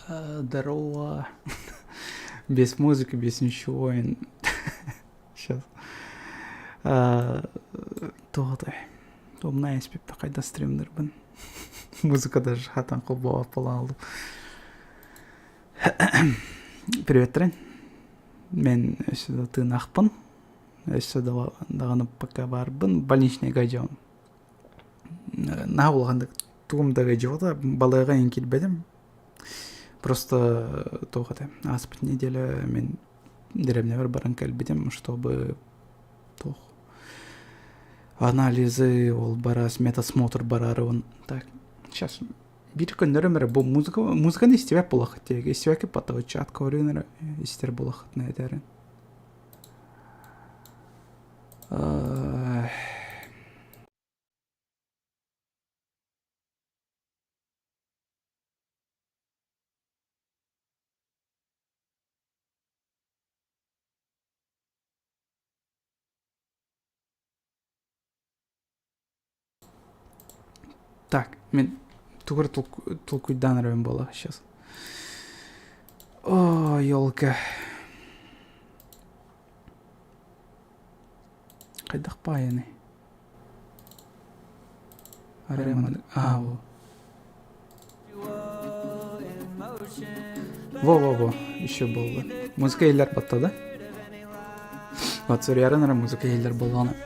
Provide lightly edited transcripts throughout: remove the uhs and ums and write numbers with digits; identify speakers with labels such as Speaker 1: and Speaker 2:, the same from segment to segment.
Speaker 1: Здорово. Без музыки, без ничего. Сейчас. Тоғыдай. Омна еспепті қайда стримдербін. Музыка даже хатан қолбау апала алып. Привет, Трен. Мен өсіда тыын ақпын. Өсіда дағанып пока барбын. Больничный гайжауын. На болғандық туғымдағы жауда балайға ең келбедім. Просто тоғыдай. Аспыт неделя мен деревне баран келбедім, чтобы анализы ол барас, метасмотр барарын. Так, сейчас. Bir күндері бұл музыканы істебек болақыт деге. Істебекі патағы чат көрінері істер болақыт не әдерін. Так, мен тугыр толкуйдан рөвен бола сейчас. О, елка. Қайдақ па яны? Аремады. Во. Во. Еще болды. Музыка елер баттады. Вот, сөрярын музыка елер болғаны.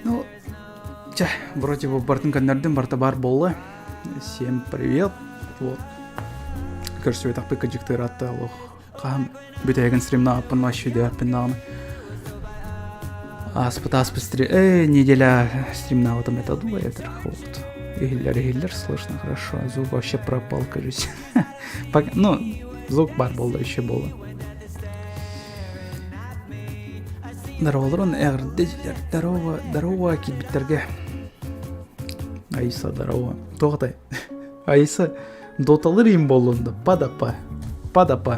Speaker 1: Ну, вроде бы бартын көндерден барта бар болды. Всем привет. Вот. Көрсі өтақ пөкі жүктер атты алуқ. Қағым бүтәйген стримна апын вообще дәрпін нағыны. Аспыт стрим. Неделя стримна вот это дула это вот. Игиллер, слышно хорошо. Звук вообще пропал, кажется. Ну, звук бар болды, еще болды. Здорово, әғірдежілер. Здорово, кебіттерге. Айса, здорово. Тоғытай. Айса, доталыр ем болуында. Падапа.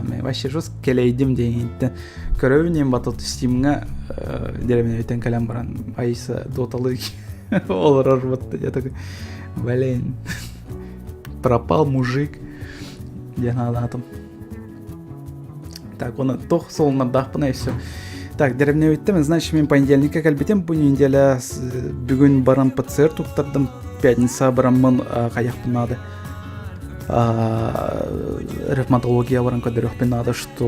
Speaker 1: Мен вообще жос келейдім дейінді. Көрөбінен батыт стимға деревіне өтен кәлем баран. Айса, доталыр олар арбатты. Я такой, блин, пропал мужик. Я надатым. Так, оны тоқ солынар дақпына и все. Так, деревне өттім, значит, мен понедельникке кәлбетем. Бұл неделя бүгін баран ПЦР тұқтардым. Пятница баран мұн қаяқпын нады. Ревматология баран көдіріқпен нады, что,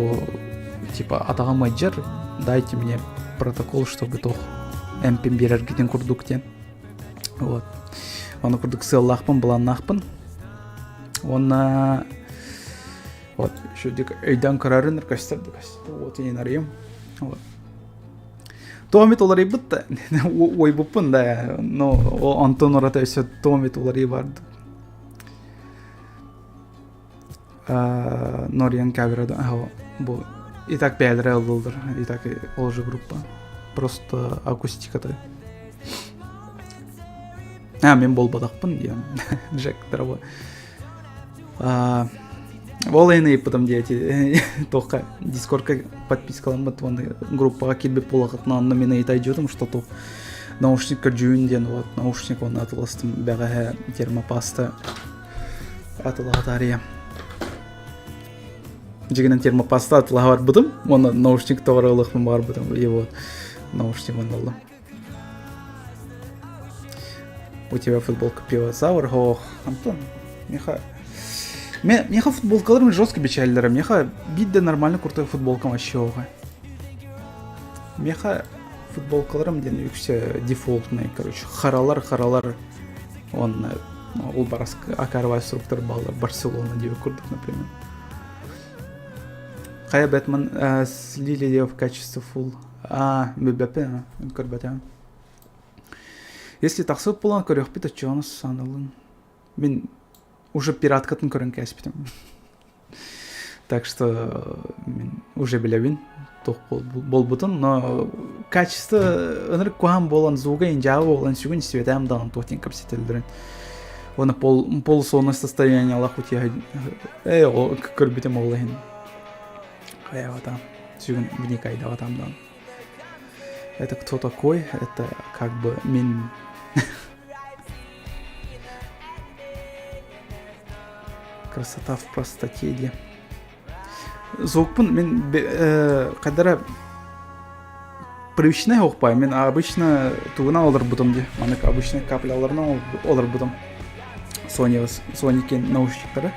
Speaker 1: типа, атаған майджар, дайте мне протокол, чтобы тоқ әмпен берергеден күрдіктен. Вот. Оны күрдік сыллақпын, бұланнақпын. Оны... Вот, еще дек өйдан көрәрін ұркастырды. Вот, енен арайым. Вот. Томит олары бұтты. Ой бұппын да. Но Антон ората өсе томит олары барды. Нориан кабирады. Бұл и так бәлірі алдылдыр. И так олжы группа. Просто акустикаты. Мен бол бадақпын. Джек дырабы. Ол ені потом деяти тоққа дискордқа подпискалам бат, оны группаға келбеп болақытына анна мен айтай жүрдім, что тоқ наушниктер жүйінден, вот, наушник оны атыластым, бәғі термопасты атылаға тария. Жегінен термопасты атылаға бар бұдым, оны наушник тоғыры ұлықпын бар бұдым, и вот, наушник оны алды. У тебя футболка пивозавр, ох, Антон, меха. Меха футболкаларым жестко печальдерім. Меха бидде нормально крутой футболкам вообще оға. Меха футболкаларым ден үксе дефолтный, короче. Харалар. Он улбараск акарвай структур балдар. Барселона деві күрдік, например. Қая Бэтмен слили деві в качестве фул. Мбаппе, көрбәтем. Если тақсып болан көріқпет отчығаны санылын. Мен уже пираткатын көрін кәспетім. Так что мен уже білебін тоқ бол бұтын, но качество өнір көғам болан звуға инжағы болан сүгін светаем данын тоқтен көрсетелдірін. Оны полусонный состояние Аллах өте көрбетім олығын. Қая ватам, сүгін вникайда ватам дан. Это кто такой? Это как бы мен... Красота в простоте де. Звукпын мен қадара привычный оқпай. Мен обычно туғына олар бұдым де. Манық обычный капляларына олар бұдым. Sony'kin наушниктары.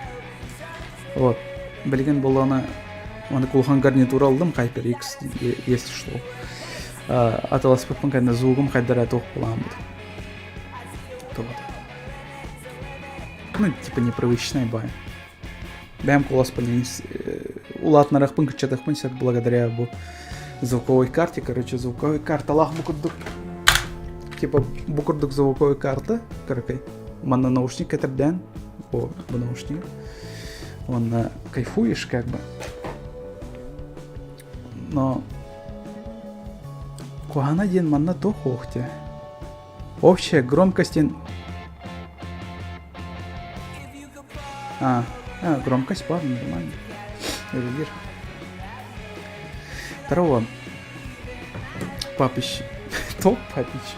Speaker 1: Вот. Білген болғаны маны кулхан гарнитура алдым HyperX, если что. Аталас бұппын кәнді звугым қайдара тоқ болған бұд. Ну, типа непривычный бай. Бәм колас полинс. Улатнарақ пын күтчатақ пын сәк благодаря бұл звуковой карте. Короче, звуковой карта лах бұкырдық. Типа бұкырдық звуковой карта. Короче. Мана наушник кәтерден, бұл наушник, он кайфуешь как бы, но кугана ден манна то хохте, общая громкостен, громкость бар, нормально, регулир. Второго, папищ, топ папищ.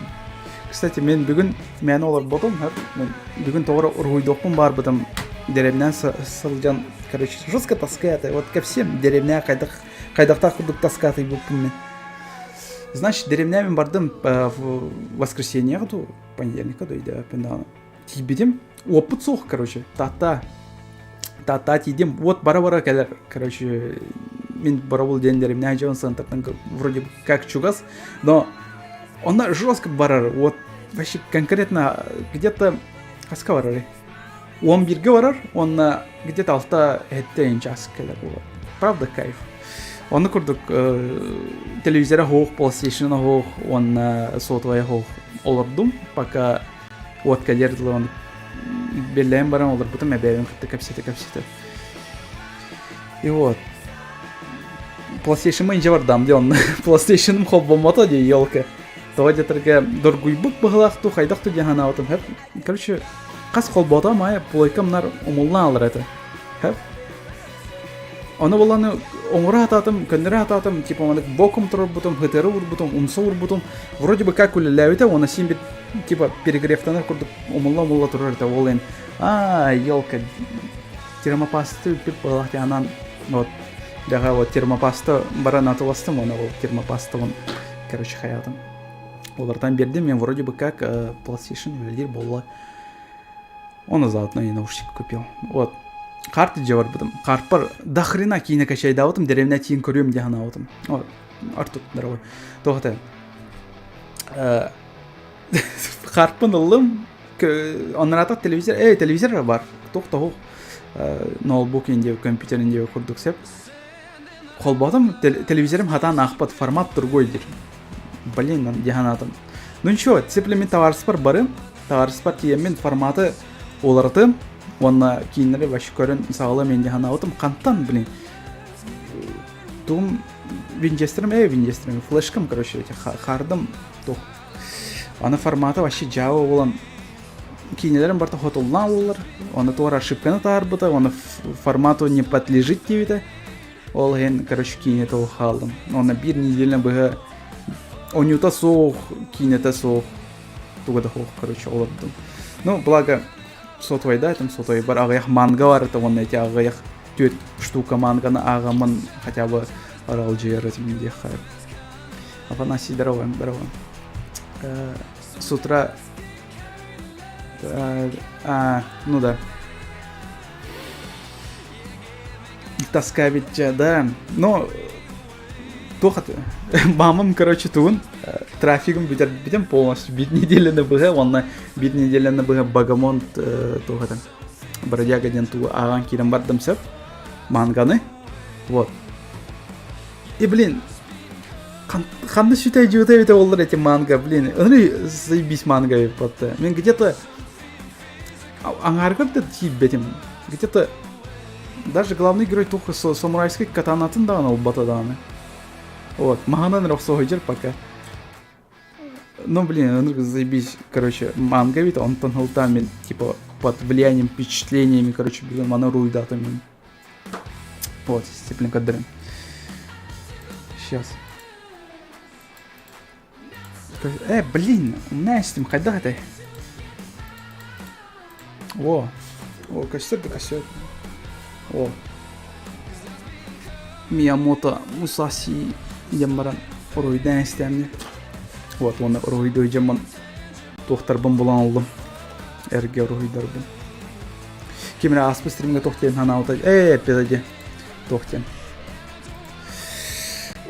Speaker 1: Кстати, мен бүгін мен олар болдым, мен бүгін тоғыра ұрғойдоқпын бар бұдым деревня сылжан, короче, жестко таскает, вот ко всем деревня қайдақта құдық таскаты бұппын мен. Значит, деревня мен бардым в воскресенье ғыду, понедельника дойды, пендағына. Тейбедем, опыт соқ, короче, та тейдем, вот бара-бара кәлер, короче, мен бара бұл ден деревня жауын сантартан вроде как чугас, но она жестко барар, вот вообще конкретно где-то аска барар. Он бирге барар, он где-то алта хеттен час келер. Правда кайф. Он курдук телевизора хох, PlayStation хох, он сотовая хох олардум, пока вот кадерлы он беллем баран олар, потом я бевен капситы. И вот. PlayStation мен жавардам, де он PlayStation хол болмата де елка. Тогда терге доргуйбук баглахту хайдахту дехана отым хеп. Короче, қас қолбата мая плойкамнар умулна алыр это. Хеп. Оны боланы оңыра ататым, көндірі ататым, типа маны боком тұрыр бұтым, хытеры ұр бұтым, умсы ұр бұтым. Вроде бы как үліләуіте, оны сен бет типа перегрефтаныр күрдіп умулла тұрыр это олен. Елка. Термопасты үппіп бағлахты анан. Вот. Дәға вот термопасты баран атыластым, оны ол термопасты он, короче, хаятым. Олардан бердім, мен вроде бы как PlayStation велдер болла. Оны заодно и наушник купил. Вот. Карты же бар бұдым. Қарпар дахрина кейіне качайды ауытым, деревня тиін көрем де ғана ауытым. Вот. Артут, дорогой. Тоғыты. Қарпын ұлым, онырата телевизор, телевизор бар. Тоқ-тоқ. Ноутбук ендеу, компьютер ендеу көрдік сеп. Қолбатым, телевизорым хатан ақпат формат другой дер. Блин, деханатым. Ну ничего, цеплемен товарыспар бары, товарыспар тиеммен форматы оларды, онна кейінері башы көрін сағылы мен деханатым қанттан, блин. Туым винчестерім, флешкам, короче, қардым, тоқ. Аны форматы башы жауы olan кейінелерім барты хотылна олар, оны туар ошибканы тағарбыты, оны формату не подлежит дейбіті. Ол ген, короче, кейіне тоғы қалдым. Оны бір неделі бұғы онюта соқ, кейінеті соқ, туғыда хоқ, короче, олардым. Ну, благо, сотвайда, айтым, сотвай бар, ағаяқ манга бар, это оны әте ағаяқ 4 штука манганы ағамын, хотя бы арал жер, этим де хайр. Афанасий, здорово. С утра... ну да. Таскавить, да. Но... Тоқаты. Мамам, короче, туын. Трафигім бітем полностью. Бит неделені бұға, онна бит неделені бұға Багамонт тоқаты. Бродяга ден туы аған кейден бардым сәп. Манганы. Вот. И, блин, қанды sütay жүті олар эти манга, блин. Оны заебись манга епатты. Мен где-то аңарғырды тиіп бетім. Где-то даже главный герой тоқы самурайский катанатын даған ол батадағаны. Вот, мағанан рұқсы ойжыр пока. Ну, блин, он заебись, короче, манга ведь, он тонхалтан мен, типа, под влиянием, впечатлениями, короче, блин, манару и датами. Вот, степлен кадры. Сейчас. Блин, у меня с ним хайда это. О, кассет да кассет. О. Миямото Мусаси ямаран Оруйдан истемни. Вот, оны Оруйдой жаман тоқтарбын болан алдым. Эрге Оруйдарбын. Кемре аспы стримге тоқтен ханаута. Педаде тоқтен.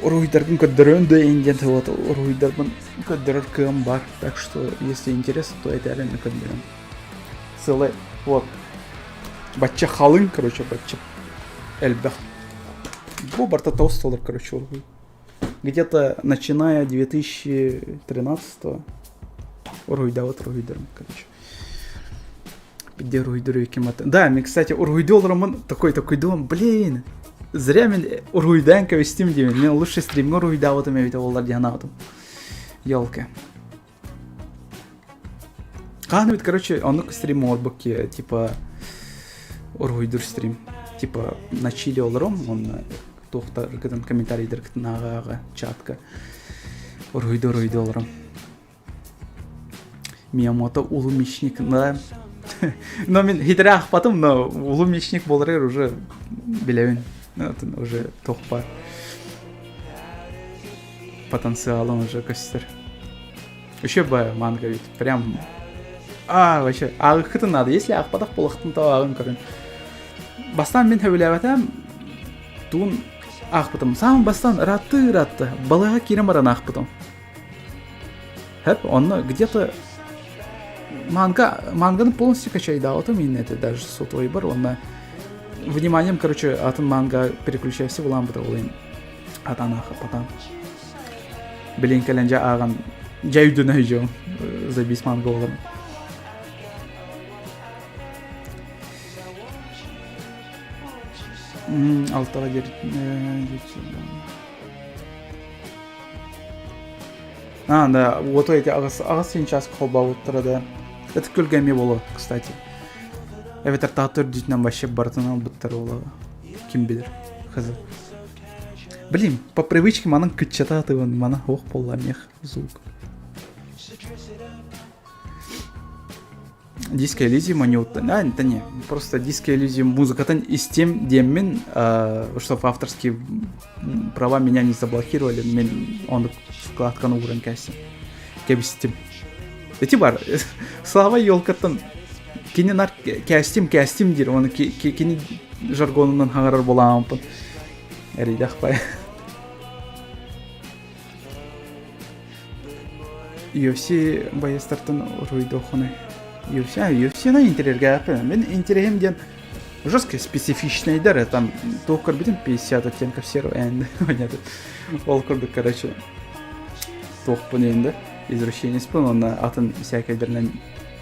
Speaker 1: Оруйдарбын көддірін да инден вот Оруйдарбын көддірір кым бар. Так что, если интересно, то это реально көддірін. Целый, вот. Батча халын, короче, батча эльбах. Бо барта толстолар, короче, Оруй. Где-то начиная 2013-го Оруйда вот Оруйдарбын, короче. Где Оруйдары кематы. Да, мне, кстати, Оруйдоларымын такой думам, блин. Зря мен Оруйдан кавестим деймін. Мен лучше стримге Оруйда отым әвейті олар дияна отым. Елка. Қаны бит, короче, онық стрим орбықке, типа, Оруйдыр стрим. Типа, на чили оларым, он тоқтар кітін комментарийдер кітін ағаға, чатка. Оруйды оларым. Миямото улу мечник, да. Но мен хитре ақпатым, но улу мечник боларыр уже білевін. Уже тоқпар. Потенциалом уже костер. Еще бы манга ведь прям... вообще, ағықыты надо. Если ақпатақ болықтың тау ағын көрін. Бастан мен өйләвәтәм, туын ақпатым. Самын бастан ратты. Балаға керем баран ақпатым. Хэп, он где-то... Манганы полностью качай даутым, и это даже сотовый бар, он вниманием, короче, атын манга переключайся, улан бұда олайын. Атан аха, патан. Білен кәленже аған жайудына жауын. Забис манга оларын. Алтаға да, вот эти ағас сейчас қолба отырады. Это күлгәме болу, кстати. Evet, артатыр дейтінен вообще бартынан бұттар олығы. Кім білір? Қызы. Блин, по привычке маның күтчата атығын, мана оқ болла мех, звук. Диско Элизиум не уттан. Это не. Просто Диско Элизиум музыкатан и с тем деммен, чтобы авторские права меня не заблокировали, мен он вкладкану уран кәсім. Кәбістім. Эти бар. Слава елкаттан. Кені нар кәстім дер, оны кені жаргонынан хағарар боламын. Әрейді ақпай. UFC байыстартын Оруйды оқыны. UFC-на интерерге ақпай. Мен интерегем ден жестко специфичный дәрі. Там тоқыр бітін 50 оттенков серого әнді. Ол күрді, короче, тоқпын енді. Извращение спын, оны атын всякайдерінен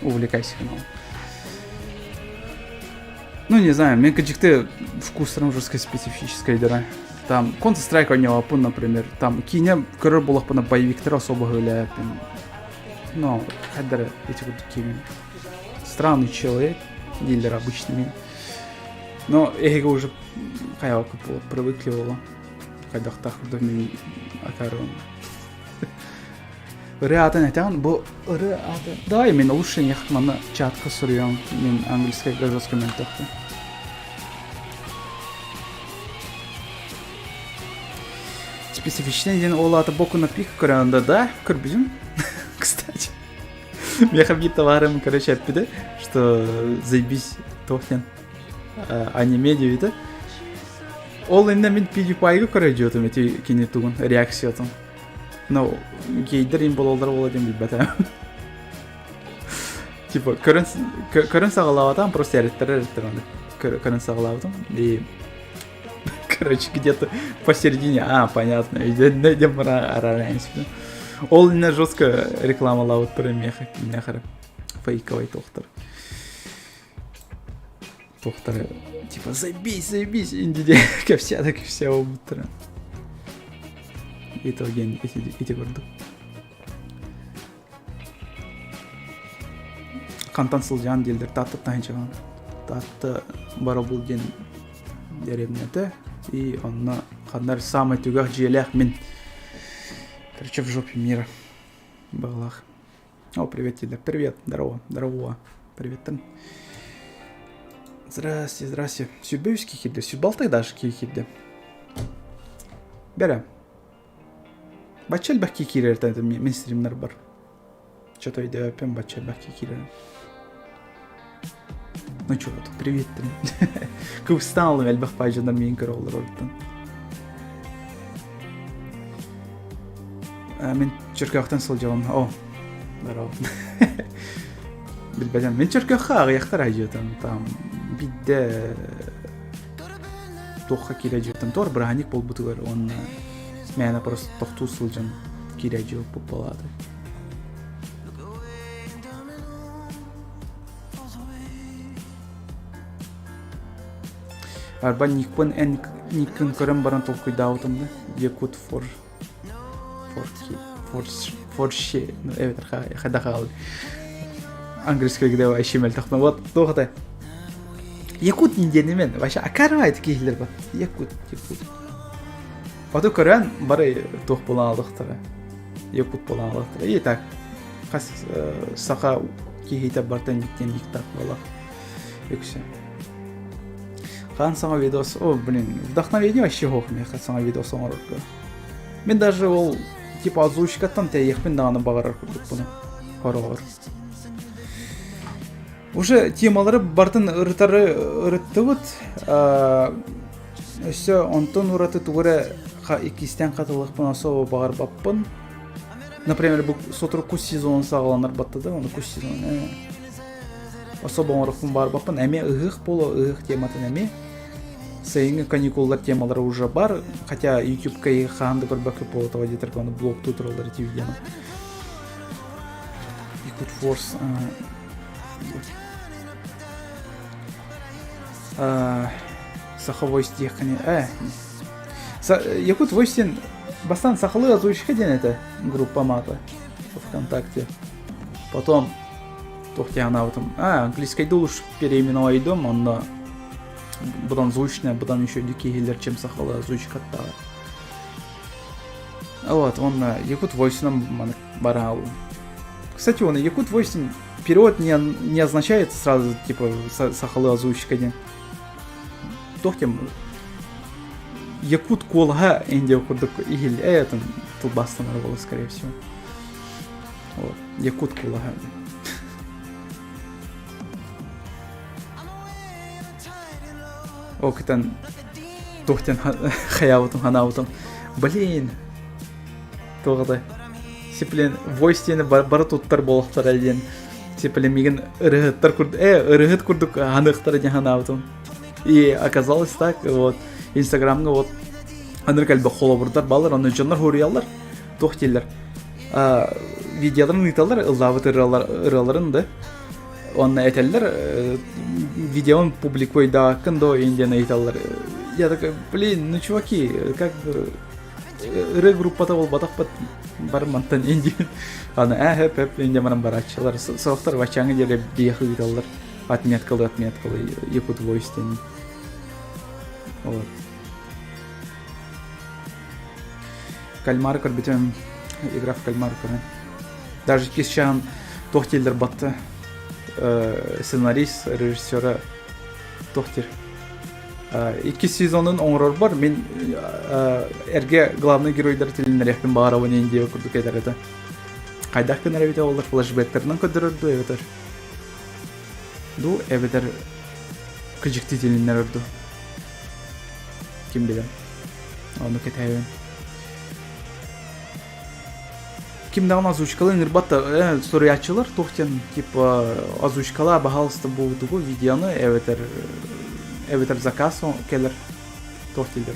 Speaker 1: увлекайся канал. Ну, не знаю, мне каких-то вкусом жестко специфической дыра. Там Counter-Strike у него опын, например. Там кине көрір болақ бұна боевиктер особо гуляет. Ну, хаддары эти вот такие. Странный человек, дилер обычный. Но эго уже кайвалка привыкли было. Когда так в доме окарываем. Реатан айтан, бұл реатан. Давай мен лучше нехт мана чатқа сұрыям. Мен английскай жестко мен тақты. Специфичный ден олаты боку на пик көрәнді, да? Көрбізім? Кстати. Меха бит товарым, короче, әппеді, что заебись тоқтен аниме дейді. Ол енді мен PewDiePie'ге көрі жөтім, әте кене туғын, реакция отым. Но гейдер им бололдар оладен бит бәтәм. Типа, көрін сағалауатам, просто әреттер, көрін сағалауатам. И, короче, где-то посередине, понятно, идем пора арарайнс. Ол не жестко рекламалауат про меха, нехара, фейковый тоқтар. Тоқтар, типа, заебись, индиде, ке все обуттара. И то ген, эти көрді. Қантан сылжан делдер, татты тайыншаған. Татты бара бұл ген деревнеті. И онна қандар самый түгақ желях мен. Короче, в жопе мира. Балах. О, привет, Тилер. Привет. Здорово. Привет, Тан. Здрасте. Сүрбеуіз кейкелді. Сүрбалтай даже кейкелді. Бәрі. Бачал бәк кейкелер тәді мен стримнар бар. Что-то иде өпен бачал бәк кейкелер. Ну чё, вот, привет. Көкстан алым әлбәк пайжандар мен көрі олар орыттан. Мен чөркөқтен сол жауын. О, здорово. Bilbeden. Men çörkökha ayaktar ajıtam tam bidde toqqa kirejütüm. Tor brahanik bol butugar on mena просто toqtu sılcan kirejü popolады. Arba nikpın en nikın körüm baran tolkuy dağıtımda. Yakut for şey. Evet, хадахал. Английский где вообще мельтахна. Вот тоқта. Якут ниндени мен вообще акармайды кейлер бар. Якут. Ото көрән бары тоқ болан алдықтыры. Якут болан алдықтыры. И так. Қас сақа кейхейта бартан никтен никтақ бола. Екші. Қан саңа видос. О, блин. Вдохновение вообще хоқ мен саңа видос оңырырды. Мен даже ол типа озвучкаттан тәйекпен дағаны бағарар көрдік бұны. Хорағыр. Уже темалары бартын ырытты вот. Өсі онтон ұраты туғыры ikisten қатылықпын особо бағар баппын. Например, бұл сотыр күз сезонын сағаланар батты да, оны күз сезонын. Особо оңырықпын бағар баппын. Әме ұғық болу, ұғық тематын әме. Сайынғы каникулдар темалары уже бар. Хотя YouTube-ка и қанды көрбәкі болу тава детіргі оны блог тутралары тивидені. Якут Force. Саховой стихани. Якут Войстин бастан сахалы озвучка ден это группа мата ВКонтакте. Потом тохте ана утым. Английский дулуш переименовал идем, он будан звучная, будан еще дикий чем сахалы озвучка та. Вот, он Якут Войстином барал. Кстати, он Якут Войстин перевод не означает сразу типа сахалы озвучка ден. Тохтем Якут колга инде курдук игил это тулбастан было скорее всего. Вот, Якут колга. Октан тохтен хаявутун ханаутун. Блин. Тогда сиплен войстени бары туттар болохтар элден. Сиплен миген ырыгыттар курд. Ырыгыт курдук ханыктар ден ханаутун. И оказалось так, вот, Инстаграмга вот, аныр кәлбі қолабырдар балар, аны жонлар хөріялар, тоқтелер. Видеоларын ұйталар, ыллавыт ыраларын да. Оны әтелер, видеон публикой да акындо инден ұйталар. Я такой, блин, ну чуваки, как бы, ыры группата бол батақпат бар мантан инден. Аны әп инден манан баратшылар. Соқтар вачаңы дере бейхі ұйталар. Отметкалы, Якут Войстен. Вот. Кальмар көрбетем, игра в кальмар көрен. Даже кесчан тохтелдер батты. Сценарист, режиссера тохтер. 2 сезонын оңырор бар. Мен әрге главный геройдар тілінер яқпен бағарауын ендеу көрдік әдер еді. Қайдақ көнер әбеті олар флешбектерінен көдірірді әбетер. Ду эбедер кыжыкты тилиннер өрдү. Ким билем. Аны кетебен. Ким дагы озвучкалар нырбатта сториячылар тохтен типа озвучкала бахалсты булдугу видеоны эбедер заказ келер тохтилдер.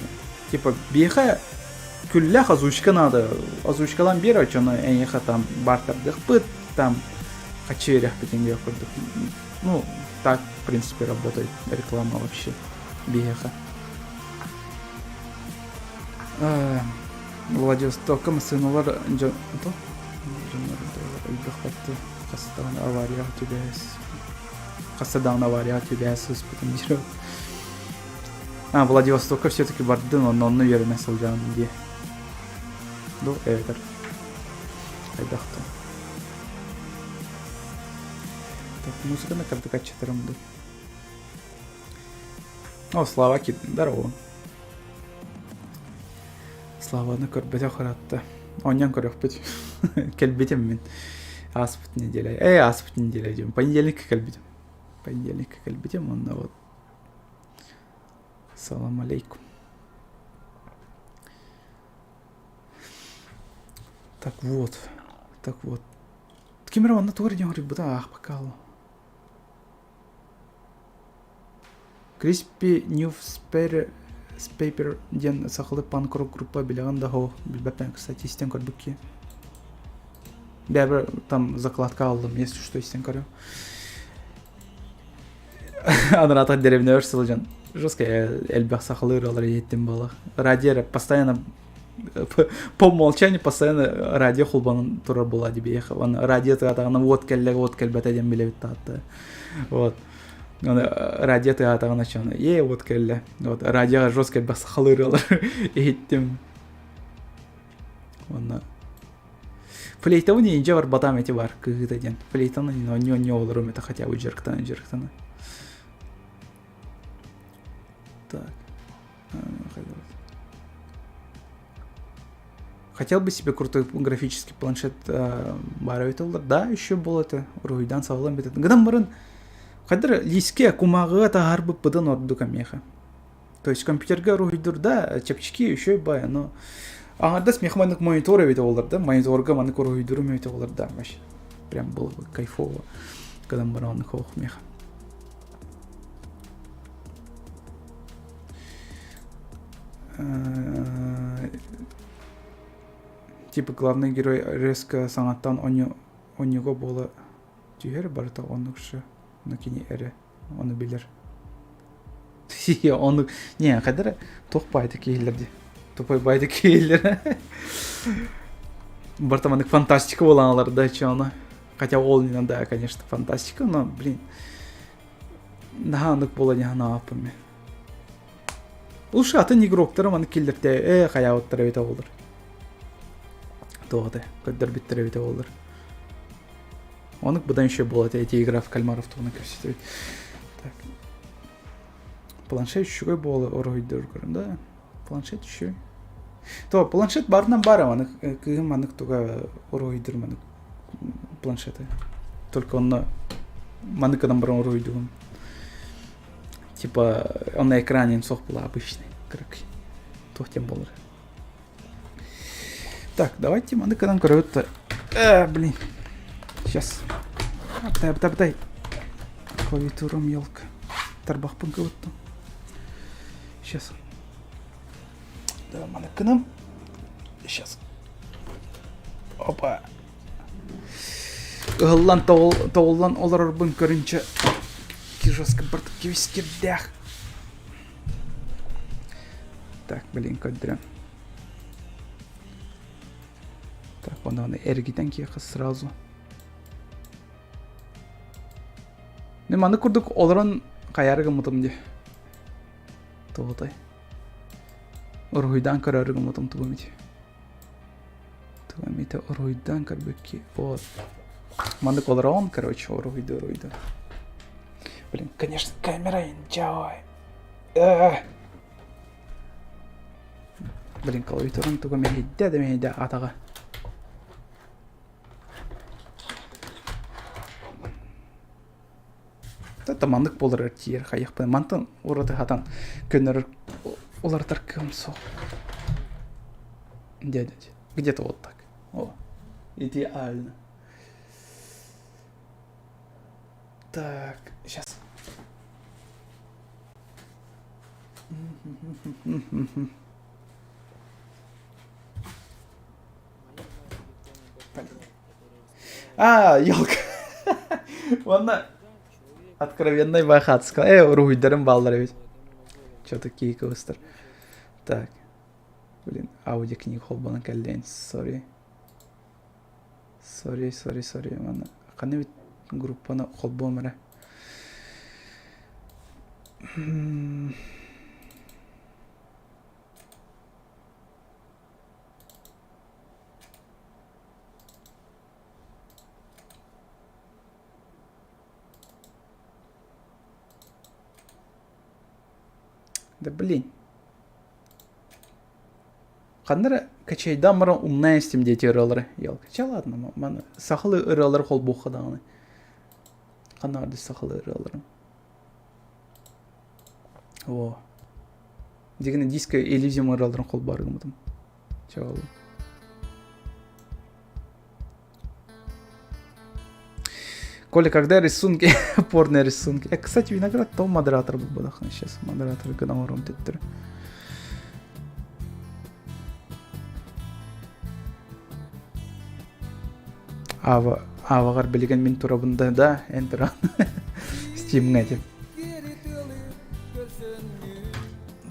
Speaker 1: Типа биха күллах озвучка надо. Озвучкалан бер очоны эйха там бартардык пыт там качерях битинге көрдүк. Ну, так, в принципе, работает реклама вообще. Биеха. Владивостоком сынулар авария тебя испытан. Владивостока все-таки барды, но он наверное солдат где. Ну, это. Айдахта. Так, музыка на карту качетером. О, Слава Кит, здорово. Славаны көрбөтө харатта. Оньян көрөкпүт. Келбетем мен. Аспыт неделя. Аспыт неделя идем. Понедельник келбетем. Понедельник келбетем, он вот. Салам алейкум. Так вот. Кимера ванна тугар ден говорит, буда ах покало. Криспи Ньюспер Спейпер ден сахалы панкор группа билеган да хо билбепен, кстати, истен көрбүкки. Бәрбір там закладка алдым, если что, истен көрю. Анрата деревня өрсілжан. Жестко эльбах сахалы ролар еттен бала. Радио постоянно по умолчанию постоянно радио хулбанын турар була деп ехал. Радио тагана вот келбет еден билебит таатты. Вот. Радио тагана чана. Вот келле. Вот радио жестко эльбах сахалы ролар еттем. Онна флейта уни инже бар батам эти бар кыгыта ден. Флейтаны не олар умета хотя бы жерктаны. Так. Хотел бы себе крутой графический планшет барабитолдар. Да, еще был это. Руйдан савлам битет. Гадам барын. Кадыр лиске кумагыга тагар бы пыдан орду камеха. То есть компьютерга руйдур да, чепчики еще бая, но аңардас мехманнык мониторы бит олар да, мониторга маны руйдуру бит олар да, вообще. Прям было бы кайфово. Гадам баран хох меха. Типа главный герой резко саңаттан онюго болы түйер барыта онукшы накини эре оны билер. Онук не кадыр токпайды кейлерди. Топой байды кейлер. Бартамандык фантастика боланалар да чаны. Хотя ол да, конечно, фантастика, но блин. Нахандык бола не хана апыме. Лучше атын игроктары маны келдерте хаяуттары өте болдыр. Тоғады, көддер биттері өте болдыр. Онық бұдан еще болады, эти игра в кальмаров туғына көрсетіп. Так. Планшет үшігой болы оройдыр көрін, да? Планшет үшігой. То, планшет барынан бары маны, күйім манық туға оройдыр маны планшеты. Только онны маны кадан баран оройдығын. Типа, он на экране соқ была обычный. Короче, то тем более. Так, давайте маны кадан коротко. Блин. Сейчас. Обтай. Клавиатура мелко. Тарбах панковато. Сейчас. Да, маны кадан. Сейчас. Опа. Ғыллан тоғыллан олар ұрбын көрінчі. Жестко бартки вискердях. Так, блин, кадря. Так, он эргитен кеха сразу. Не маны курдук оларан каярга мутым де. Тоғытай. Оргуйдан карарга мутым тугамити. Оргуйдан карбекки. Вот. Маны оларан, короче, оргуйда. Блин, конечно, камера инжой. Блин, клавиатураны туга мехидде атага. Это мандык болыр тиер хаяқпен. Мантын орады хатан көнер олар таркым со. Дядя. Где-то вот так. О, идеально. Так, сейчас. Елка. Ванна откровенный бахат сказал. Руйдером балдары ведь. Что-то кейковыстер. Так. Блин, аудиокниг холбана калден. Сори. Ванна. Қаны ведь группаны холбон мәрі. Да блин. Қандыр качайда мұрын умна естім дети ұралары. Ел, кача ладно, маны сақылы ұралары қол бұқыдағыны. Қандарды сақылы ұралары. О. Дегені диско Elysium ұраларын қол бары ғымыдым. Чағалы. Коля, когда рисунки, порные рисунки. Кстати, виноград то модератор был бы, сейчас модератор гонором теттер. Авағар білген мен турабында да, энтер Steam әйтем.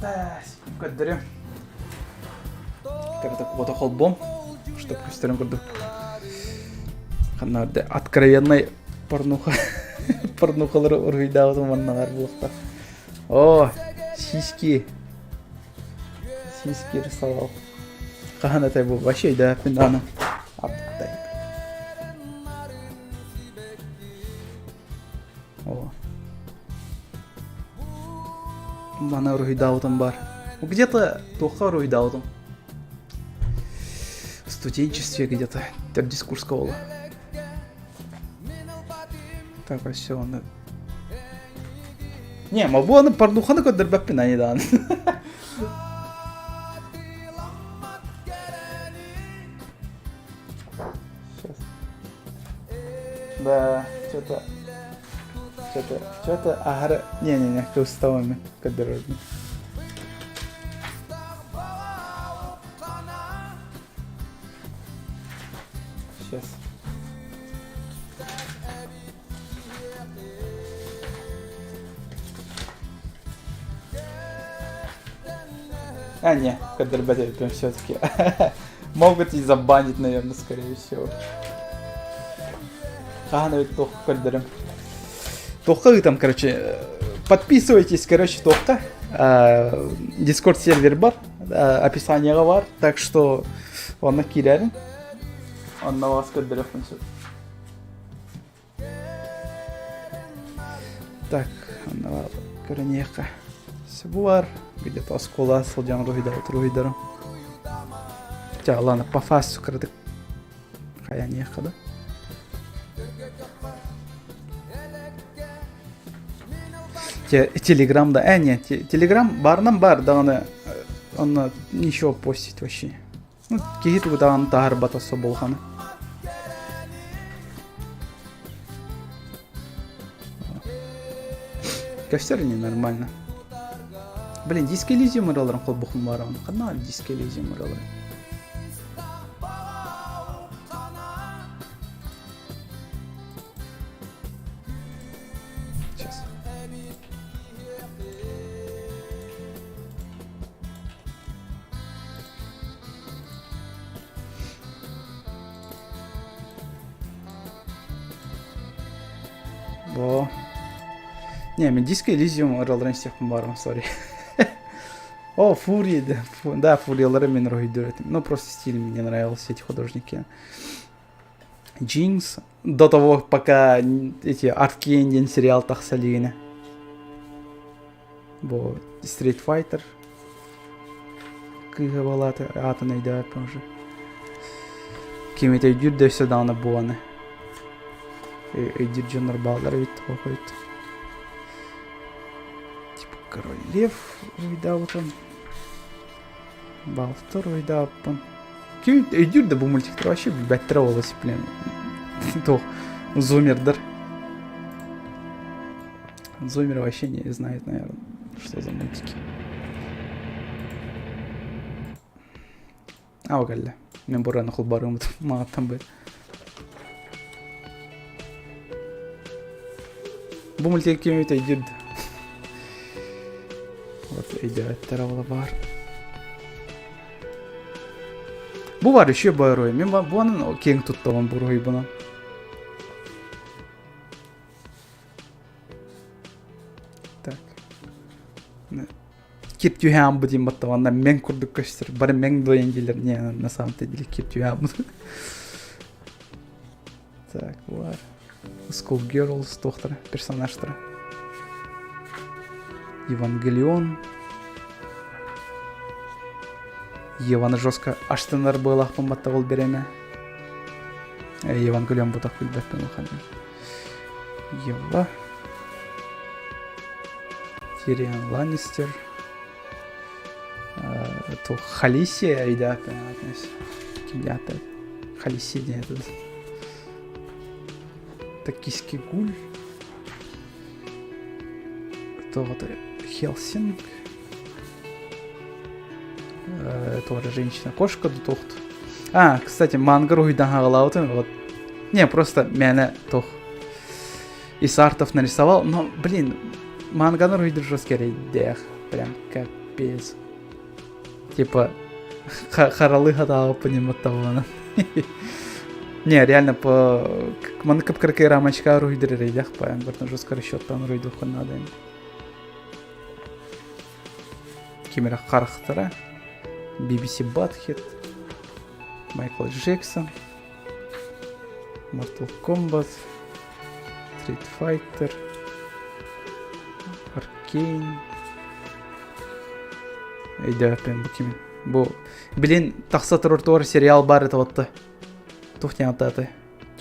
Speaker 1: Да, көддірем. Когда кота холбом, чтоб көстерін көрді. Қанарды откровенный порнухалары ұрғыйдағы тұманнағар бұлықта. О, сиськи. Сиськи рысалау. Қаған атай бұл башай да, мен аны аптықтай. О. Мана ұрғыйдаудың бар. Где-то тоққа ұрғыйдаудың. В студенчестве где-то. Тер дискурс кола. Так, а все, он... Не, могу он порнуханы код дербаппин, а не дан. Сейчас. Да, что-то, ага, не, куставами код дербаппин. Сейчас. А, не, кадр-батер прям все-таки. Могут и забанить, наверное, скорее всего. Ага, ведь Тохка кадром. Тохка там, короче, подписывайтесь, короче, Тохка. Дискорд сервер бар, описание бар, так что он накидает. Он на вас кадров несет. Так, он на вас корнеха. Все где-то оскола сылжан руйдарым. Хотя, ладно, по фасу кірдік. Қая неқады. Телеграмда, не, телеграм барынан бар, дағаны, оны ничего постить вообще. Ну, кейт дағаны тағыр батасы болғаны. Кәштер не нормально. Блин, диск Elysium ұраларын қол бұқым бар оны. Қана диск Elysium ұраларын. Сейчас. Во. Не, мен диск Elysium ұраларын істеппін барым, сори. О, Фури, да, Фуриялары мен ройдуретим. Ну, просто стиль мне нравился, эти художники. Джинкс. До того, пока эти Аркейнден сериал тахсалины. Бо, Street Fighter. Кыгавалаты, атаны да, тоже. Кемете юрде все дана буаны. Эдир Джонар балдар вид ходит. Типа Король Лев, да, вот он. Бал второй, да, он. Эдир да был мультик, вообще бәттіровалась, блин. То, Зумердер. Зумер вообще не знает, наверное, что за мультики. Аугалля. Мен бураны қыл барым мағаттан бер. Бұл мультик кемейті Эдир. Вот Эдир әттіровалы бар. Бұл бар еще бар ой. Мен бұның кең тұттауын бұл ой бұны. Так. Кеп түйәм бұ дейм баттауында мен күрдік көштір. Бары мен дойын келер. Не, на самом деле кеп түйәм бұ. Так, бар. Schoolgirls, доктор, персонажтар. Евангелион. Еваны жестко аштанар бойлақ бомбатта ол береме. Еван гулям бутак билбеппен уханын. Ева. Тириан Ланнистер. То Халиси айда пенатнес. Кимдята. Халиси нет. Токийский гуль. То вот Хелсинг. Тоже женщина-кошка до А, кстати, манга руйдан хагалаутын, вот. Не, просто меня тох из артов нарисовал, но, блин, манга на руйдан жесткий рейдех, прям капец. Типа, харалы гадал понимать того. Не, реально по манга капкаркай рамочка руйдан рейдех, прям жестко расчет там руйдуху надо. Кимера Харахтара. BBC Butthead, Майкл Джексон, Mortal Kombat, Street Fighter, Arcane. Eyda ben bu kimin? Bu bilin тақса тұрыр сериал бар это вот тухня вот это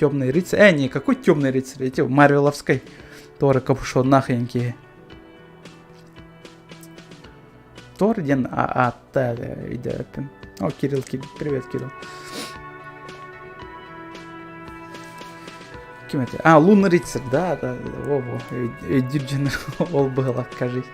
Speaker 1: Темный рыцарь. Не, какой Темный рыцарь? Эти Марвеловской тоже капюшон нахренки. Торден, да, О, Кирилл, привет, Кирилл. Кем это? Лунный рыцарь, да, во-во, Дирджин ол было, кажись.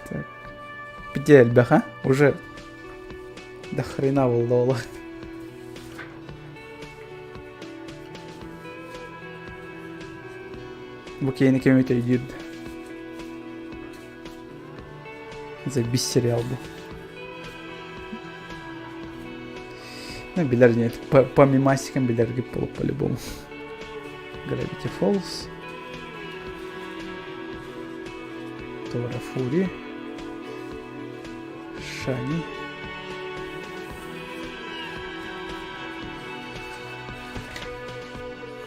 Speaker 1: Так, петель, бяха, уже до хрена волдовала. Bu keyini kemete girdi. Zabiş сериал bu. Ну, bilir нет. По мемасикам bilir gibi по-любому. Gravity Falls. Тора Фури. Шани.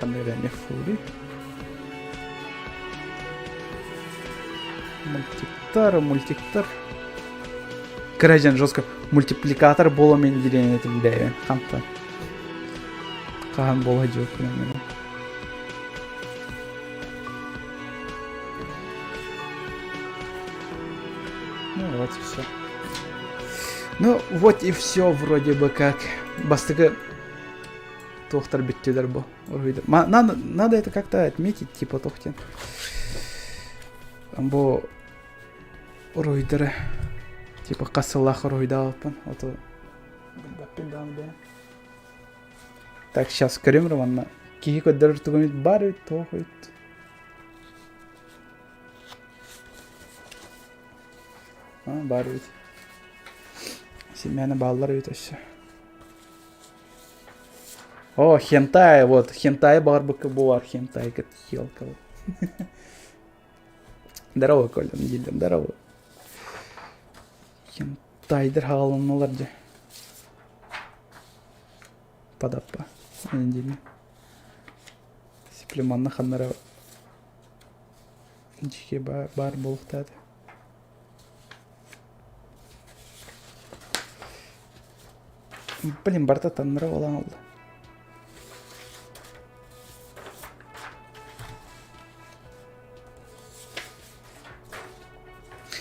Speaker 1: Ханерами Фури. Мультиктар. Крайжен жестко мультипликатор боло мен деген этим бе. Камта. Кахан боло жок мен. Ну вот и все. Ну вот и все вроде бы как. Бастыгы тохтар биттелер бу. Надо это как-то отметить, типа тохтен. Бу Ройдеры. Типа касылах ройдалпын. Так, сейчас көрем романна. Кихи көддөрөр түгөмүт бар үйт, тоғыт. Бар үйт. Семьяны баллар үйт өші. О, хентай, вот, хентай бар быкы бар, хентай кет хелка. Здорово, Коля, неделя, здорово. Хентайдер халынлар же. Падаппа. Неделя. Сиплеманна ханнара. Жеке бар болуктады. Блин, барта таннара болан алды.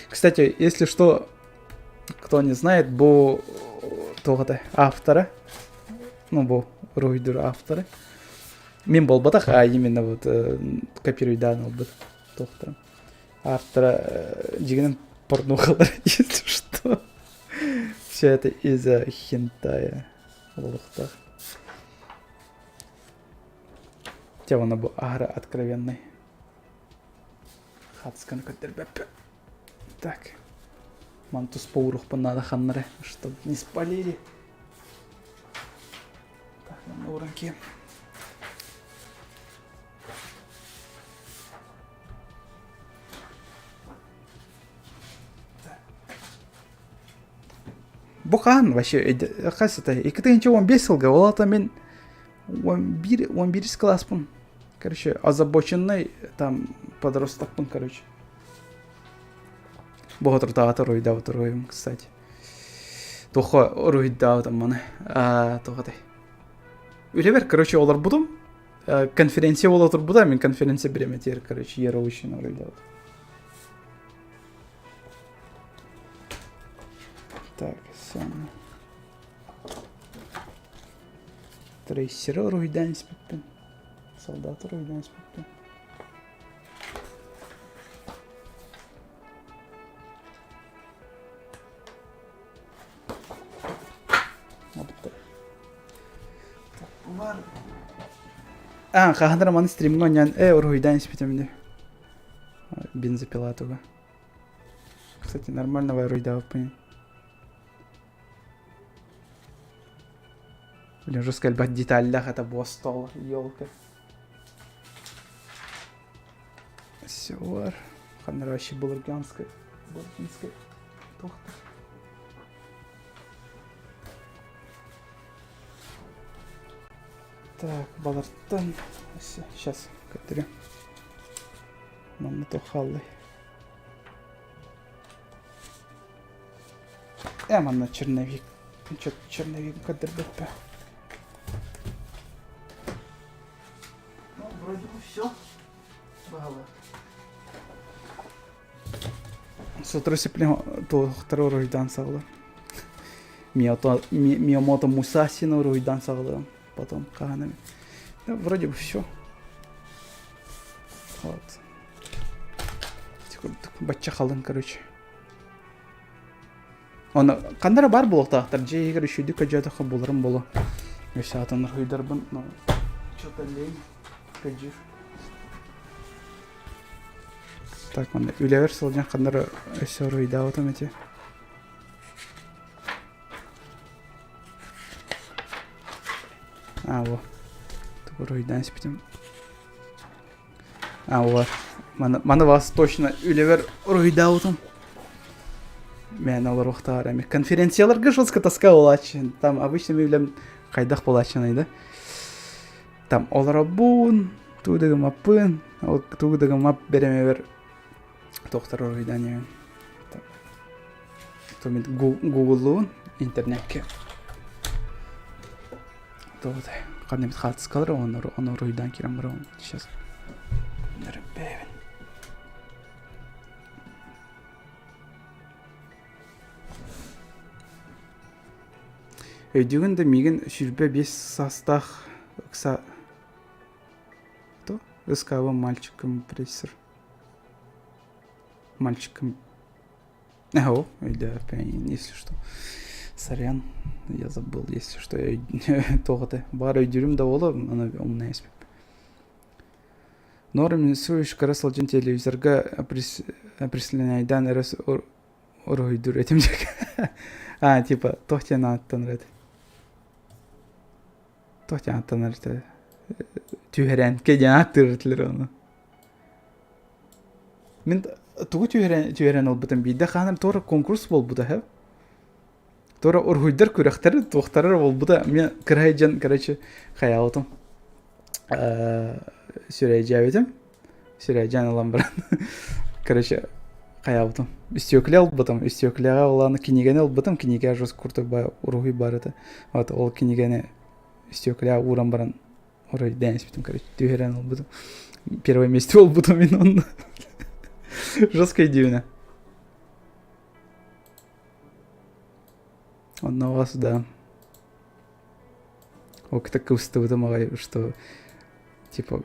Speaker 1: Кстати, если что, кто не знает, бу тогда автора, ну бу ройдер автора, мен болбатах, а именно вот копируй данный был тогда автора жигенен порнухалар, если что, все это из-за хентая лохтах. Хотя он был агро откровенный. Хацкан катербепе. Так, мантус поурух надо ханнары, чтобы не спалили. Так, на уроке. Бухан вообще, оказывается, и когда ничего он бесил, говорил, там мен 11 класс пун. Короче, озабоченный там подросток, короче. Богатыр тағаты ройдау тұрғайым, кстати. Тоқы ройдау там маны. Тоқадай. Үлебер, короче, олар будым. Конференция ол отыр бұда, мен конференция береме тер, короче, ері үшін ройдау. Так, сам. Трейсері ройдан іспеппен. Солдаты ройдан іспеппен. Қағандыр маны стримінг ойнан, ройдан іспетемінде. Бензопила туға. Кстати, нормально вай ройда опыне. Блин, жестко альбать деталях, это бостол, елка. Все, ханра вообще булгарганская. Булгарганская. Тухта. Так, балартан. Сейчас, кадрю. Мама то халлы. Мана черновик. Что-то черновик кадр БП. Ну, вроде бы все. Бала. Сотрудничество то второй ройдан сагла. Миямото Мусаси на ройдан сагла. Потом канами. Да, вроде бы все. Вот. Бачча халын, короче. Он кандара бар було тахтар. Же игры шуды каджата хабуларым було. Месатан ройдарбын, но что-то лень. Каджир. Так, он үлевер сылжан кандара өсө ройда отам эти. Во. Такой ройдан спитим. Вот. Мана вас точно үлевер ройда отам. Мен олар уқтарам. Конференцияларға жестко таска олачын. Там обычно мейлем қайдақ болачын, да? Там олар абун, туғдығы мапын, туғдығы мап береме бер тоқтар ройдан емен. Томен Google-луын интернетке. Тоғдай. Қанемет қатыс қалыр, оны ройдан керем бұра. Сейчас. Нөріппейбін. Өйдігінде меген жүрбе 5 састақ ұқса... Кто? Ыскава мальчиком прессор. Мальчиком... О, да, если что. Сорян, я забыл, если что. Тоғыты. Бар өйдірім да олы, ана умна еспеп. Норм сөйш қарасыл жын телевизорға присленайдан әріс ұройдыр етімдек. Типа, тоқтен аттан рәді. Тоқтен аттан рәді. Түйерен, кеден аттырытылыр оны. Мен туғы түйерен ол бұтын бейді қаныр торы конкурс бол бұда, хәп? Тора ұрғойдар көріқтері тоқтарыр ол бұда. Мен кірайжан, короче, қаялытым. Сүрейжа өтім. Сүрейжан алам бірін. Короче, қаялытым. Үстеукле алып бұтым. Үстеуклеға оланы кенегені алып бұтым. Кенеге жоз күртік ұрғой бар еді. Ол кенегені үстеуклеға ұрам баран ұрай дәнес бітім. Короче, түйерен алып бұтым. Первое месте ол бұтым мен оны. Жесткая дивина. Он на вас, да. Ок так устывы мағай, что типа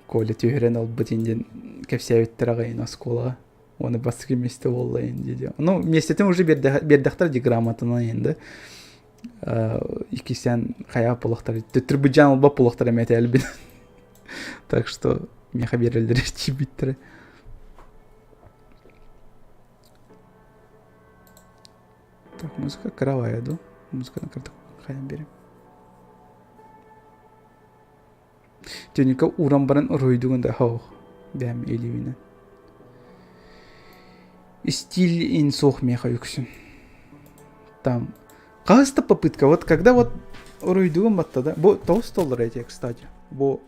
Speaker 1: Коля түйерен алып бұтынден кәпсәуеттер ағайын осколаға. Оны басқа месте олайын деді. Ну, местетім уже бердақтар деграмматына енді. Икесен қая пұлықтар. Түрбіджан алба пұлықтар әмәті әлбін. Так что меха берілдері чебиттірі. Так, музыка кровая, да? Музыка на карту қайдан берем. Төнекі уран баран ройдуғында хау. Бәм елеуінен. Стиль инсох меха юксин. Там. Кажется попытка. Вот когда вот ройдуғын батта, да? Бо толстолар эти, кстати. Бо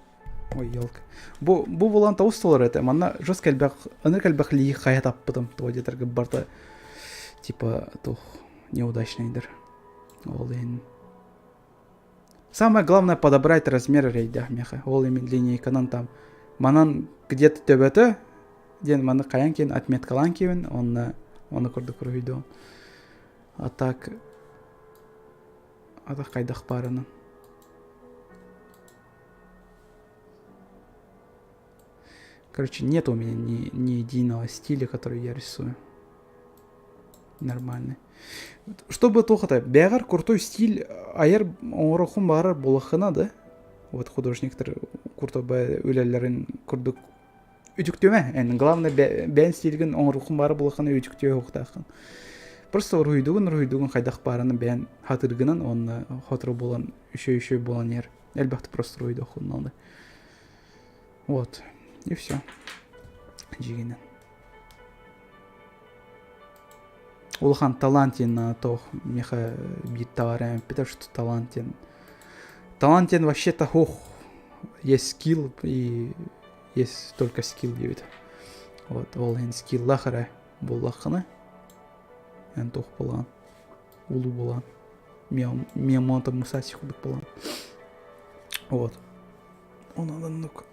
Speaker 1: Ой, елка. Бу болан тауыс толар это. Манна жос кәлбәк, аны кәлбәк лии хая таппытым. То детер барта типа тух неудачныйдыр. Ол ен. Самое главное подобрать размер рейдах меха. Ол именно линейканан там. Манан где-то төбөтө, ден маны каян кейін отметкалан кейін, оны көрдік рүйді. А так кайдақ барыны. Короче, нет у меня ни единого стиля, который я рисую. Нормальный. Чтобы тоқыта, бәғар крутой стиль, айыр оңырықын барар болақына, да? Вот художниктер куртоба өлелерін күрдік үтіктеме. Главное, бән стильген оңырықын барар болақына үтіктеме оқтақын. Просто рүйдігін қайдақ барыны бән хатыргынан, оны хатыры болан, үші болан ер. Әлбәқті просто рүйді оқуын алды. Вот. И все. Жигенен. Улхан талантен на то, меха бит товарами, потому что талантен. Талантен вообще-то есть скилл и есть только скилл девит. Вот, олен скилл лахара буллахана. Эн тох болан. Улу болан. Миямонта мусаси худок болан. Вот. Он надо ну-ка.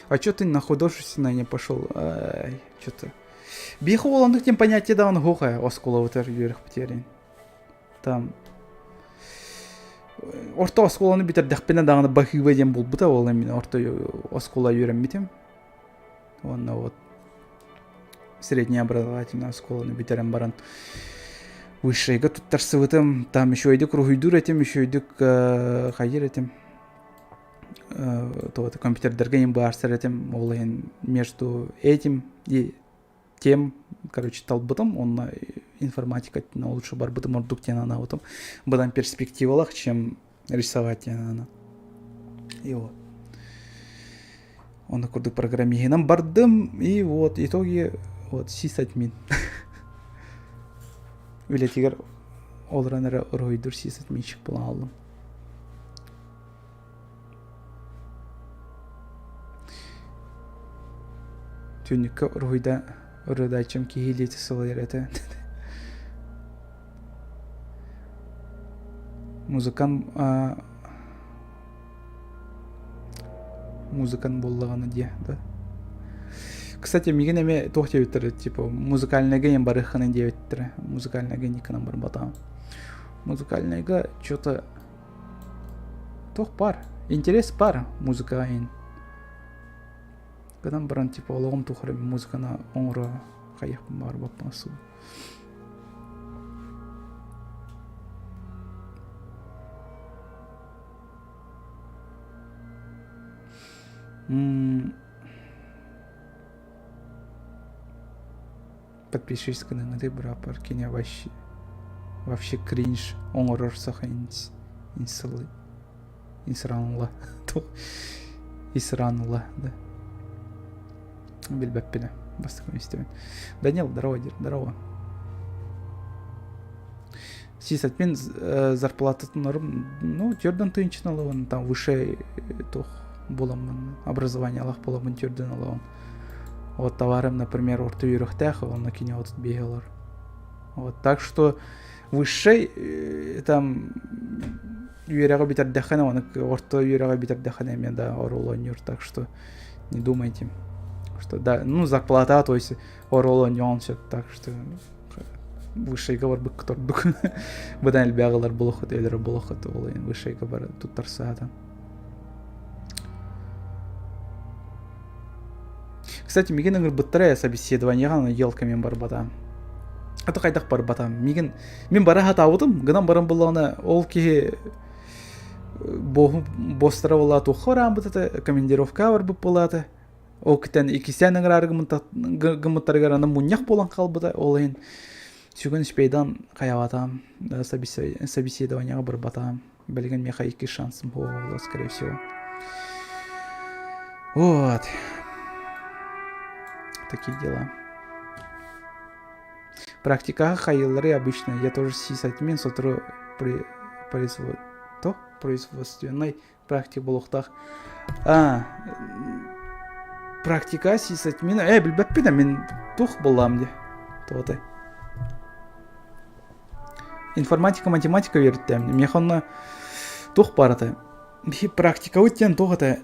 Speaker 1: А чё ты на художественное не пошел? Ай, чё-то. Биху оландык тем понятие да он гоха оскола вытер юрих потерян. Там. Орто осколаны битер дахпена даганы бахыва дем бол бута ол эмне орто оскола юрем митем. Он вот средняя образовательная осколаны битерем баран. Высшейга тут тарсывытым, там еще идик ругуйдур этим, еще идик хайер этим. То вот компьютердерге им барсер этим, олен между этим и тем, короче, талбытым, он на информатика, но лучше барбытым ордук тена вот бадан перспективалах, чем рисовать тена. И вот. Он на курдык программированием бардым, и вот итоги вот сисадмин. Вилетигер олранера ройдур сисадминчик план. Тюника ройда Рыдачем кихилите солярете. Музыкан боллаганы де, да. Кстати, миген эме тохте биттер, типа музыкальныйга ем барыханы де биттер. Музыкальныйга никанам бар батам. Музыкальныйга что-то тох пар, интерес пар музыка ин. Кадан баран типа ологом тухары музыкана оңра каяк бар бапмасу. Подпишись на канал, брапар, киня вообще кринж, оңрор саха инсалы, инсранла, исранла, да. Бельбаппина, бас такой истемен. Данил, здорово. Сисатмен зарплата норм, ну, тёрдан тынчыналыван, там выше тох боламын, образование алах боламын тёрдан алаван. Вот товарым, например, орты юрахтях, он на кине вот бегал. Вот, так что выше там юрага битер дахана, он орто юрага битер дахана, мне да, оролонюр, так что не думайте. Что да, ну зарплата, то есть ороло нюансы, так что высший говор бы кто дук бадан бягалар булохот элер булохот ол высший говор тут тарсата. Кстати, миген ыңыр быттырая собеседование гана елкамен бар батам. Аты кайдак бар батам. Миген мен бара хатабытым, гынан барам булгана ол ки бостара була тухорам бытата командировка бар бып булаты. Ол китен икисен ыңыр гымыттаргараны муньяк болан калбыта ол ен сүйген спейдан каябатам собеседованияга бар батам. Белген меха 2 шансым было, скорее всего. Вот. Такие дела. Практика хайыллары обычно. Я тоже сисатмен сотру производственной практик болуқтақ. Практика сисет мен білбәппін мен тух болам де. Тоғытай. Информатика, математика веріттем. Мен қонна тух барытай. Би практика өттен тоғытай.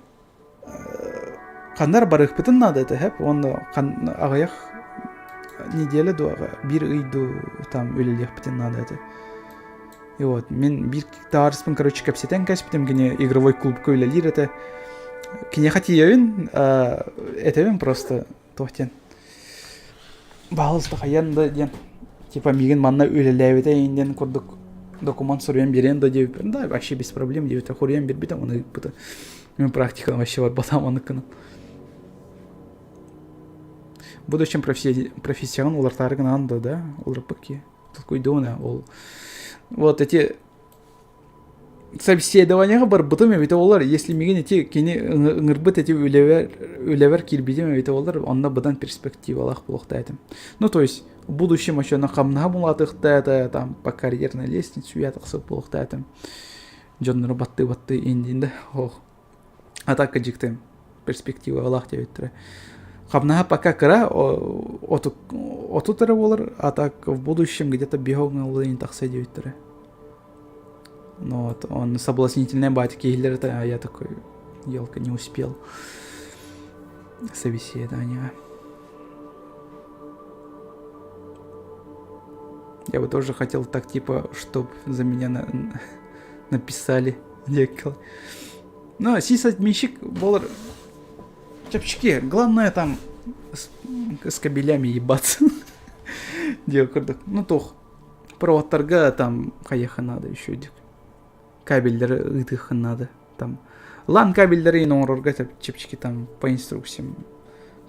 Speaker 1: Қандар барық бітін нады әті әп. Оны ағаяқ неделі дуаға бір үйді там өлелек бітін нады әті. И вот, мен бір таарыспын, короче, кәпсетен кәспітем, гене игровой клубка өлелер әті. Кене хатиевин, этевин просто тохтен. Бағылысты қаянды ден. Типа меген манна өлеләуеті енден көрдік документ сұруен берен да деп. Да, вообще без проблем деп. Құруен бербейтім, оны бұты. Мен практиканы вообще бар, батам аныққының. В будущем профессион олар тарығын анды, да? Олар паки. Тут койдуына, ол. Вот эти собеседованияға бар бұтым әветі олар, если меген еті кені ұңырбыт әті өлевер келбедем әветі олар, онда бұдан перспективалық болуқта әтім. Ну, то есть, в будущем еще на қамнаға болатықта әті, там, по карьерной лестнице уятықсып болуқта әтім. Жонлары батты ендінде, оқ. А так кәжіктім, перспектива алақ деп еттірі. Қамнаға пока кіра, оту тірі олар, а так в будущем где-то беғоғын олайын тақса деп еттірі. Ну вот, он соблазнительный батик, а я такой, елка, не успел. Собеседование. Я бы тоже хотел так, типа, чтоб за меня написали. Ну, сисать мищик, болар. Чапчики, главное там с кабелями ебаться. Ну, тох. Проводтарға там қаяқа надо еще дек. Кабельдері ұйтықын надо. Там лан кабельдері ең оңырырға чепчики там по инструкциям.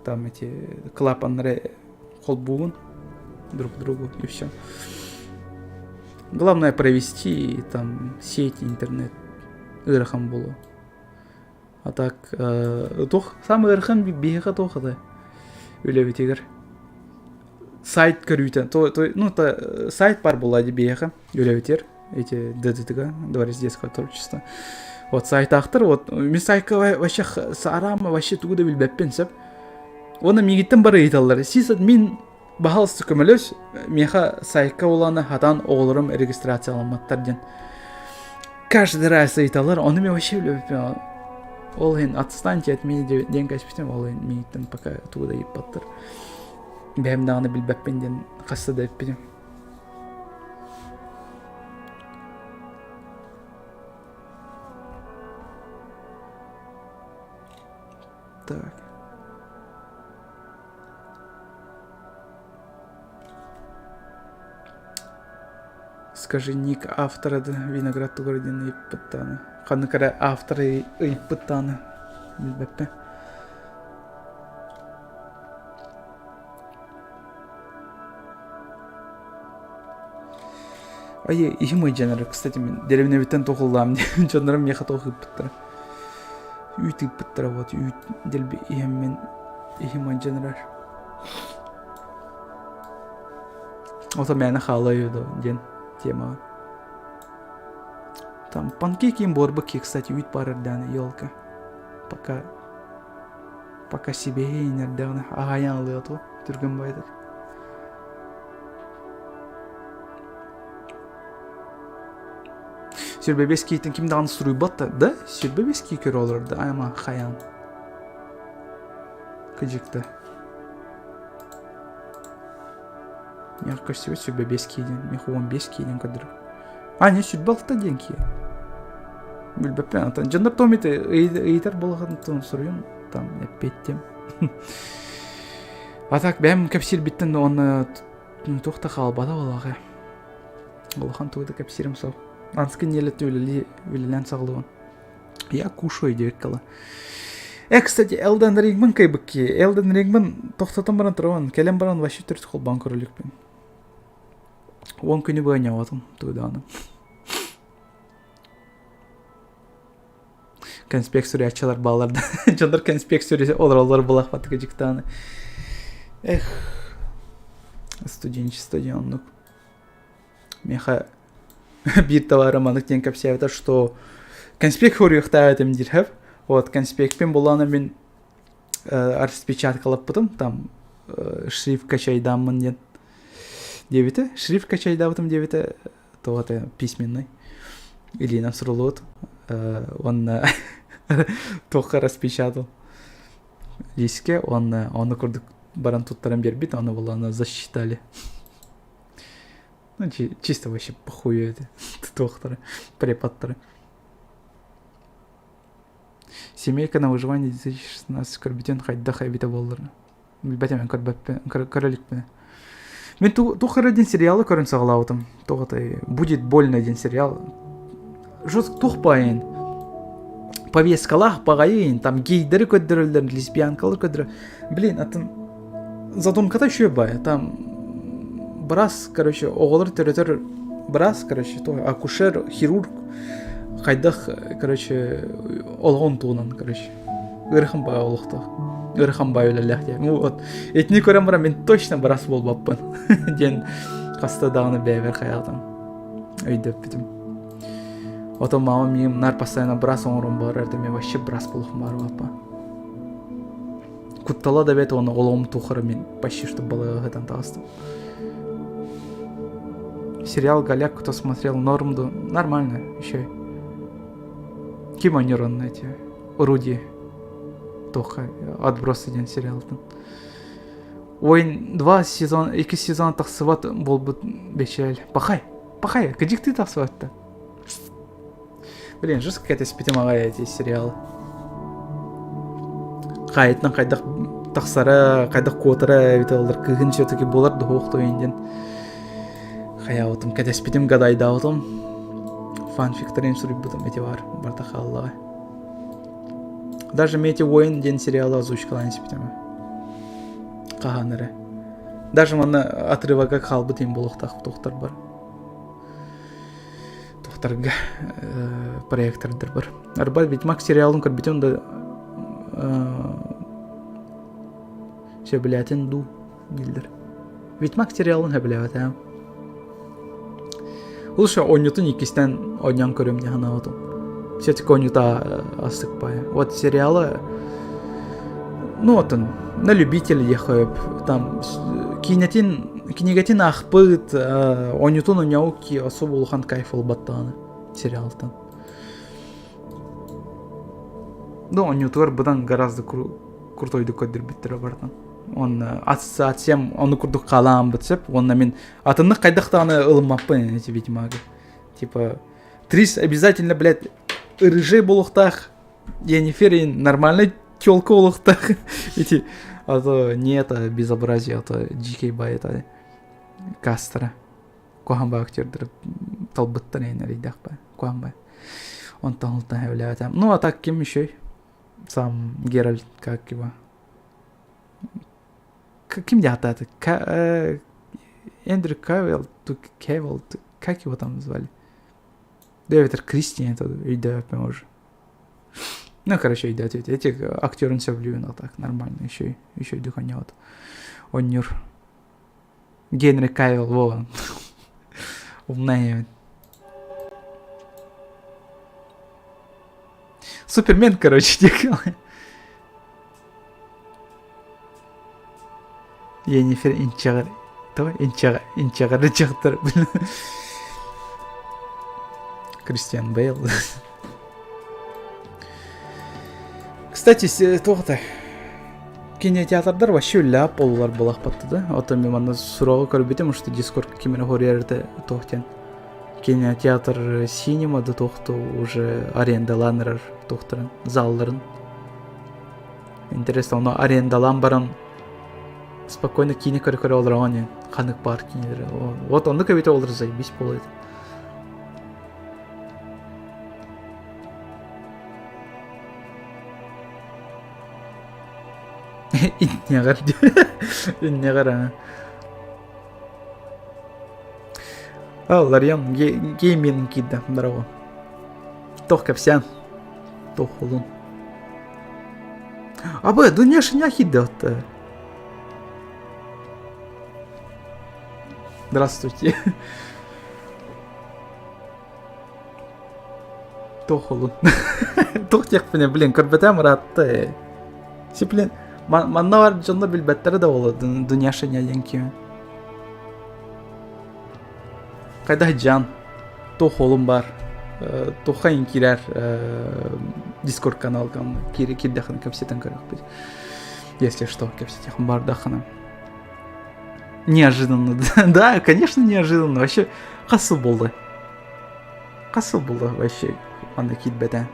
Speaker 1: Там эти клапанлары қол буын друг к другу и все. Главное провести там сеть, интернет. Ырахам болу. А так, тох, самый ырхан бейіға тоқыды. Өлі ветегір. Сайт көрүйтен. Ну, сайт бар болады бейіға. Өлі ветер. Эти ДДТГ, Дворец детского творчества. Вот сайт ақтыр, вот, мен сайтқа вообще сарама, вообще туғыда білбәппен сәп. Оны мегеттен бары еталар. Сисат мен бағалысты көмілөс, меха сайтқа оланы хатан оғылырым регистрацияланматтар ден. Каждый раз еталар, оны мен вообще білбәппен. Ол хен отстаньте от меня ден кәспетем, ол хен мегеттен пока туғыда еппаттыр. Бәмдағаны білбәппен ден қасты да еппедем. Так. Скажи ник автора Виноград Тугардин и Паттана. Ханакара автора и Паттана. Билбеппе. Ай, и мой жанр, кстати, деревня витен тоқылдам. Жанрым меха тоқып Паттара. Үйті бұттыра вот, делбе иеммен иемай жанрар. Ота мәні қалай өді, ден тема. Там панкейкин борбыки, кстати, үйт барырданы, елка. Пока себе енердіғаны ағаян алыйды, түрген байдыр. Сүрбебескейтін кімді аныстыру батты, да? Сүрбебескей көр олырды, ама қаян. Күжікті. Мен қашсыва сүрбебескейден, мен 15 кейден көдірі. Не сүрбалықта ден кей. Бүлбәппен, жандар тометі ұйытар болғанын тұн сұруын, там, әппеттем. Атак, бәм кәпсір біттін, оны тоқта қалбада олаға. Олақан туғыда кәпсірім сау. Анскы нелетті өлілен сағылуын. Я кушой деп кала. Кстати, Elden Ring'ın кайбыкки. Elden Ring'ın тоқтатан баран тұрауын. Кәлем баран ваще түрті қол бан көрілікпен. 10 күні бөйне ватым туғданы. Конспект сүрі атчалар балаларды. Жандар конспект сүрі олар болақ баты кәжіктаны. Студенчество дионлық. Меха... Bir tavara manık den kapsiyavta, что конспект хорюхта этим дирхев. Вот конспектпен боланы мен распечаткалап бутым, там шрифт качайдамын ден. Дебіті, шрифт качайдабытым дебіті, то это письменный. Или нам срулот. Он только распечатал листке, он курдук баран туттарам бербит, оны боланы засчитали. Ну, чисто вообще похуй это, докторы, преподторы. Семейка на выживание 2016 көрбітен қайда хайбита болдырны. Бәтемен көрілікпені. Мен тухары ден сериалы көрін сағылауытым. Тоғытай, будет больно ден сериал. Жозг тухпайын. Повескалах пағайын, там гейдері көддірілдерін, лесбиянкалар көддірі. Блин, атын задумката шөй бай. Там біраз, короче, оғылыр түретер біраз, короче, акушер, хирург, қайдақ, короче, олғын туынан, короче. Үріхім бай олықты. Үріхім бай өлелек де. Вот, етіне көрем бұра, мен точно біраз бол баппын. Ден қастадағыны бәйбер қаяқтым. Өйдіп бітім. Отом мама миым нар постоянно біраз оңырым бар, әрді мен вообще біраз болықым бар баппа. Куттала да бәті оны олығым тұқыры мен почти что балығы ғыдан тағыстым. Сериал «Голяк», кто смотрел Нормду, нормально еще. Кимонерон эти, Руди, тоха, отброс один сериал. Ойын 2 сезон тақсыват бол бұд бешел. Пахай, кәдік ты тақсыватты? Блин, жест какая-то спитем ағай эти сериалы. Қайытның қайдақ тақсары, қайдақ қотыры, виталдар кігін шетікі болар дұғық тойынден. Қаяутым, кәдес бітім гадайда аутым. Фанфикторин сүріп бұтым әте барда қаллаға. Даже мети ойын ден сериалы озвучкалайын спитімі. Қағаныры. Даже маны отрываға қалбы тем болуқтақ тоқтар бар. Тоқтарға проектордыр бар. Арбал Ведьмак сериалын көрбетен да сөбіләтін ду елдір. Ведьмак сериалын әбіләват әм. Ол ше ойнютын икістен ойнян көрім не ғана отым. Все-таки ойнюта астық бай. Вот сериалы, ну отын, на любитель ехайып, там кинегатин ақпыт, ойнютын ойнауки особо улхан кайф олбаттағаны сериалтан. Ну, ойнютығыр бұдан гораздо куртойды көддір біттірі бартан. Он ассоциациям, оны күрдік қалам бітсіп, онна мен атынны қайдақтағаны ылымаппын эти Ведьмаги. Типа, Трис обязательно, блядь, рыжий болуқтақ, Ениферин нормальный тёлка болуқтақ. Эти, а то не это безобразие, а то дикий бай, это Кастера. Куамба актердір талбыттан ейін әрейдақ бай, Куамба. Он таңылтан әулі. Ну, а так кем еще? Сам Геральт, как его? Кем дята это? Эндрю Кавилл, как его там звали? Дэвид Кристиан, это идея, уже. Ну, короче, идея. Эти актеры все влюблены, так, нормально, еще и духанет. Оннюр. Генри Кавилл, во. Умная. Супермен, короче, декал. Енифер инчагар. Инчагар чактар. Кристиан Бейл. Кстати, тоғыта. Кинотеатрдар вообще ляп олар болақ батты да. Ото мен мана сурауға көрбетем, что Дискорд кемені хорерді тоқтен. Кинотеатр синемады тоқты уже арендаланырар тоқтырын, залларын. Интересно, оны арендалан баран спокойно кине көрі олыраған, қанық бар кинелері. Вот онды көбеті олыр заебись болады. Иннеғар. Ларьян гейминг кидді, дұрағы. Тоқ кәпсен. Тоқ олын. Абы, дүния шыня кидді отты. Здравствуйте. Тохолун. Тохтяк пене, блин, көрбетем ратты. Си, блин, манна бар жоннор билбеттері да болу, дүния шеня янки. Кайда жан, тохолун бар. Тохайын кирер Discord каналгам, кирдахын капсетен көрөк бит. Если что, капсетен бар дахына. Неожиданно, да, конечно, неожиданно. Вообще, касы болды. Касы болды, вообще, анда китбетен.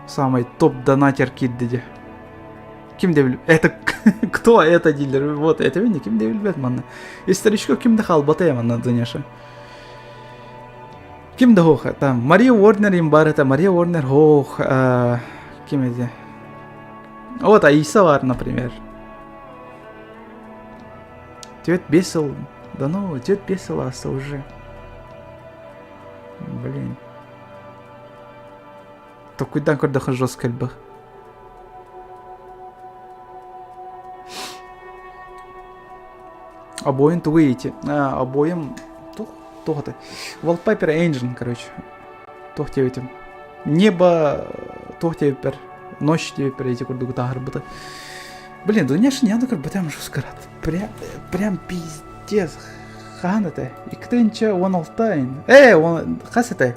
Speaker 1: Самый топ-донатер кидди. Ким де это кто это дилер? Вот, это видно, ким де билбет манна. Историчко ким де халбатая манна дуняша. Ким де хох, там, Мария Уорнер им бар, это Мария Уорнер хох, ким это? Вот, Аиса бар, например. Тёт бесил, да ну, тёт бесилася уже. Блин. То куйдан көрдөкө жесткий был. Обоим тугуете. Обоим тухты. Wallpaper Engine, короче. Тухтевитим. Небо тухтевипер. Ночь тевипер эти курдугу тагырбыты. Блин, да не надо как бы там жестко. Прям пиздец. Хан это. И кто-нибудь он алтайн. Он хас это.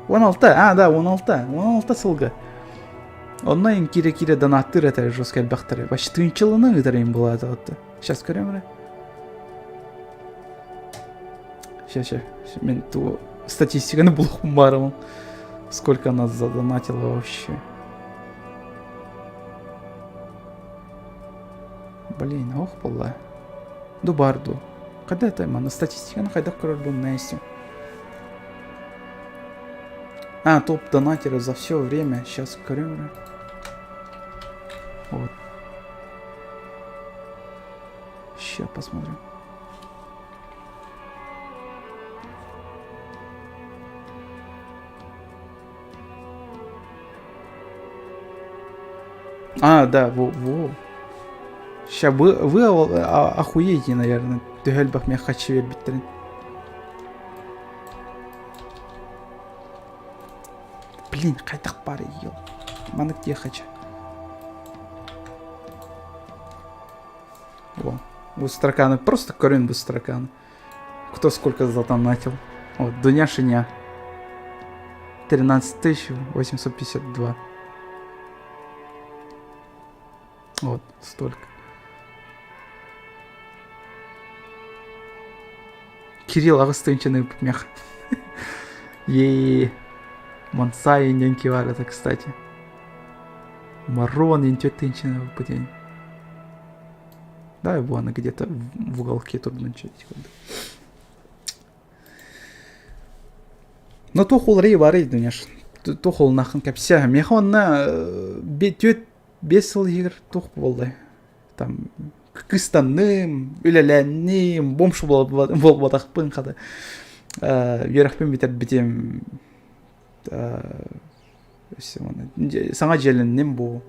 Speaker 1: Он алта, да, он алта сылга. Оннан кире донаттыр это жесткий бактыры. Вообще тынчылыны ыдарайын болады вот. Сейчас көрем бре. Сейчас. Мен ту статистиканы булуп барым. Сколько она задонатила вообще. Блин, ох болла. Дубарду. Когда это мана статистиканы кайда көрөрбүн näсе? Топ донатеры за все время. Сейчас көрем. Вот. Сейчас посмотрим. Да, во. Сейчас вы охуеете, наверное. Төгөлбак мен хочу вербиттерин. Блин, кайтак бар ел. Маны где хочу. Во. Бустраканы. Просто корень бустраканы. Кто сколько задонатил. Вот, Дуня Шиня. 13 852. Вот, столько. Кирилл Агастынчины мех. Мансай неньки var это, кстати. Марон интютынчина в день. Да, его она где-то в уголке тут начать. Но то холрей варей, думаешь. То хол нахын капся. Мехонна бетет бесил игр тух болды. Там кыстанным, үлеләнним, бомж болбатақпын қады. Верахпен бетер бетем. Саңа желіннен бұл.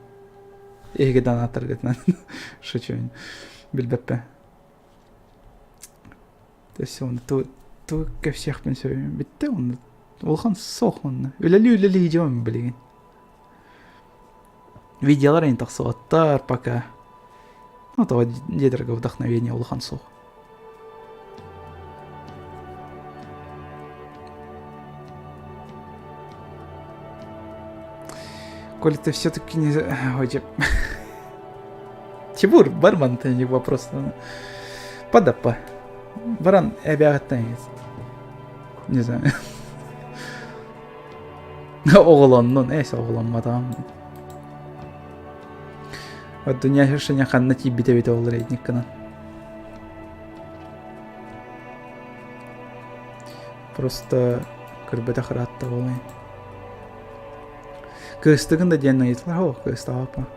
Speaker 1: Еге донатор кетінен. Шучу. Білбеппе. Ту кәпсияқпен сөйем. Бітті оны. Олған соқ оны. Үлелі идеомен білеген. Видеолар ең тақсығаттар пока. Това дедерга вдохновение Олхан соқ. Коли ты все-таки не... Ой, Тимур, бармен, ты не вопрос. Подапа. Баран әбәғаттан не знаю. Оғыланнан, оғыланмадам. Вот Дуня Шершеня ханна тибите олар ейтник кана. Просто көрбеті қыратты олай. Кыстығында ден айтылар, кыстығы апа.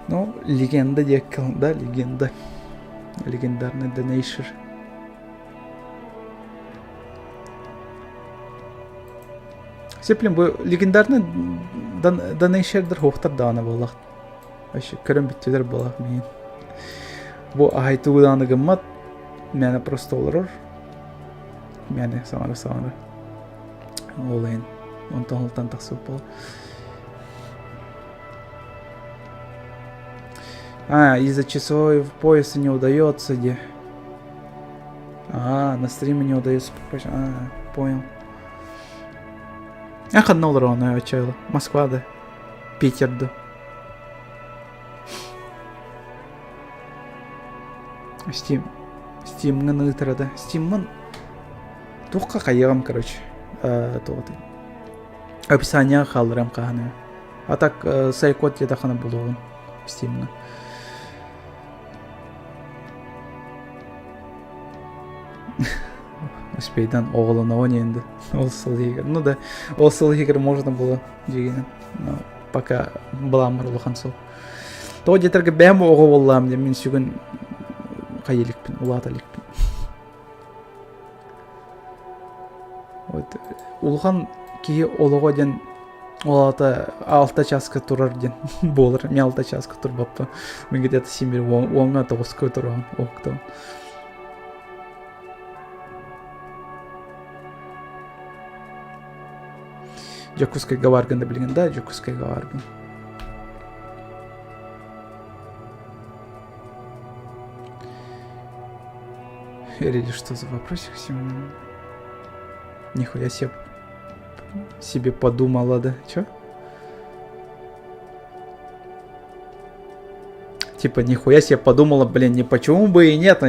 Speaker 1: Ну, легенда деккал, да, легенда. Легендарный донейшер. Сеплен bu легендарный донейшердер хоқтар даны болақ. Вообще, көрім біттелер болақ мен. Бұл ағайтуғданы ғымат Мәне просто олырыр. Мәне саңары. Олайын. Онтан ұлтан тақсы бол. Из-за часовой пояса не удается, где? На стриме не удается попасть. Понял. Қандай олар оны очайлы? Москвада, Питерді. Steam'ın ытырады. Steam'ın тоққа қайығым, короче. Описание қалдырам қағаны. А так сайкод еді қаны болуын Steam'ны. Успейдан оғылына он енді. Ол сыл егер. Ну да, ол сыл егер можно было дегенім. Но пока бұламыр олыған сол. Тоғы детерге бәмі оғы болам де мен сүйген қайелікпін, ұлаталікпін. Улған кейі олығы ден олата 6 часқа тұрар ден болыр. Мен 6 часқа тұр баппа. Мен где-то семер оңға 9-қа тұрған оқтауын. Жакускайга барганда білген, да, Жакускайга барган. Или что за вопросик сегодня? Нихуя себе подумала, да? Чё? Типа, нихуя себе подумала, блин, не почему бы и нет,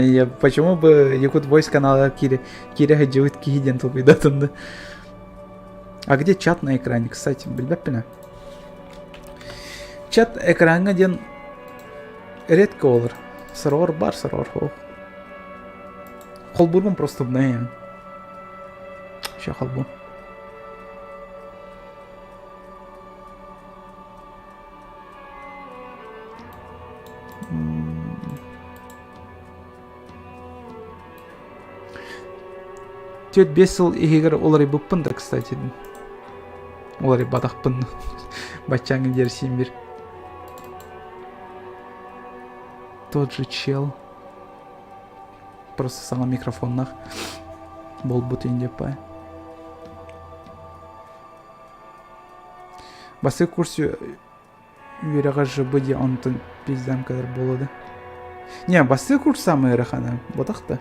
Speaker 1: почему бы Якут Войс канала Кири гаджует киден тулбидатын, да? А где чат на экране, кстати, білбәппіні? Чат экранға ден редко олар. Сырор бар, сырор хоқ. Қолбұрмын просто бұнайын. Ша қолбұрм. Тет 5 жыл егер олар бұппын да, кстати. Олар бадақпын. Бачаңын дерсен бір. Тот же чел. Просто сама микрофоннақ. Бол бұтын деп бай. Басы курсы үйреға жыбы де онтын пиздам кадар болады. Не, басы курс самый рахана. Бодақта.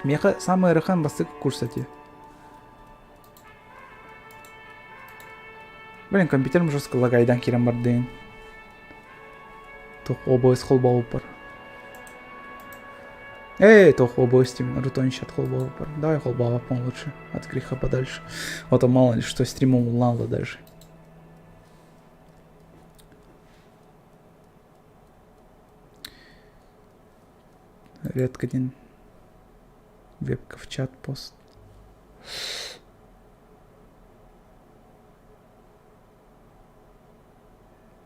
Speaker 1: Меха самый рахан басы курсати. Блин, компьютерім жестко лагайдан керем бар дейін. Тоқ обойыз қол бауып бар. Тоқ обойыз деймін, рутон шат қол бауып бар. Давай қол бауаппын лучше, от греха подальше. А то мало ли, что стримом уланлы даже. Редко день. Вебка в чат пост.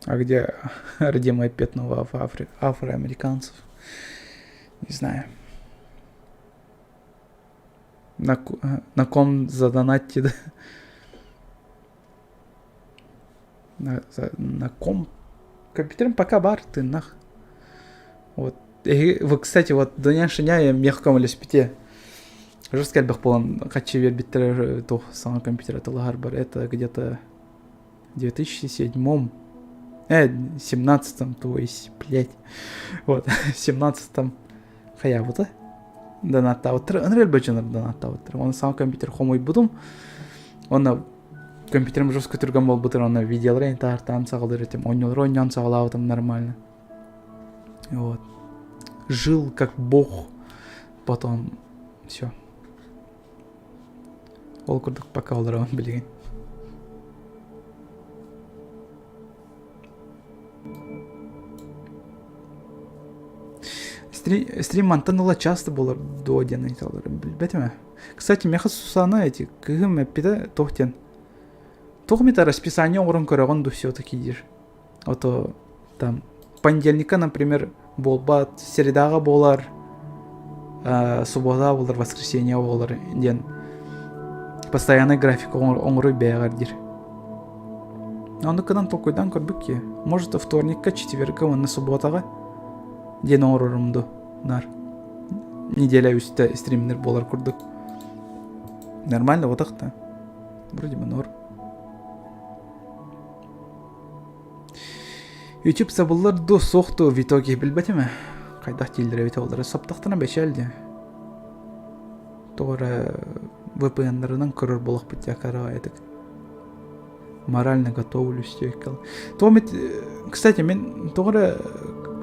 Speaker 1: А где родимая пятного афроамериканцев? Не знаю. На ком задонатьте, да? На ком? Компьютером пока бар, ты нах. Вот. Вы, кстати, вот Дунян Шиня мягко молюсь пяти. Жестко әлбәқ болған қатшы вербиттері тоқ саңа компьютер атылығар бар. Это где-то в 2007-м, 17-м, то есть, блядь, вот, 17-м қая бұды? Донатта отыры, ұныр әлбәжінір донатта отыры. Оны саңа компьютер қомой бұдым. Оны компьютерім жестко түрген бол бұдыр, оны видеолар ең тағыртам сағылыр етем. Ойнан сағыла ауытым нормально. Вот. Жил как бог. Потом все. Ол күрдік пока олар оған білген. Стрим антеннала часто болар до ден айталар. Білбәтіме? Кстати, меха сусаны эти кығым әппеді тоқтен. Тоқмета расписание орын көріған до все-таки дир. А то там понедельника, например, болбат, средаға болар, суббота болар, воскресенье болар, ден постоянный график оңыры бәғар дир. Оны кыдан токойдан көрбік ке. Может, вторникка, четверка, оны субботаға ден оңырырымды нар. неделя үсті стримдер болар курдук. Нормально вот так-то. Вроде бы норм. YouTube сабыллар до соқту в итоге білбәтеме? Қайдақ телдері бете олары саптақтына бәшәлді. Тоғыра VPN-ларынан көрір болақ бітте ақары айдық. Морально готовлюсь текал. Кстати, мен тоғыра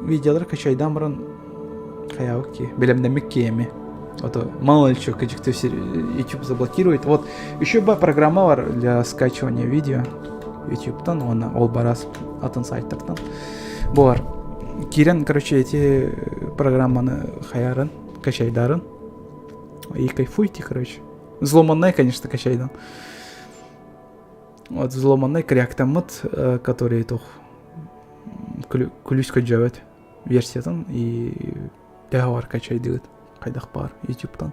Speaker 1: видеолар качайдан бұрын қаяуық ке, білімдемек кеме. Мало ли что, кто YouTube заблокирует. Вот еще программа бар для скачивания видео. YouTube-тан, оны ол барас атын сайттардан. Болар. Кирен, короче, эти программаны хаярын, качайдарын. И кайфуйте, короче. Взломанный, конечно, качайдан. Вот взломанный кряктамыт, который тох күліс көджавет версиятан и дәғавар качай дегет. Қайдақ бар YouTube-тан.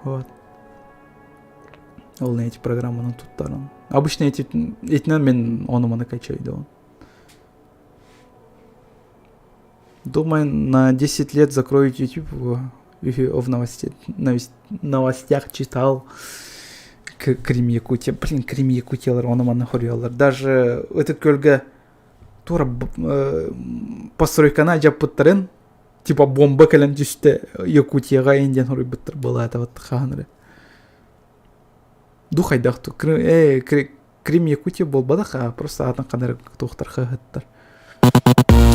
Speaker 1: Вот. Ол эти программаны туттарын. Обычно этінен мен оны качайды. Думаю, на 10 лет закроют YouTube. В новостях читал. Крим Якутия. Блин, Крим Якутиялар, оны хорьялар. Даже этот көлге тура постройкана жаппыттарын, типа бомба кәлем түсті Якутияға инден хорой бұттыр была это вот ханры. Духайдақты. Крим Якутия болбадық, а просто атын қанары тоқтар қағыттар.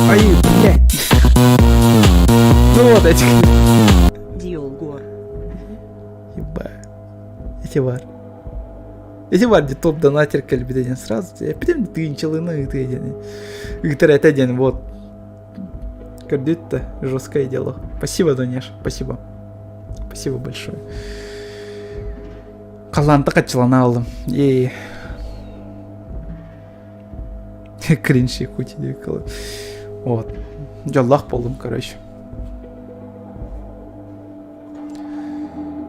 Speaker 1: Ай, блядь. Ну вот этих.
Speaker 2: Диолгор.
Speaker 1: Еба. Эти бар де топ донатер кәлбеден сразу. Эпидем тыынчылыны ытыден. Үктір әтәден, вот. Көрдетті, жесткое дело. Спасибо, Донеш, спасибо. Спасибо большое. Қаланты қатчылана алдым. Кринж Якутия деп қалады. Вот. Жаллах болдым, короче.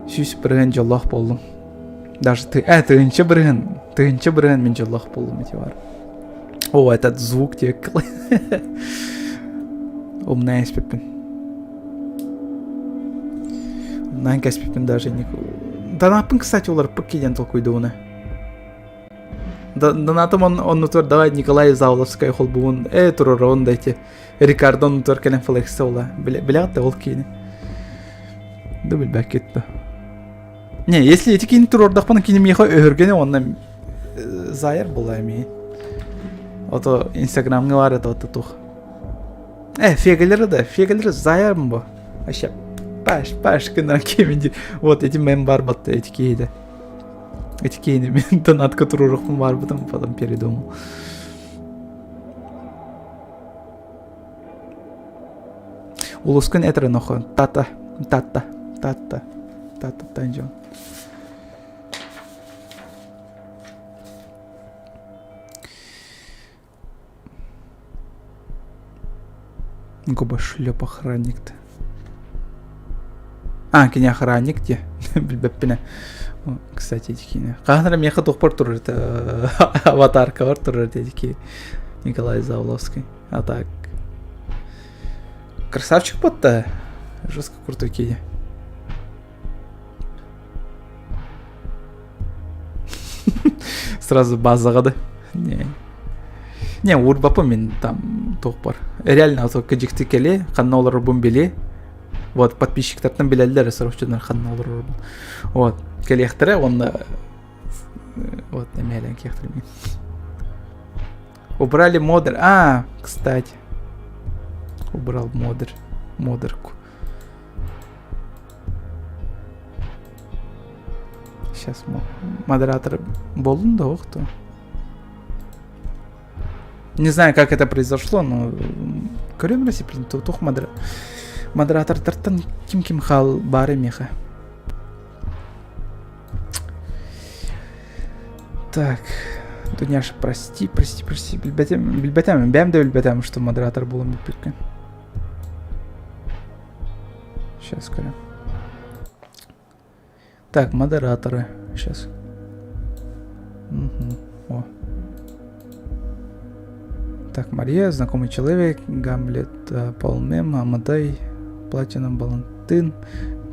Speaker 1: Сүйс бірген жаллах болдым. Даже тыынчы бірген мен жаллах болдым эти бар. О, этот звук деп қалады. Умная спепен. Умная спепен даже не... Донатпын, кстати, олар пыккеден толкуйды оны. Донатым он нутор, давай Николай Завловскай хол буын. Турор он дайте. Рикардо нутор кәлем флексе ола. Білягатты ол кейні. Да білбәк кетті. Не, если эти кейні турордақпын кейні меха өргені, онна зайыр болай мей. Ото инстаграмға бар еді оты тух. Фегелері зайыр мы бұ? Аша, паш кінан кемінде. Вот эти мен бар батты, эти кейді. Эти кейні мен донатқа тұрурықпын бар бұдым, потом передумал. Улускын әтірі нұқы. Тата. Танжон. Губа шлеп охранник-то. Кене охранник те. Білбәппіне. Кстати, эти кейні. Қағанырым еқі тоқпар тұрыр. Аватарка бар тұрыр дедеки. Николай Завловский. А так. Красавчик под-то. Жестко крутой кейні. Сразу базаға да. Не, урбапы мен там тоқпар. Реально, кәжікті келе, қанна олар ұрбын беле. Вот, подписчиктардан біләлдері сұрақшыдан қанна олар ұрбын. Вот, келе ектірі, онда... Вот, немелен кектірмейін. Убрали модер. Кстати. Убрал модерку. Сейчас модератор болын да оқты. Не знаю, как это произошло, но... Көрем рәсі, тұқ модератортартан ким хал бары меха. Так. Дуняша, прости. Білбәтәмін, бәм де білбәтәмін, что модератор болым білбәткен. Сейчас көрем. Так, модераторы. Сейчас. О. Мария, знакомый человек, Гамлет, Полмем, Амадай, Платинум, Тын.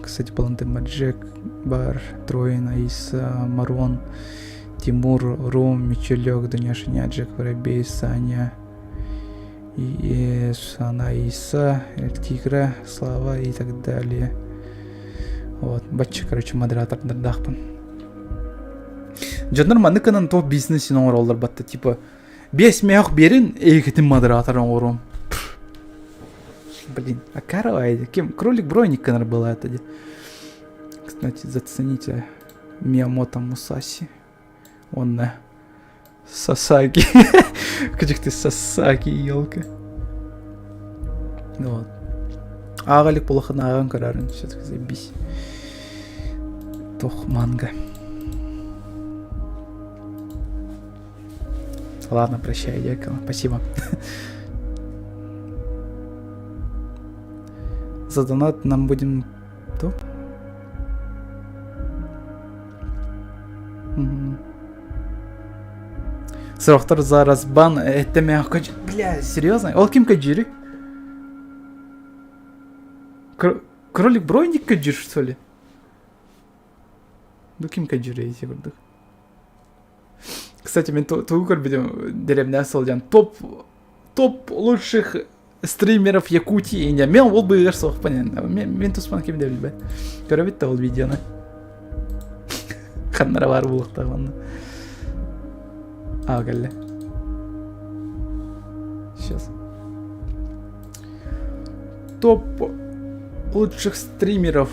Speaker 1: Кстати, Палантема Джек, Бар, Троин, Аиса, Марон, Тимур, Ром, Мичелек, Дуняшиня, Джек, Воробей, Саня, и Сана, Иса, Тигра, Слава и так далее. Вот, батчик, короче, модератор Дардахпан. Жандар маныканан то бизнес номер олдар батта, типа, 5 мех берин, экетим модератор ором. Блин, а каравай, кем? Кролик Броник канар была это. Кстати, зацените Миямото Мусаси. Он на Сасаки. Как ты Сасаки, елка. Вот. Агалик плохо на аган карарын, все-таки заебись. Тох манга. Ладно, прощай, дякую. Спасибо. За донат нам будем... То? Сұрақтар за разбан әттеме аққа... Бля, серьезно? Ол кем кәджері? Кролик Броник кәджір, что ли? Ну кем кәджері ете көрдік? Кстати, мен туғы көрбедім деревне асылден. Топ лучших стримеров Якутии. Мен ол бұйғыр соқ панен. Мен туспан кем де білбай. Көрбетті ол видеоны. Қаннара бар бұлықта ғанды. Галле. Сейчас. Топ лучших стримеров.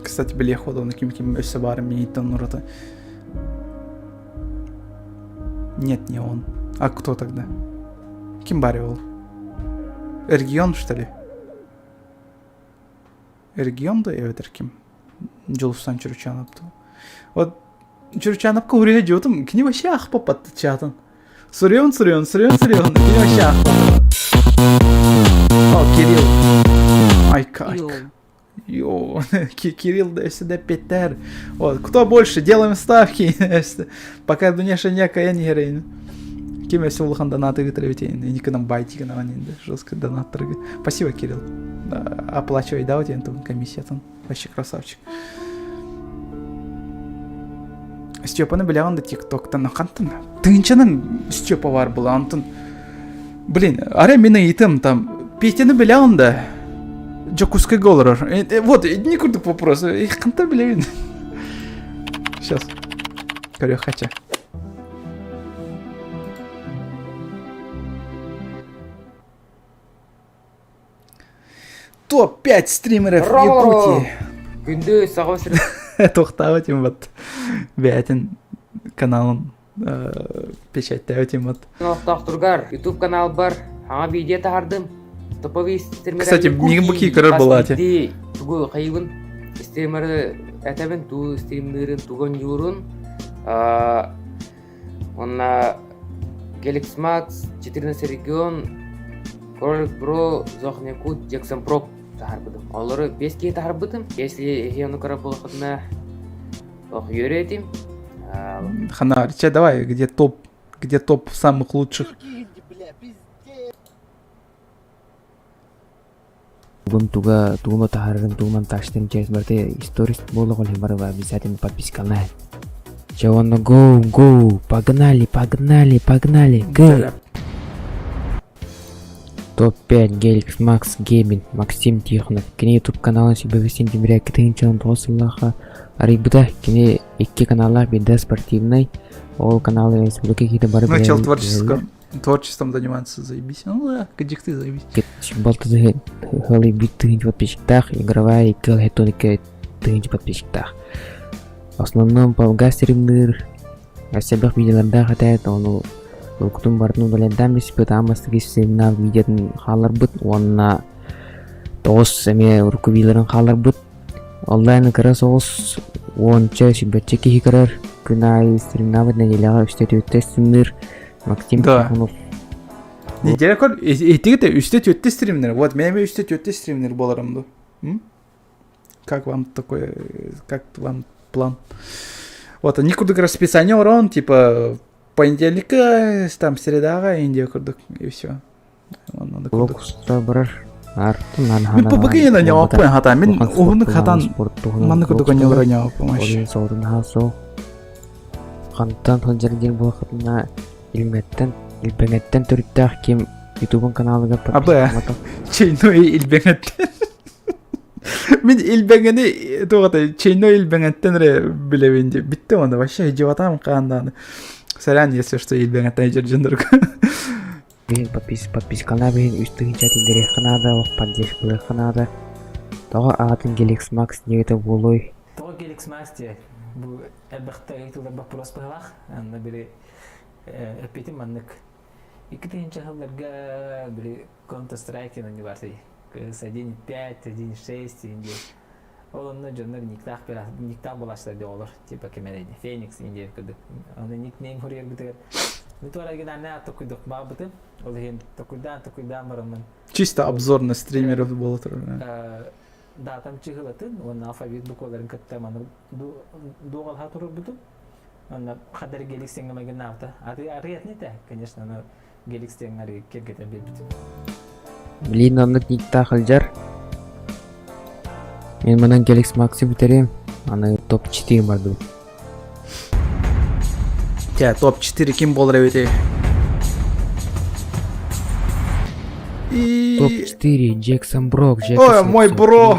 Speaker 1: Кстати, бля, ходил на кем-кем өсі бар мейтон нұраты. Нет, не он. А кто тогда? Кем барил? Эргион, что ли? Эргион да evet кем? Джолфсан Чурчанапту. Вот Чурчанапка урия дётым, кни вообще ахпа подтачатын. Сурён. Кни вообще ахпа. О, Кирилл. Ай, как. Йо, Кирилл, да сюда Петер. Вот, кто больше? Делаем ставки. Пока Дуняша некая не герейна. Кем я все улхан донаты вытравить, и никогда байтика на ванин, жестко донат трыгает. Спасибо, Кирилл. Оплачивай, да, у тебя там комиссия там. Вообще красавчик. Степаны біляванда тиктоктан қантын. Тыңчанын Степа бар бұл антын. Блин, аре мені итім там. Петені біляванда. Джокускай голорор. Вот, не курдық вопрос. Қанта білявин. Сейчас. Корю хача. Топ-5 стримеров Якутии.
Speaker 3: Күнді сағау сірі.
Speaker 1: Тоқтау өтем бат. Бәтін каналын печаттау өтем бат.
Speaker 3: Тоқтұрғар, YouTube канал бар. Аңа видео тағардым. Топовый стример.
Speaker 1: Кстати, мигін бұқи көрір болады.
Speaker 3: Тугу қайығын стримері әтәбін, ту стримерін туғын юрын. Онна Galaxy Max, 14 регион, Кролик Бро, Зохнякут, Джексон Проб тағарбыдым. Олары 5 кей тағарбыдым. Если оны көріп болықытына өретім.
Speaker 1: Хана, Рича, давай, где топ самых лучших?
Speaker 4: Бүгін туғыны тағарырын туғынан таштың часть барды историс болы қолы бары ба обязательно подписканы. Чаванна go, погнали, go! Топ-5 Galaxy Max Gaming, Максим Тихонов. Кене YouTube каналын себе сентября 2020 арибыда кене 2 каналlar беда спортивный. Ол каналы республика кейті бары бәрі.
Speaker 1: Начал творчеством заниматься, заебись. Ну да, кадик ты заебись.
Speaker 4: Болтызы хылы бит тыгынчы подписчиктах, игровая и кыл хетоника тыгынчы подписчиктах. В основном полга стримдыр, асябах видеоларда хатает, оны Лукутун бартын удалайдан бес пытамастыгы семинар видеотын халар бұд, онына 9 әме ұрқы видеоларын халар бұд. Олдайны кара соғыз 10-ча шибетче кейі карар, күн ай стримнабыд неделяға үстет өтті стримдыр, Максим Тихонов.
Speaker 1: Неделя көр, етігіті үстет өтті стримдер, вот менеме үстет өтті стримдер боларымды. Как вам такой, как вам план? Вот, они курдық расписание урон, типа, понедельника, там, средаға, инде курдық, и все.
Speaker 4: Локуста барар,
Speaker 1: Мен побыгын ойнап қойын хата. Мен оғындық хатан маны күрдік ойнап ойнап қоймаш.
Speaker 4: Олин соудun хасо. Қантан тонжардың бұл қытына илбеңеттен түріттәқ кем YouTube каналыға
Speaker 1: Абы, Чейной илбеңеттен. Мен илбеңені тоғыта, Чейной илбеңеттен білевенде. Бітті онда, вообще жеватам қағандағыны. Сәлән, если что, илбеңеттен жүржіндіргі.
Speaker 4: Бейін подпискална бейін үстігін чатиндері қанада, поддержкалы қанада. Тоға ағатын Galaxy Max негеті болой.
Speaker 5: Тоға Galaxy Max де, бұл әлбәқті әйтілдер бақ бұрас бағылақ. Анда бірі өпетім маннық. Екі тегінші ғылдарға бірі Counter-Strike өңі бар сәй. 1.5, 1.6 инде. Олынны жонлар никтақ болашылар де олар. Типа кемелейді. Phoenix инде күрдік. Оны никнейм хөрер бітігер. Нутуарагин анна токуйдук бабытым. Ол ген токуйдан барамын.
Speaker 1: Чисто обзор на стримеров было тоже.
Speaker 5: Да, там чыгылатын, он алфавит букваларын кыттам аны дугал хатуру бутуп. Аны кадар Galaxy-га маген навта. Ариятны да, конечно, но Galaxy-га ари кергетен бетим.
Speaker 4: Блин, андык никта кылжар. Мен мынан Galaxy Max-ы битерем. Аны топ 4 барды.
Speaker 1: Тя, топ 4 ким болар эбете?
Speaker 4: Топ 4 Джексон Брок.
Speaker 1: Ой, мой бро!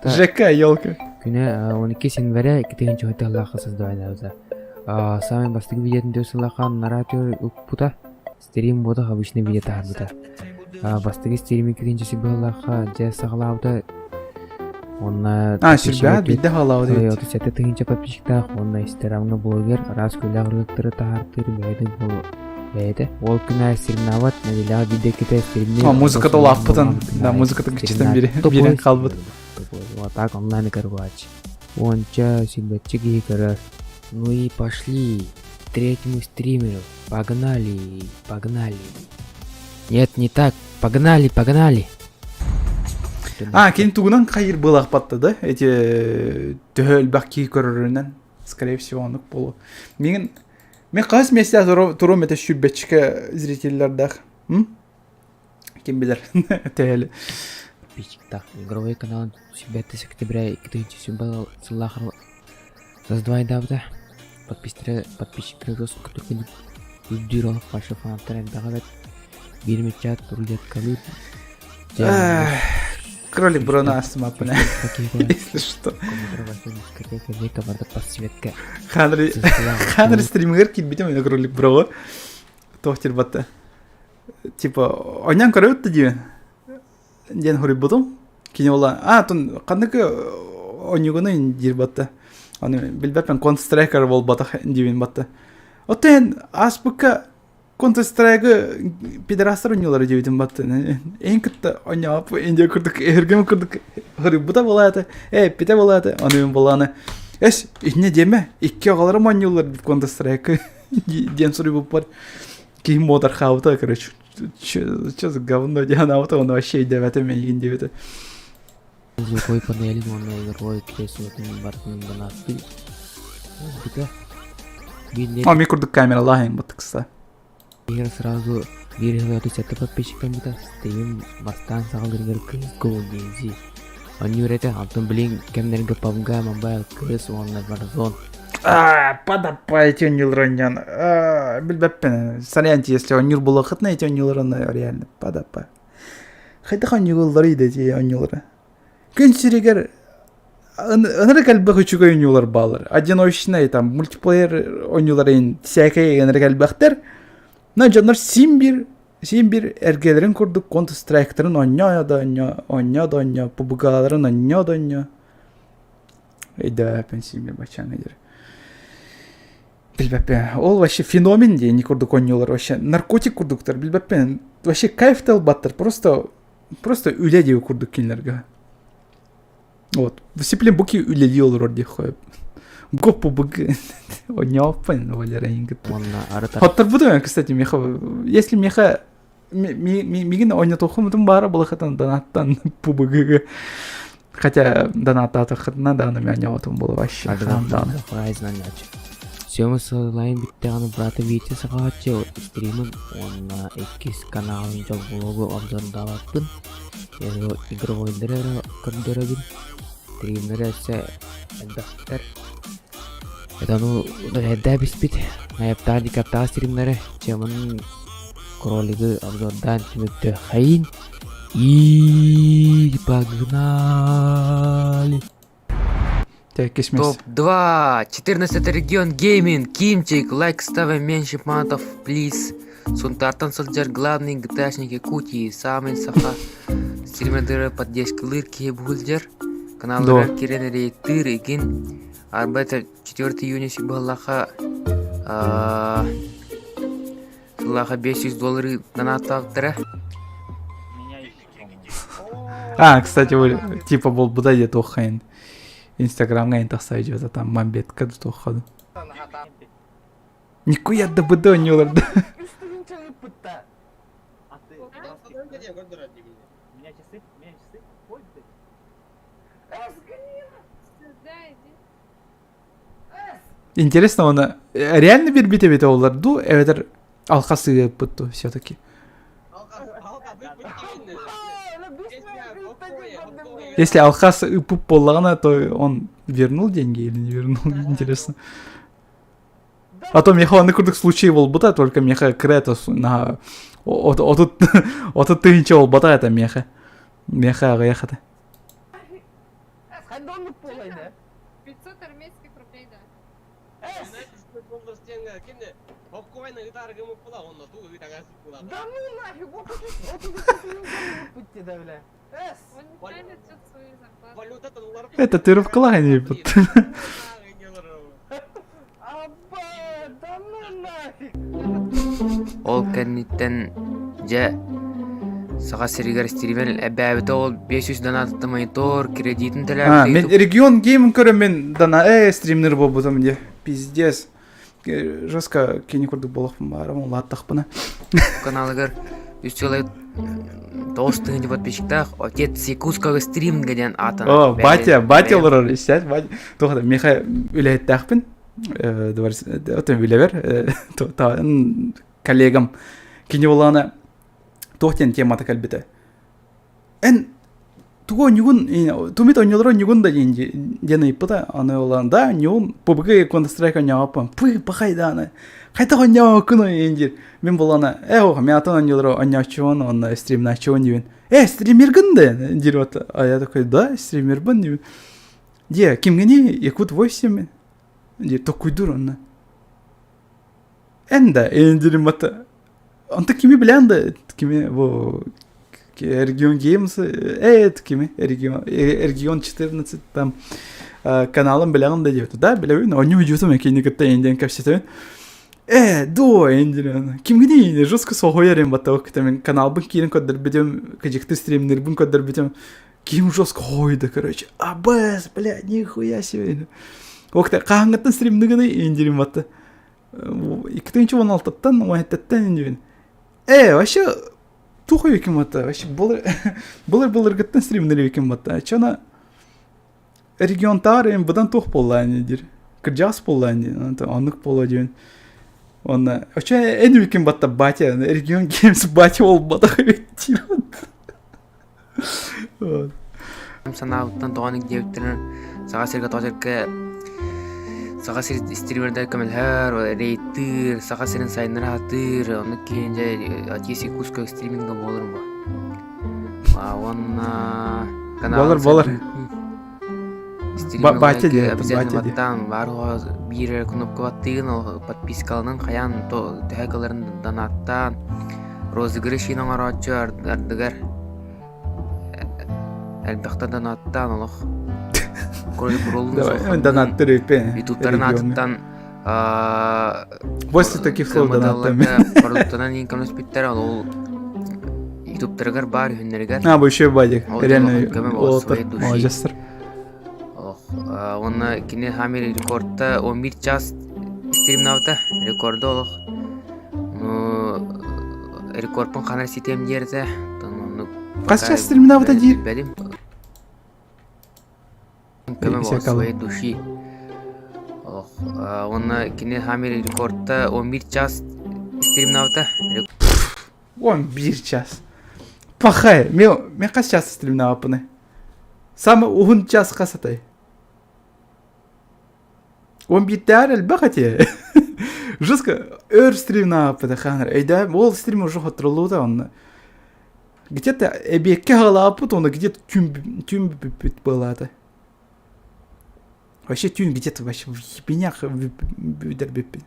Speaker 1: ЖК, елка.
Speaker 4: Күнә 12 сентября 2-нче хаталлахы создавайнабыз. Самый бастык видеотын төсөлахан нарратор укпута. Стрим бода обычный видео тарбыта. Бастыгы стримі 2-нче сентября жасалабыта. Онна
Speaker 1: сюрбя бидде халау дейт.
Speaker 4: 37 тыгынча подписчиктах, онна истерамны блогер раз күләгырлыктыры тахартыр бәйді бұл бәйді. Ол күнә стримнават, нәділіға бидде кете стримне.
Speaker 1: Музыката лаппытын, да, музыката күчтен берен қалбыт.
Speaker 4: Вот так онлайн карбач. Онча симбатчик игры. Ну и пошли к третьему стримеру. Погнали. Нет, не так. Погнали.
Speaker 1: Кейін тугунан қайыр былақ батты да? Эти төхөл бақки көрірінен, скорее всего, онық болу. Мен қағыз месте тұру мәті шүрбетчікі зрителердақ. Кем білер? Төхөлі.
Speaker 4: Подписчиктах. Игровой канал 5 октября 2000 сыллахыр создавайдабыда. Подписчиктері дос күтіркені үздер олық башы фанаттар әгдағадат. Бермет чат, рулет калут.
Speaker 1: Кролик Бруно астымаппын, если что. Ханыр стримгер келбетем ойна кролик Бруно. Тоқтер батты. Типа, ойнан көрі өтті дейін. Ден хөріп бұдым. Кене ола, тұн қандықы ойнығыны дер батты. Білбәппен Counter-Strike бол батық дейін батты. Оттен аспыққа Counter-Strike пидерастар ойнылары дейін батты. Ең күтті ойнап, енде күрдік, әргем күрдік. Хөріп бұда болады, пите болады, онымен боланы. Әш, үйіне деме, 2 ағаларым ойнылар Counter-Strike. Ден сұры бұл бар. Кейін модар қауыта, короче. Что за говно, Диана, вот он вообще идет, меня не идет.
Speaker 4: Звуковой панели, он игровой кресло, бартын банасы.
Speaker 1: Микродук камера лагаем, вот кстати.
Speaker 4: Егер сразу береговый отусятты подписчикам бита, стрим бастан сағалдыргер кыз гейзи. Он юреті, алтын білен кемдерге PUBG, Mobile, кыз, онлай Warzone.
Speaker 1: Подапай эти онюлраньян. Билбеппен. Сарьянти, если онюр было хытна, эти онюлраны реально. Подапай. Хайдах онюллары иде эти онюлры. Күн сирегер ыныры кәлбі хүчігі онюлар балыр. Одиночный, там, мультиплеер онюларын всякай ыныры кәлбіқтер. Но жандар симбир әргелерін көрдік, Counter-Strike'тарын оня, PUBG'ларын оня. Эйдәпен симбир бачан едер. Билбеппен, ол вообще феномен де, не көрдік ойнылар, вообще наркотик көрдіктер, билбеппен, вообще кайфтал баттыр, просто үләдеу көрдік келінерге. Вот, сеплен бұки үләде олар орде қойып. Гоппу бұғы, ойнауаппен, олар әйінгіт. Хоттар бұды мен, кстати, меха, если меха, меген ойнат оқымытым бары бұлықытан донаттан PUBG-ға. Хотя донат атықытына да, но меня ойнауатым было вообще.
Speaker 4: Сема сылайын биттеганы брата вите сахачы стримин онна 2 каналын жол блогу обзордалаппын. Эго игровойдары көрдөрөбүн. Стримдер эсе элбектер. Это ну да биспит. Айыптар дикаптар стримдері чемін кролигі обзордан түмікті хайын. И погнали.
Speaker 1: Так, кесмес.
Speaker 3: Топ-2. 14 регион гейминг. Кимчик. Лайк ставим меньше матов, плиз. Сунтартан Солджер, главный ГТАшник Якутии. Самый саха. Стримердері поддержка лырки бульдер. Каналдары керен рейтыр егін. Арбайтер 4 июня сибаллаха. Сулаха $500 донат тағдыра.
Speaker 1: Кстати, типа был буда где-то ухайн. Инстаграмга интахса идет, там мамбетка тут уходу. Никуя да буда не уларда. Интересно, он реально bir bite olurdu, evet alkası yapıttı все-таки. Если алхас ипуп боллагана, то он вернул деньги или не вернул, интересно. А то меха он курдык случай был бута, только меха кретос на отут тыгынча бол бата это меха. Меха аяхата.
Speaker 6: 500 армейских рублей, да.
Speaker 5: Да ну нафиг, вот это пути, да, бля.
Speaker 6: Он неправильно идет свою зарплату.
Speaker 1: Это ты рывкала, не
Speaker 5: Абба, да ну нафиг.
Speaker 3: Ол кәнниттен жа саға сиригер стример әбәбіті ол 500 донатты монитор, кредитін
Speaker 1: Мен
Speaker 3: тәләп
Speaker 1: регион геймін көрем мен дана стримнер бол бұдым де. Пиздец. Жестко кені көрдік болақпын барым, ол аттақпына.
Speaker 3: каналыгар үстелай толстыгын подписчиктах отец якутского стриминга ден атын.
Speaker 1: О, батя олар істәді, батя. Тоқта, меха үләйттәқпін. Өтім үләбер. Коллегам. Кені болағына тоқтен тематы кәлбеті. Ән туго нюгун, тумит ойнылары нюгун да дені иппыта, аны олағында нюгун пубғы контрстрайка няғапын. Пы, пахайда аны. Қайта ойняу күні ендер. Мен болағына, оға, мен атын ойнылары ойнячуын, оны стримін ачуын дейін. Стримергін да? Дер оты. А я такой, да, стримербін дейін. Де, кемгені Якут 8 Дер, токуй дур оны. Энда, ендерім аты. Anta kimi bilen de kimi bu Region Games kimi Region 14 там каналым bilen de diyor da bilen onu vücutum ekini gitti indiğin kapsite до индирен kim gidi жестко сохоярым баток там канал бын кирин кодер бедем кajıktı стримнер бын кодер бедем kim жестко хойды короче абас блядь нихуя себе окта каңгытын стримнигini индирим батты 2016'dan 17'den indiğin вообще тухо екем бата, вообще болар гыттан стримнери екем бата. Чана регион тарым бұдан тух боллайны дир. Кыржас боллайны, анық болла дейін. Онна, вообще ән екем бата батя, регион геймс батя ол бата қабеттер.
Speaker 3: Санауыттан тоғаник деуіттерін саға серге тоғырке саға сер стримердер көмелхер, рейтір, саға серін сайыныр атыр, оны кейін жай атесі кускөк стриминга болыр ба. Онна...
Speaker 1: Болыр. Батя де,
Speaker 3: обязательно баттан, баруға бір кнопка баттығын, подпискалының қаян тәйкаларын донаттан, розыгрыш енің аратчы ардығар. Әлбәқта донаттан олық.
Speaker 1: Давай, донаттыр өпе.
Speaker 3: Ютубтарын атыптан
Speaker 1: После таких слов донаттами.
Speaker 3: Продуктынан ең көміс біттер ол ютубтарығар бар хүннерігер.
Speaker 1: Бұл еще бадик, реально олатыр, молодежстыр.
Speaker 3: Оны кені хамир рекордта 11 час стримнаута рекорды олық. Рекордпын қанар сетем дерді.
Speaker 1: Қас час стримнаута дейір?
Speaker 3: Бәдім. Көмі бол своей души. Оны кине хамир рекордта 11 час стримнавта.
Speaker 1: 11 час. Пахай. Мен қас час стримнава пыны? Самый уғын час қасатай. 11 тәр әлбаға те. Жестко өр стримнава пыды қаныр. Әйда, ол стрим уже хотрылу да оны. Где-то эбекке халапыт, оны где-то тюм бит болады. Вообще тюн где-то вообще в ебенях бюдер биппин.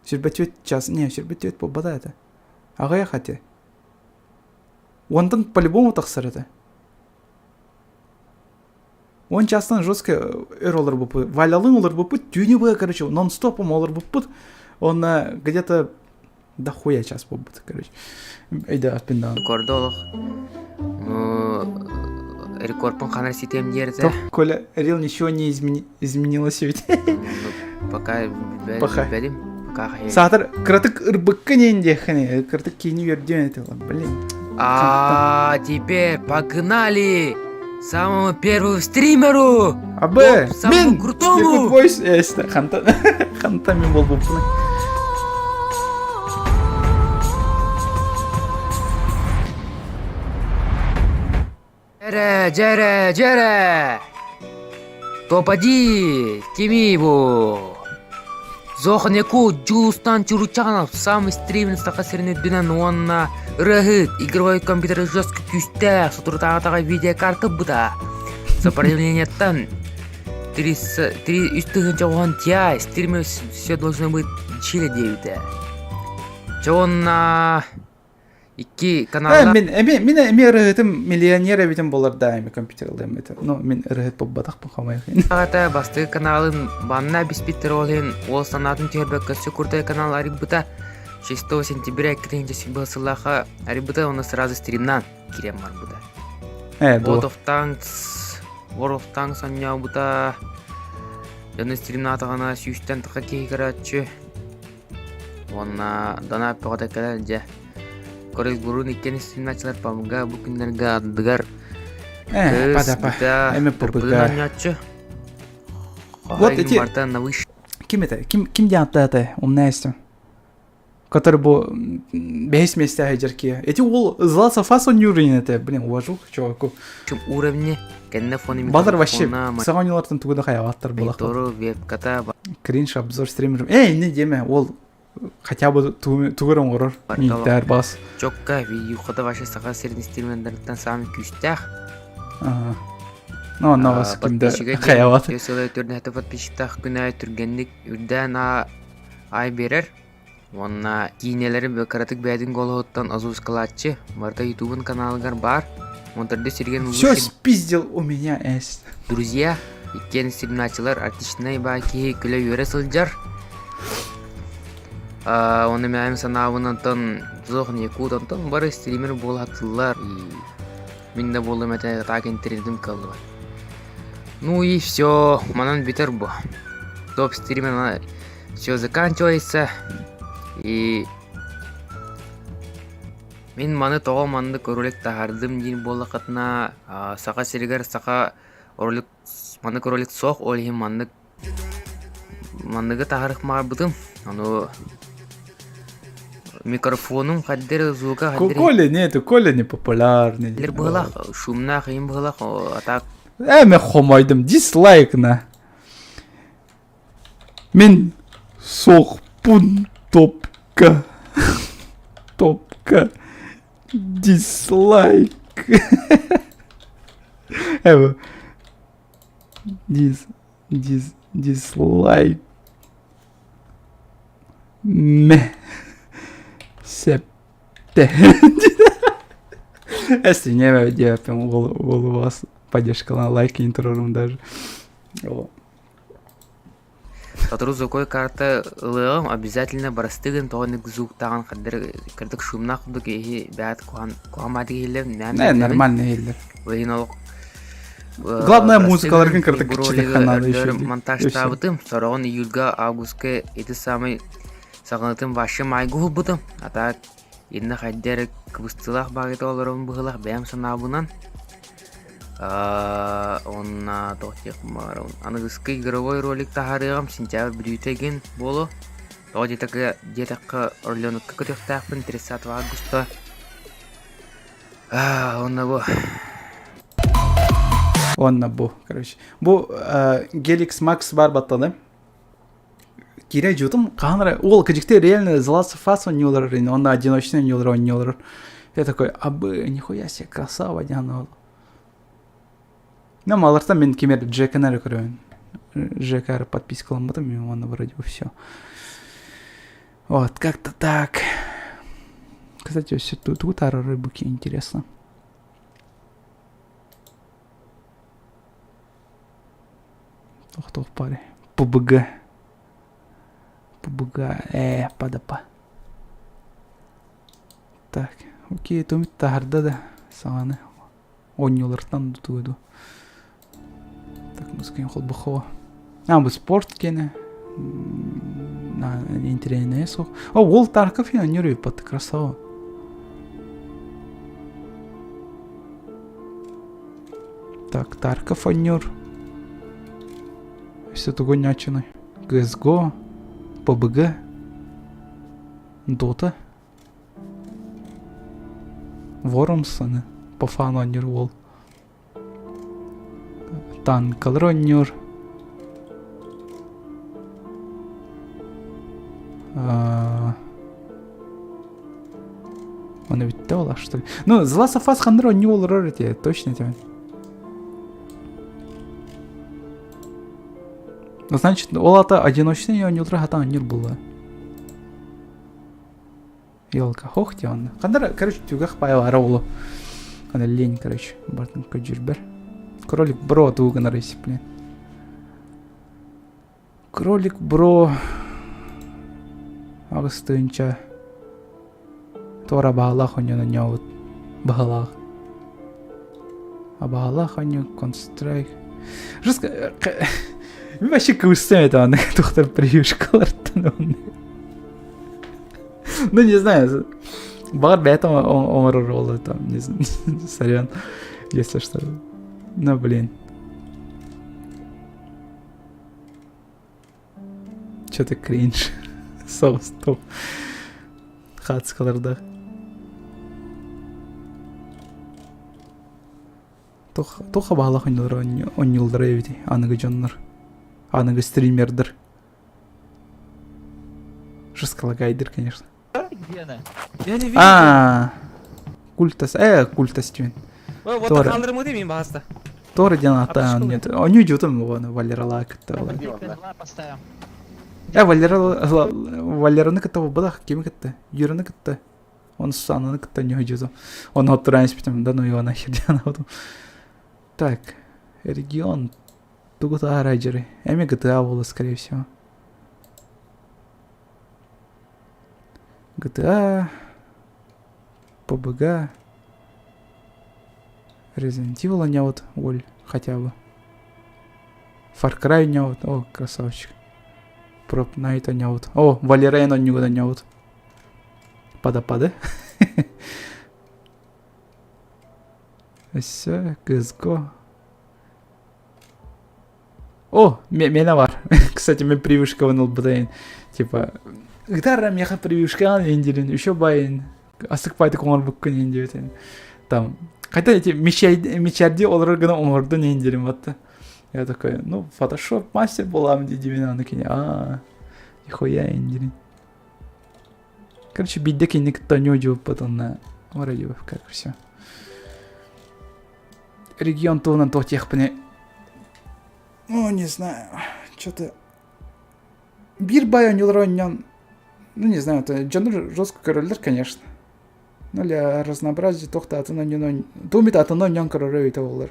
Speaker 1: Сүрбәтөт час, не, сүрбәтөт побада это. Ағая хате. Ондан по-любому тақсыр это. Он частан жестко өр олар бұпы. Валялың олар бұпы, тюни бұға, короче, нон-стопом олар бұпы. Он где-то дохуя час бұпы, короче. Эйда, аспиндан.
Speaker 3: Рекорд олық. Рекордпын қанар сетем дерді.
Speaker 1: То, Коля, Рил ничего не изменилось ведь.
Speaker 3: Пока
Speaker 1: Пока.
Speaker 3: бәдім. Пока хай.
Speaker 1: Сатыр, кратык ырбыкка ненде хане, кратык кейни верден это, блин.
Speaker 3: Теперь погнали! Самому первому стримеру!
Speaker 1: Абе,
Speaker 3: самому
Speaker 1: мен!
Speaker 3: крутому!
Speaker 1: Якут войс, эсті, ханта мен бол бұпны.
Speaker 3: Жере! Топади! Кими бу! Зохнеку Джустан Чуручанов самый стримный стақасырнет бинан онна рахыт игровой компьютер жестко күсті сутуртағатаға видеокарты бұда. Сопротивлениеттан 300 оған тия стример все должно быть чили 9. Чоғынна 2 каналда...
Speaker 1: Мен ырыгытым миллионер әбетім болар да әмі компьютерлерім это. Ну, мен ырыгыт болбадақ бұл қамайықын.
Speaker 3: Ағата басты каналын банна биспиттер олын ол санатын тербекка сөкуртай канал арибыта 6 сентября 2007 сылаға арибыта оны сразу стримнан керем бар бұда. World of Tanks анняу бұта яны стримна атағана сүйістен тұқа кейгіратшы. Онна дана пәғата кәлі де Корек бурун иккен стримначылар памға бұл күндерге аддығар
Speaker 1: Падапа, әмі попыға. Вот эти... Ким это? Ким дианты это? Умная есть. Который был 5 месяцев хайджерки. Эти ол златься фасон юрин это. Блин, уважу чуваку.
Speaker 3: Чем уровне? Кенне фоне
Speaker 1: Бадар вообще. Сағанилардың тугыда хайаваттар болақ.
Speaker 3: Монитору, веб-ката.
Speaker 1: Кринж обзор стримерім. Не деме, ол хотя бы тугырым ғырыр. Ниттер бас.
Speaker 3: Чокка, видеоқата ваше саға средний стримерлерден сами күстяқ.
Speaker 1: Ну, на вас кімді хайават.
Speaker 3: Өсілі түрнәті подписчиктақ күнәй түргенлік үрден ай берер. Онна кейнелері бөкаратық бәдің голғыттан азуыз қылатчы. Барда ютубын каналығар бар. Онтарды серген
Speaker 1: Все спиздил у меня есть.
Speaker 3: Друзья, иккен стримначылар артичнай баки күлі өре сылжар. Оны мәйім санауынантан зоғын екудантан бары стример болатылар. Мен де болым әті так интернетім қалды. Ну и все, манан битер бу. Топ стример все заканчивается. И мен маны тоға манды көрілік тағардым дейін болақатына сақа сергер сақа орылық маны көрілік соқ олығын мандығы тағарық мағар бұдым. Аны микрофоным қаддер звука қаддер.
Speaker 1: Коля не популярный.
Speaker 3: Лер бұғылақ, шумна қиын бұғылақ атақ.
Speaker 1: Мен хомайдым, дизлайкна. Мен соқ пун топка. Топка. Дизлайк. Эво. Дизлайк. Ме. Септе. Если не я прям у вас поддержка на лайки интерорум даже.
Speaker 3: Татыру зокой карта лығым обязательно барастығын тоғынық звуктаған қырдық шумна құдық ехе бәт қуамады келер.
Speaker 1: Не, нормально елер.
Speaker 3: Ойын олық.
Speaker 1: Главное музыкаларғын кырдық кішілік қанады еще.
Speaker 3: Монтажтабытым, сорағын июльға августқа еті самай сағынытым башы майғы бұдым. Атақ енді қайдер күбістілақ бағыты оларым бұғылақ бәйім санабынан. Он тохтех марун. Английский игровой ролик тахарыгам сентябрь брютеген болу. То где-то орленок какой-то 30 августа. Он его.
Speaker 1: Онна бу, короче. Бу Galaxy Max бар баттады. Кире жутым, қаныры, ол кәжікте реально The Fast он не олар, онна одиночный не олар, он не олар. Я такой, абы, нихуя себе, красава, дяна ол. Ну, маларта мен кемер Джека нәрі көрген. Джека әрі подпискаламады, мен оны вроде бы все. Вот, как-то так. Кстати, все тут ары рыбуки, интересно. Тох паре. ПБГ. Падапа. Так, окей, томит тахарда да сағаны. 10 доллардан тұтуыду. Так, мұзыкайын қол бұқова. Бұл спорт кені. Интересно есо. Ол Тарков я не рыб, это красава. Так, Тарков аннер. Все то гонячиной. CSGO. ПБГ. Дота. Worms, по фану аннер вол. Танкалар аннер. Он ведь то, что ли? Ну, The Last of Us хандро не олар эти, точно тебе. Ну, значит, олата одиночный, а не утра хата аннер было. Елка, хохти он. Хандро, короче, тюгах паял араулу. Она лень, короче, бартон каджирбер. Кролик бро, туга на рейсе, блин. Кролик бро. Агыстынча. Тора бағалақ он yana нявыт. Бағалақ. А бағалақ он констрайк. Жестко. Мен вообще көстем это он. Тухтар привившкалар. Ну не знаю. Бар бета он роллы там. Не знаю. Сорян. Если что. Ну блин. Чё-то кринж. Соус топ. Хацкаларда. Тоха бағалақ он юлдыр әведе. Анығы жонлар. Анығы стримердір. Жескалагайдыр, конечно.
Speaker 7: Где она? Я не вижу.
Speaker 1: Культас. Культас тюн.
Speaker 7: Вот
Speaker 1: Тора.
Speaker 7: так андыр муды мен баста.
Speaker 1: Тора дена ата нет. Он не идётым оны Валерала кітті.
Speaker 7: Поставим.
Speaker 1: Валераны кітті бұлақ кемі кітті. Юрыны кітті. Он сананы кітті не идётым. Он оттырайынш бітім. Да ну его нахер дена отым. Так. Регион. Тугута райджеры. Эми GTA было, скорее всего. GTA. ПБГ. Resident Evil не вот. Оль. Хотя бы. Far Cry не вот. О, красавчик. Prop Night не вот. О, Валерейн он никуда не вот. Пада. Все, CSGO. О, меня бар. Кстати, мен привившка вынул бутейн. Типа, гитара меха привившка андерин, еще байн. Асыкпайды коңор буккан ендебетен. Там, хотя эти мечарди олар гана оңордун ендерин батты. Я такой, ну, фотошоп мастер болам деди мен аныкине. Нихуя ендерин. Короче, бидде киник тонё жооп потом на вроде как все. Регион тонан то техпне. Ну, не знаю, что-то... Бир байон юлроньон... Ну, не знаю, это жанр жестко королер, конечно. Ну, для разнообразия тохта атына нюнон... Тумит атына нюн королер это олар.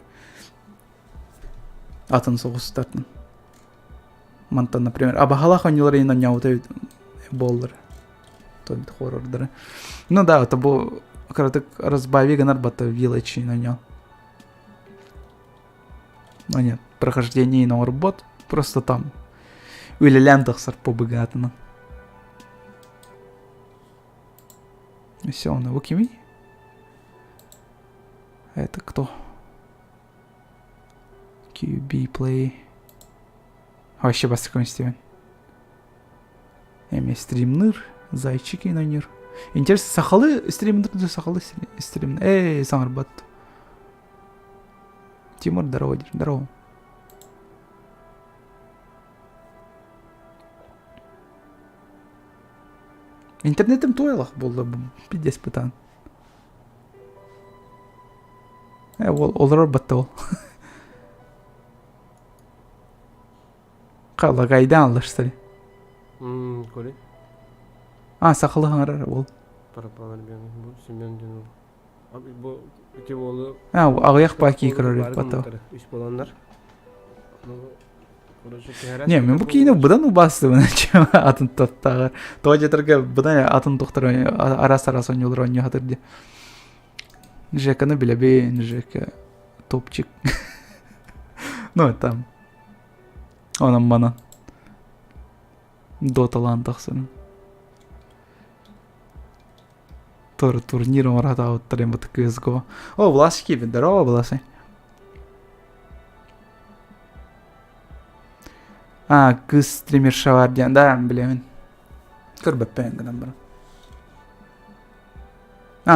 Speaker 1: Атын соғыс тартын. Мантан, например. Абахалах он юлрейна няутают боллар. Тумит хоррордары. Ну да, это был... Коротко разбави ганар бата вилачи на нюн. Ну нет, прохождение на работ просто там. Или лентах сар побогатано. И все, он его кими. Это кто? QB play. Вообще басты істебен. Эме стримнер, зайчик инонер. Интересно, сақалы стримнер, сақалы стримнер. Саңырбат. Тимур, здорово, здорово. Интернетім тойлақ болды, пидес бұтан. Олар батты ол. Қала қайдан алыр, стали?
Speaker 8: Коли?
Speaker 1: Сақалы қаңырар ол.
Speaker 8: Парапалар бен, бұл Семен ден ол. Abi bu iki oğlu
Speaker 1: Ағаяқ баки кірер батты.
Speaker 8: Üç olanlar.
Speaker 1: Не, мен бұл кейіні бұдан ұбасты бұны чем атын тоттағыр. Тоға жетірге бұдан атын тоқтыр арас-арас он елыр он еғатыр де. Жеканы білебен, жекі топчик. Ну, там. Онан манан. Доталан тақсын. Турниром рада ауттарым бұты көзгі. О, Власики, здорово, Власы. Кыз стримерша бар дейін. Да, білемін. Көрбәппен ғынан бұрын.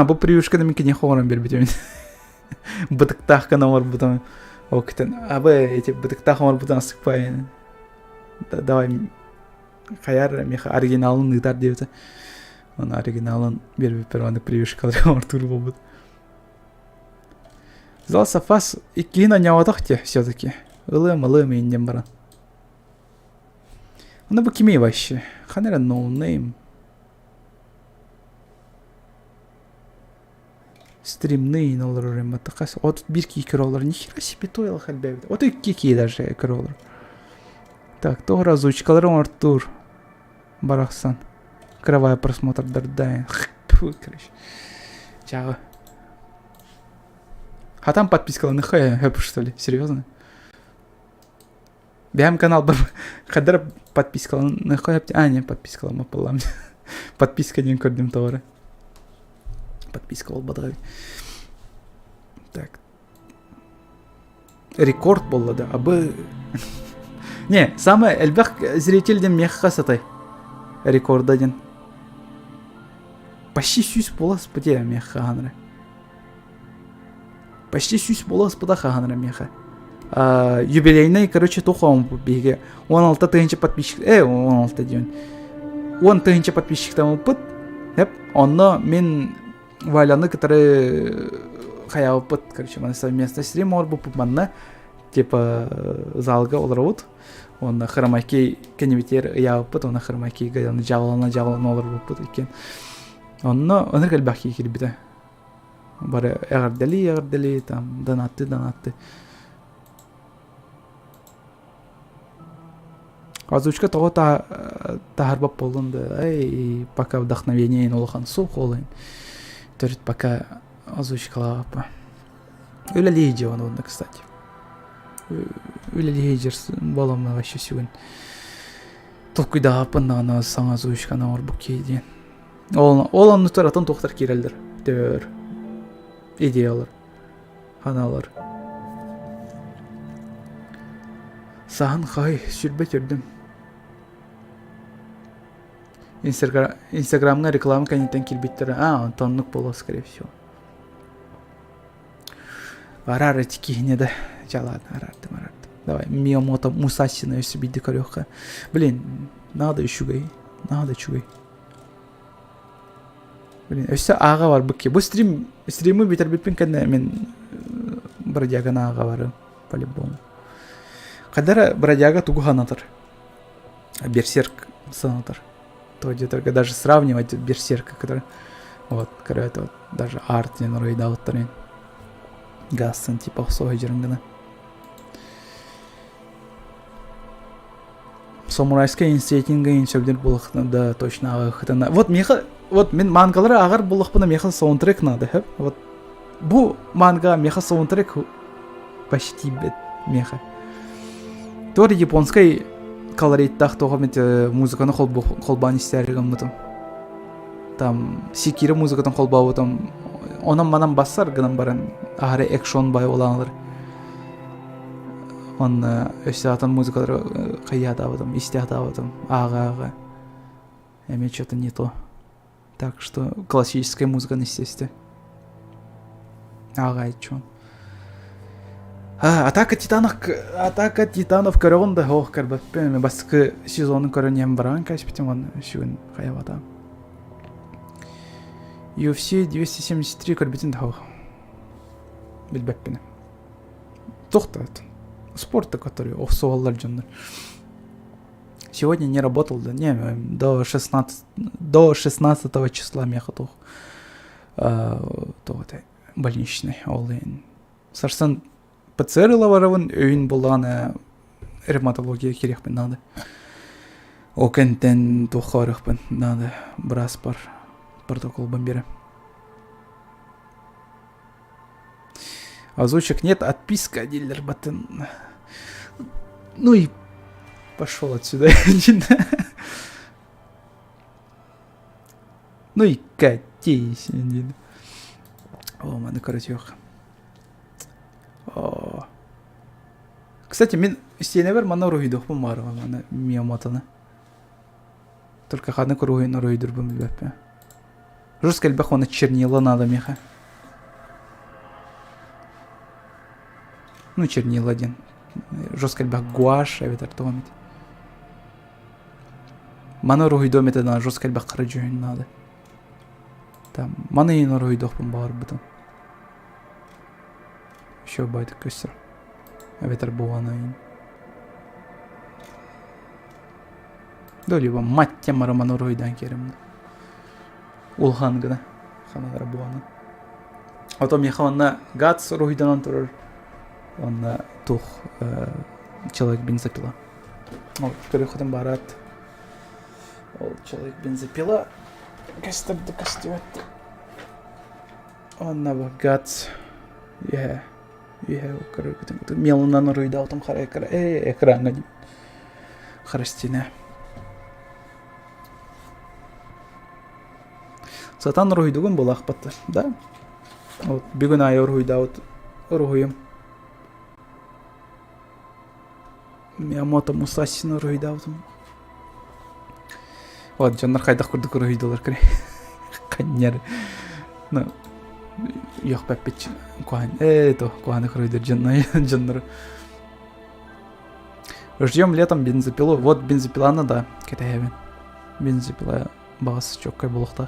Speaker 1: Бұл привюшкада мен кене қоғырын бербетемін. Бұтықтақ қана бар бұтын. Оқытын. Эти бұтықтақ бар бұтын сықпайын. Давай қаяр меха оригиналын ұйтар дейбіті. Оны оригиналын бербеппер, оны привюшкалар бар тұр болбыд. Зал сафас иккиін аняватақ те, все-таки. Ылым енден баран. Оны бұл кемей вообще? Қанера ноунейм. Стримнейн олар рематты қасы. О, тут бір кей кір олар. Нихера себе тойлы қалбәбді. О, тут кей даже кір олар. Так, тоғыр озвучкалар оңар тұр. Барақсан. Кровая просмотрдар дайын. Фу, короче. Чағы. Хатам подпискала на хэп, что ли? Серьезно? Бәм канал бір қадар подпискала на хэп. Не, подпискала ма пылам. Подписка ден көрдім товары. Подписка ол бадғави. Так. Рекорд болды да. Абы... Не, самый әлбәқ зрительден меққа сатай. Рекорда ден. Почти сүйс болас бұде меққа ғаныры. Почти сүйс болас бұда ғаныры меққа. Юбилейный, короче, тоқуам беге. 16 тыгынчы подписчик... 16 дейін. 10 тыгынчы подписчиктан ұппыт. Онны мен вайланы который хая ұппыт. Короче, маны совместно стрим ор бұппыт манна. Типа залға олар ұт. Онна хромакей кенебетер я ұппыт. Онна хромакей ғайаны жағылана олар ұппыт екен. Онны өнір кәлбәқи кербіті. Бары әғірдәлі, там, донатты. Озвучка того тахарбап болынды. Пока вдохновениен олған соқ олайын. Төрет пока озвучкалапа. Өлелейджі оны, кстати. Өлелейджерс боламна вообще сүйін. Толкуйда апынна саң озвучкана ор букейден. Ол анны тұратын тоқтар керелдір. Төр. Идеялар. Ханалар. Саған қай сүрбет өрдім. Инстаграмға реклама кәнеттен келбеттері. Тоннық болу, скорее всего. Арары текейіне да жалады. Арарды. Давай, Миямото Мусасина өсі бейді көріққа. Блин, надо үшігай. Блин, өсі аға бар бұқке. Бұл стримі бетер бетпен кәнне мен Бродягана аға бары. По-любому. Қадара Бродяга тугу ханатыр. Берсерк санатыр. То где-то даже сравнивать Берсерка, который... Вот, короче, вот, даже арт не норойда оттарин. Гассен типа соға жерінгіні. Самурайская инститинга инсөбдер болықны да точно аға қытына. Вот мен мангалары ағар болықпына меха саундтрек нады. Вот бұл манга меха саундтрек почти бет меха. Тор японской колориттах тоғамет музыканы қолбан істерігім мұтым. Там секирі музыкатын қолбау бұтым. Онан манан бассар гынан барын ағары экшон бай оланылыр. Он өсятын музыкалары каятабытым, истятабытым, ага. Эми что-то не то. Так что классическая музыка, естественно. Ага, чё. Атака титанов көргөнда хох карбаппен баскы сезонун көрөнем баран каспитим он шүн хаявата. UFC 273 көрбитин хох. Билбеппен. Тохтат. Спорта, который офсуаллар жондар. Сегодня не работал, да, не, до 16 числа мехатух. Больничный олын. Сарсан ПЦР лаваравын өйін боланы ревматология керекпен надо. Окентен тухарықпен надо. Біраз бар протокол бомбера. Озвучек нет, отписка, дилер батын. Ну и пошел отсюда. Ну и катись. О, маны коротёх. Кстати, мен істейіне бір мана рухидоқпын марыға, мана мияматаны. Только қаны көруғын рухидырбым білбәппе. Жұрс кәлбәқ оны чернила надо меха. Ну, чернила один. Жұрс кәлбәқ гуаш, әветер тоғамет. Мана рухидом етеді, жұрс кәлбәқ қыры жүйін надо. Там, мана ең рухидоқпын бағыр бұтын. Еще байт көстер. Ветер болғаны ең. Да, либо мать темара мана рухидан керімді. Улхан гына. Ханадара болғаны. Отом ехаванна гац рухиданан тұрыр. Онна тух человек бензопила. Ол көріқтен барат. Ол человек бензопила. Кәстірді кәстіветті. Онна ба гац. Көріқтен. Мелынан ұрыйда отым қара экранға дейм. Қарастіне. Сатан ұрыйдығын бұл ақпатты. Да? Бүгін ай ұрыйда ұрыйым. Миямото Мусасино ұрыйдаудым. Вот, жандар қайдақ күрдік ұрыйдылар кірі. Қаннер. Ну, yoq пәппетші. Куаны ұрыйдыр жандар. Ждем летом бензопилу. Вот бензопиланы да, кетаевен. Бензопила бағасы чөккай болуқта.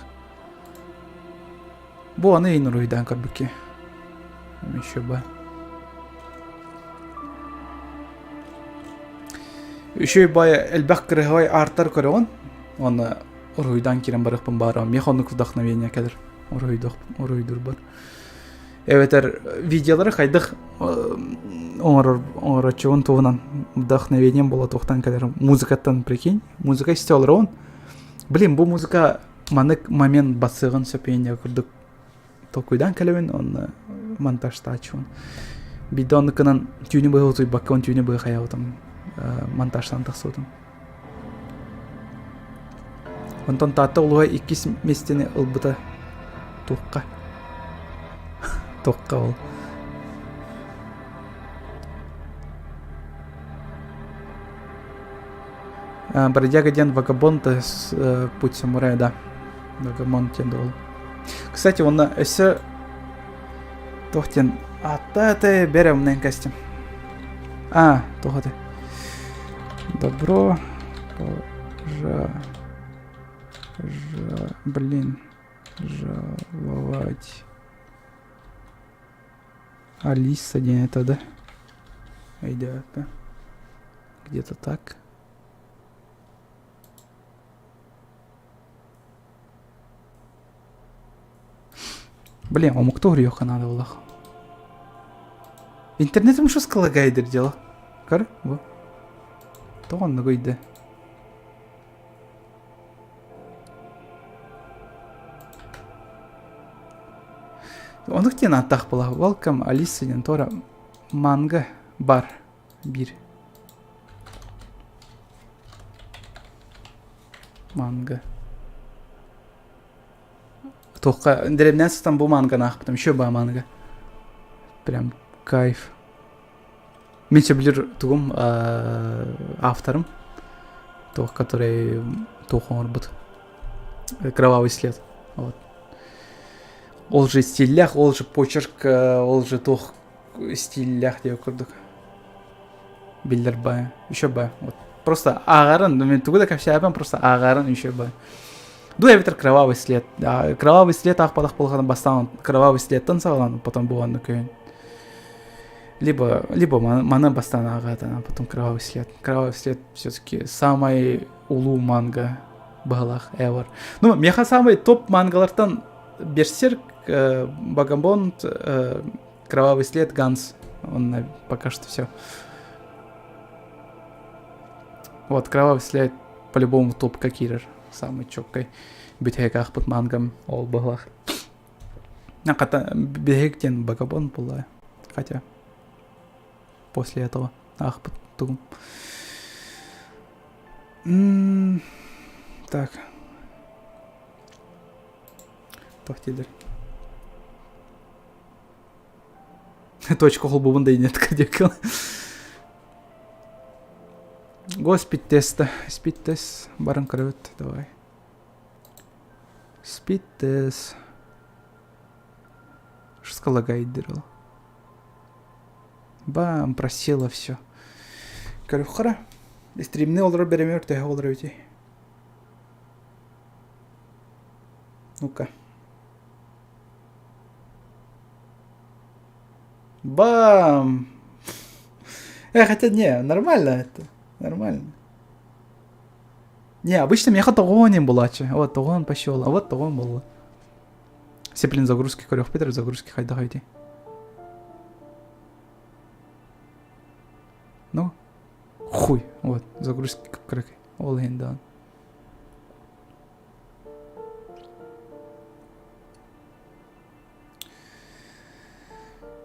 Speaker 1: Бұл аны ең ұрыйдан көрбікі. Еще ба. Еще бая элбак кырыгай артар көрөгөн. Оны уруйдан кирен барыкпын бара. Механик вдохновение кадыр. Уруйдур бар. Эветер видеолары хайдык оңорочуун туунан вдохновением боло токтан кадыр. Музыкаттан прикинь. Музыка истеолар он. Блин, бу музыка манык момент басыгын сөпейне курдук. Токуйдан келебин, он монтажта ачуун. Бидоныкынан түйүнү быгылтуй баккон түйүнү быгаяутам. Монтаждан тақсудым. Онтон таты олуға 2 местені ұлбыта тоққа. Тоққа ол. Бродяга ден вагабонд путь самурая, да. Вагабонд тен ол. Кстати, онна өсі тоқтен ата-аты берем нен кастем. Тоқаты. Добро жаловать. Алиса, не это, да? Айда, где-то так. Блин, а кто грёха надо было? Интернетом что скалагайдер делал? Кар? Во. Тоғын көйді. Ондықтен аттақ бола. Welcome, Алиса ден тора манга бар. Бір. Манга. Тоққа деревнен сыстан бұл манганы ақпытым. Еще ба манга. Прям кайф. Мен сөбілер тугум авторым. Тох, который тухор бут. Кровавый след. Вот. Ол же стилях, ол же почерк, ол же тух стилях деп көрдік. Билдер бай, еще бай. Вот. Просто ағарын, мен тугуда ко всем просто ағарын еще бай. Дуя ветер кровавый след. Кровавый след ақпадақ болғаны бастан кровавый следтен сағалан, потом болғаны көйін. Либо мана бастан ағады, а потом кровавый след. Кровавый след все-таки самый улу манга бағалақ ever. Ну, меха самый топ мангалардан Берсерк, Багамбонд, Кровавый след, Ганс. Он пока что все. Вот, Кровавый след по-любому топ Кирер. Самый чопкой. Битхеках под мангом ол бағалақ. Битхектен Багамбонд была. Хотя после этого Ахпад Тугум. Так. Тохтидер. Точка холбовында нет, кадекал. Го спид теста. Спид тест. Баран крывет. Давай. Спид тест. Что лагает дырало. Бам, просело все. Корюхара. Стримный олдер беремер, ты олдер уйти. Ну-ка. Бам! Хотя не, нормально это. Нормально. Не, обычно мне тогоним было. Вот тогон пошел, а вот тогон было. Сеплин загрузки, корёх Питер, загрузки хайда хайди. Ну, хуй, вот, загрузки как крык. All in down.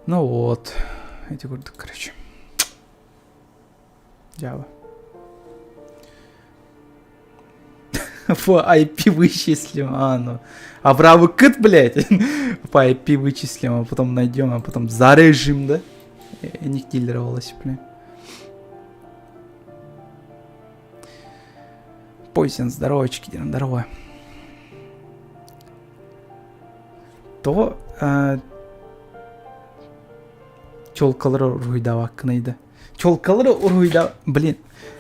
Speaker 1: Ну вот, эти горды, короче. Java. По IP вычислим, ну. А правый кыт, блядь. По IP вычислим, а потом найдем, а потом зарежем, да? И не киллеровалось, блядь. Пойсен, здоровочки, здорово. То чолкалары уруйдава кынайды. Чолкалары уруйда, блин,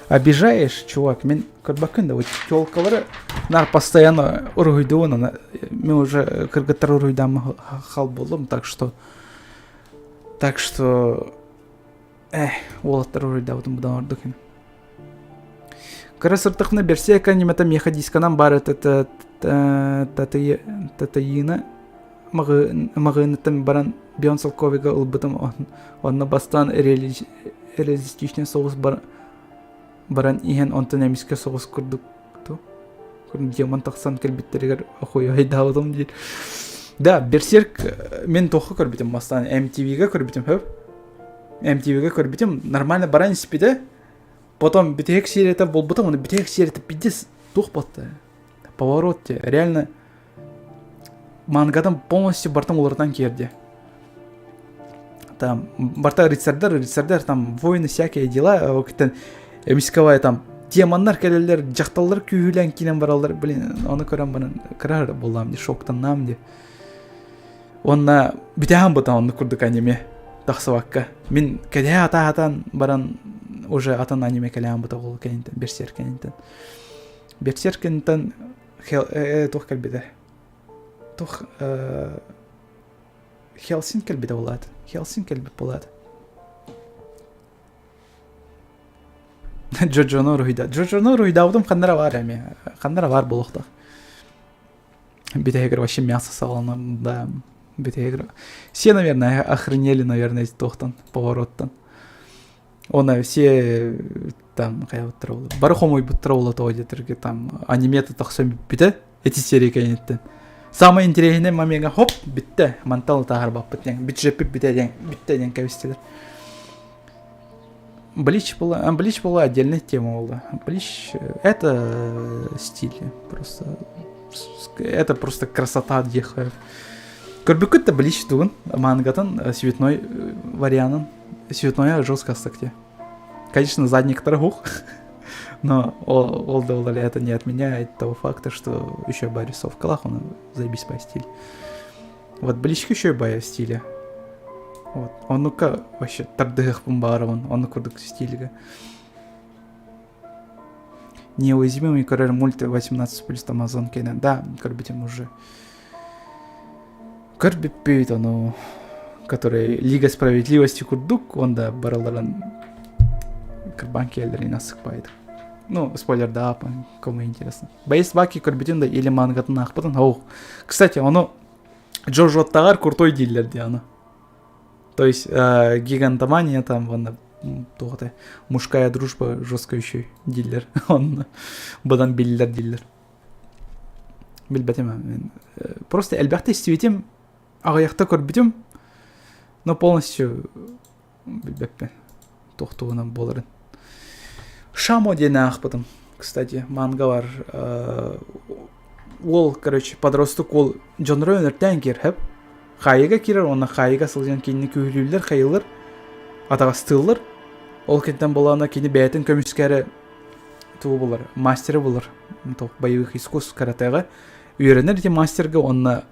Speaker 1: обижаешь, чувак, мен көрбакында, вот чолкалары нар постоянно уруйдуына, мен уже кыргыттар уруйдамы хал болдым, так что, олаттар уруйдавдым бұдан ордықын. Кырасыртықны берсе эканиметам мехадисканан бар это татайына мағынытым баран Бионсал ковига улбытым онна бастан реалистичный соғыс баран иген онтын эмиске соғыс күрдік то. Демон тақсан келбеттерігер охой айдауылым дейір. Да, Берсерк мен тоқы көрбетім бастан MTV-ге көрбетім хөп. MTV-ге көрбетім нормально баран испеде. Потом битек серията болбытым, оны битек серията пидес тух батты. Поворот те, реально мангадан полностью бартым олардан керді. Там барта рыцардар, там войны, всякие дела, окытан эмисковая там демондар келелер, жақталдар күйілен кейлен баралдар, блин, оны көрем баран кырар болам де, шоктаннам де. Онна битяған бұта оны күрдік аниме, тақсываққа. Мен кәде ата-атан баран уже атын аниме кәлеған бұта ол кәнінтен, Берсерк кәнінтен. Берсерк кәнінтен тух кәлбеді. Тух Хелсин кәлбеді болады. Хелсин кәлбі болады. Джоджоно руйда. Джоджоно руйда бұдым қандара бар әме. Қандара бар болуқта. Битегер вообще мясо саланы. Да, битегер. Все, наверное, охренели, наверное, из тохтан, повороттан. Оны все там, қай вот траулы. Барахомой бұд траулы тоғадетірге там аниметі тақсым біті. Эти серии кәнеттен. Самое интересное момент, хоп, битте, мантал тағар бап бітен, битжепіп биттеден кәвістелер. Блич была отдельная тема была. Блич это стиль, просто это просто красота дехает. Көрбүкүтте Блич дугун мангатан цветной вариантын цветное жестко стакте. Конечно, задник хух, но ол да это не отменяет того факта, что еще бай рисовкалах, он заебись по стиль. Вот блички еще бай в стиле. Вот. Он ну-ка вообще тардых бомбарован, он курдык стилига. Неуязвимый король мульти 18+ Амазон Кейна. Да, корбитим уже. Корби пит, оно, который Лига Справедливости курдук, он да бараларан карбанки эльдери насыпает. Ну, спойлер, да, кому интересно. Бейс баки корбитин да или мангатын ахпатын. Ох, кстати, оно Джоджо Тагар крутой дилер диана. То есть гигантомания там, он тоғыты, мужская дружба, жестко еще дилер. Он бұдан билдер дилер. Білбәтем. Просто әлбәқті істеветем, ағаяқта көрбітем, но полностью білбәппен. Тоқтуынан боларын. Шамо дені ақпытым. Кстати, манга бар. Ол, короче, подросток, ол жонры өнірттен кер, Хайыға керер, оны хайыға сылжан кейіні көйлілер, хайылыр, атаға стылыр. Ол кенттен болағына кейіні бәйтін көміскәрі туы болар, мастері болар. Байығық искус каратайға. Үйренер де мастерға, оны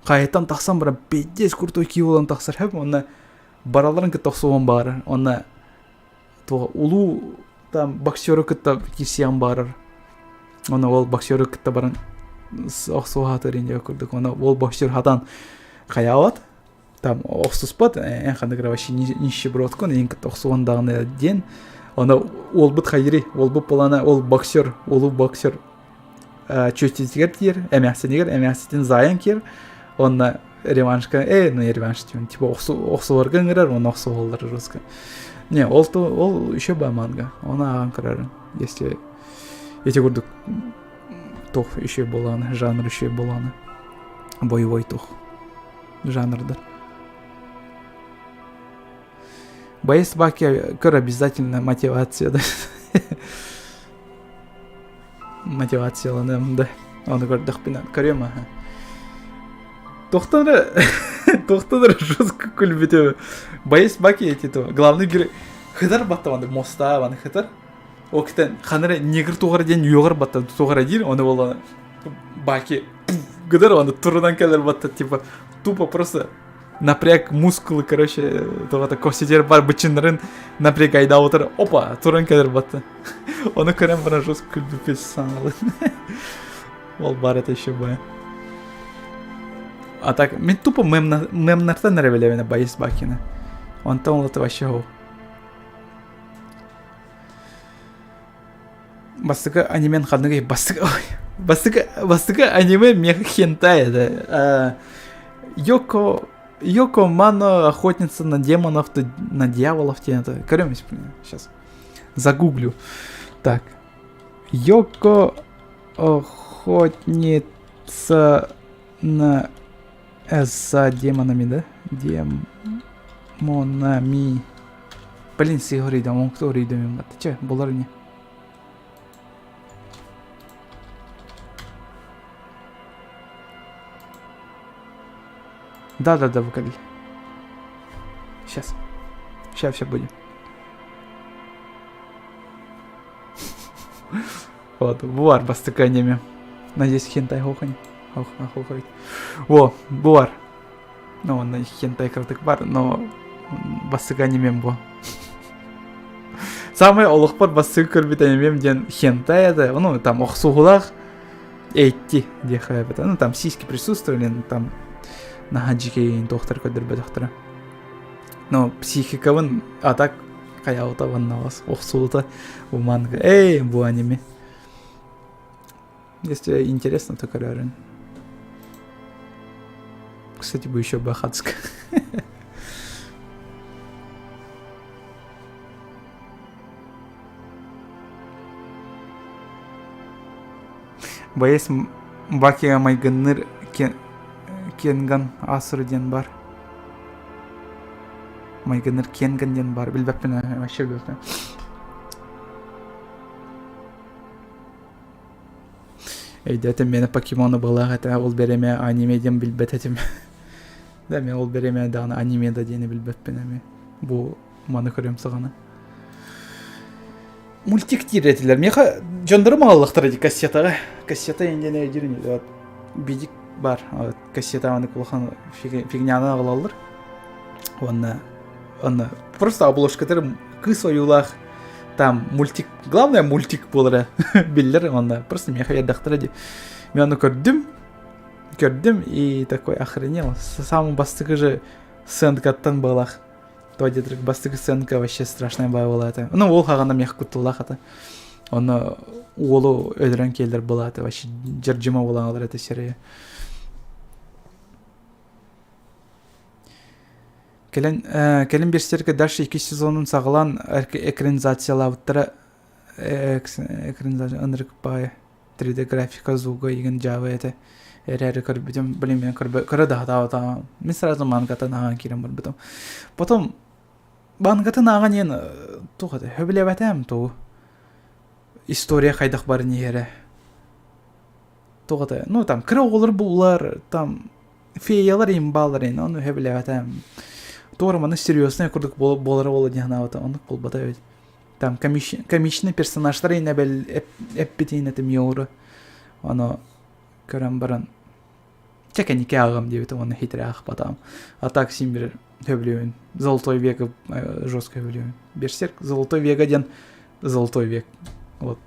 Speaker 1: қайыттан тақсан бара бейдес күртой кей болан тақсар, оны бараларын күт тақсуған бары. Оны ұлу боксеры күтті кесиян барыр. Оны ол боксеры күтті барын оқсуға хатырын көрдік. Оны ол боксер хатан қаяуат, там оқсуспат, ән қандығыра вообще ниші бір отқын, ең күтті оқсуғандағыны ден. Оны ол бұд қайыры, ол бұд болана, ол боксер, олу боксер чөстетігер тер, әмәсінегер, әмәсітін зайын кер. Оны реваншқа, ну реванш деймін, типа оқсуғарға ғырар, оны оқсуғалар жөзгі. Не, ол еще ба манга, оны аған қырарын, если көрдік тоқ еще боланы, жанр еще боланы, боевой тоқ. Жанрдар. Боец баки көр обязательно мотивация, да. Мотивация ланам, да. Он говорит, дохпина, корема. Тохтанра жестко кульбите. Боец баки эти то. Главный герой. Хыдар баттаванды моста ван хыдар. Октен ханара негр тугар ден югар батта тугар дир, он болана баки. Гыдар он турдан келер батта типа тупо просто напряг мускулы, короче, то костидер бар бычынырын напряг айда отыр. Опа, туран келер батта. Оны көрем бара жестко күлбіп саналы. Ол бар это еще бая. А так, мен тупо мемнартан ревелевene боец бакина. Он там это вообще ол. Бастыка анимен хадныгай бастыка аниме мех хентай, да. Йоко Мано охотница на демонов, на дьяволов, это. Корёмись, сейчас загуглю. Так. Йоко охотница на за демонами, да? Демонами. Блин, сигуридам, он кто ридами? Ты че, боларни? Да, выходи. Сейчас все будет. Вот, буар бастыканиями. Надеюсь, хентай хохань. Хохать. Во, буар. Ну, он хентай кратык бар, но бастыканиями бо. Самый олықпар бастык көрбетаниями ден хентай это, ну, там оқсуғылақ эйти дехай это. Ну, там сиськи присутствовали, там на хаджикейн доктор көдірбе доктора. Но психикавын атак қаяуыта ваннавас, оқсуыта у манга. Бу аниме. Если интересно, то корярен. Кстати, бы еще Бахатск. Боец бакия майганныр кенган асыр ден бар. Майганныр кенган ден бар. Білбәппен, вообще білбәппен. Әйдәтім мені покемоны балаға әті ол береме аниме ден білбәт әтім. Да, мен ол береме дағаны аниме да дені білбәппен әме. Бу маны көрөм сагана. Мультик тиретилер. Меха жондырым аллыктыр ди кассетага. Кассета эндене жүрүн. Вот бидик бар. Вот кассета аны кулхан фигняны алалар. Онна просто обложкалар кыз оюлах. Там мультик, главное мультик болар. Биллер онда просто меха ярдактыр ди. Мен аны көрдüm и такой охренел. Самый бастыгы же сценкаттан балах. Тоди бастыгы сценка вообще страшная была это. Ну, ол хаганда мех кутулах это. Оны олу өдрөн келдер была это вообще жыржыма болаңалар это серия. Келин берстерге дальше 2 сезонун сагылан экранизациялаптыры экранизация ынырык бай 3D графика звука иген Java это. Эрери көрбүдүм, билем мен көрө да. Мен сразу мангатан аган кирем бар битим. Потом мангатан аган ен тугады. Хөбүлебетем ту. История кайдак бар нере. Тугады. Ну там кыроголор булар, там феялар имбалар ен, аны хөбүлебетем. Тора маны серьезный курдук болары болу дияна ата, аны кулбата өйд. Там комичный персонаждар ен эбел эппетейн этим йоуру. Аны көрөм баран. Чекенике агам дейбит, оны хитре ахпатам. А так сим бир хөбүлөбүн. Золотой век жестко хөбүлөбүн. Берсерк Золотой век ден Золотой век. Вот.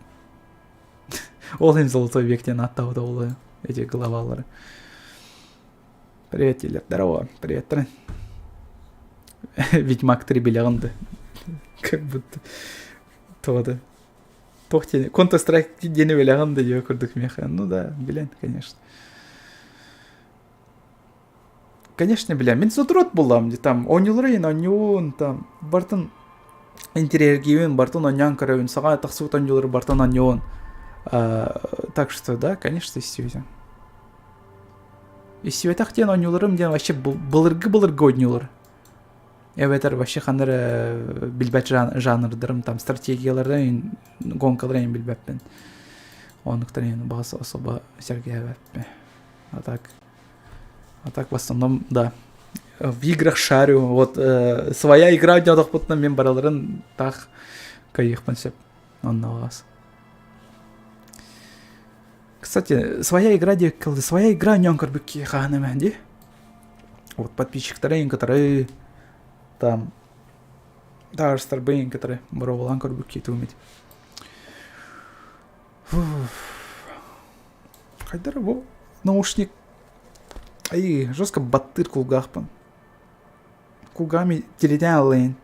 Speaker 1: Ол эм Золотой вектен аттабыда болу эти главалары. Привет, Тилер. Здорово. Привет, Трен. Ведьмак 3 билягынды. Как будто тоды. Тохтени. Counter-Strike дени билягынды деп көрдүк меха. Ну да, билен, конечно. Конечно, билем. Мен сотрот болам, там ойнылырын, ойнуун, там бартын интерьергивен, бартын ойнян көрөбүн, сага таксыбыт ойнылары бартын ойнуун. Так что, да, конечно, истебетем. Истебетак ден ойныларым ден вообще былыргы ойнылар. Эветер вообще ханыр билбет жанрдырым, там стратегиялардан гонкалардан билбеппен. Оныктан ен багасы особо сергеевеппе. А так в основном, да. В играх шарю. Вот своя игра дядах путна мен бараларын так кайых пансеп. Он на вас. Кстати, своя игра декалды. Своя игра нёнкар бюки ханемен, ди? Вот подписчиктары, которые там даже старбейн, которые боровал бюки тумить. Хайдар бу наушник. Ай, жестко баттыр кулгахпан. Кулгами телетен алейн.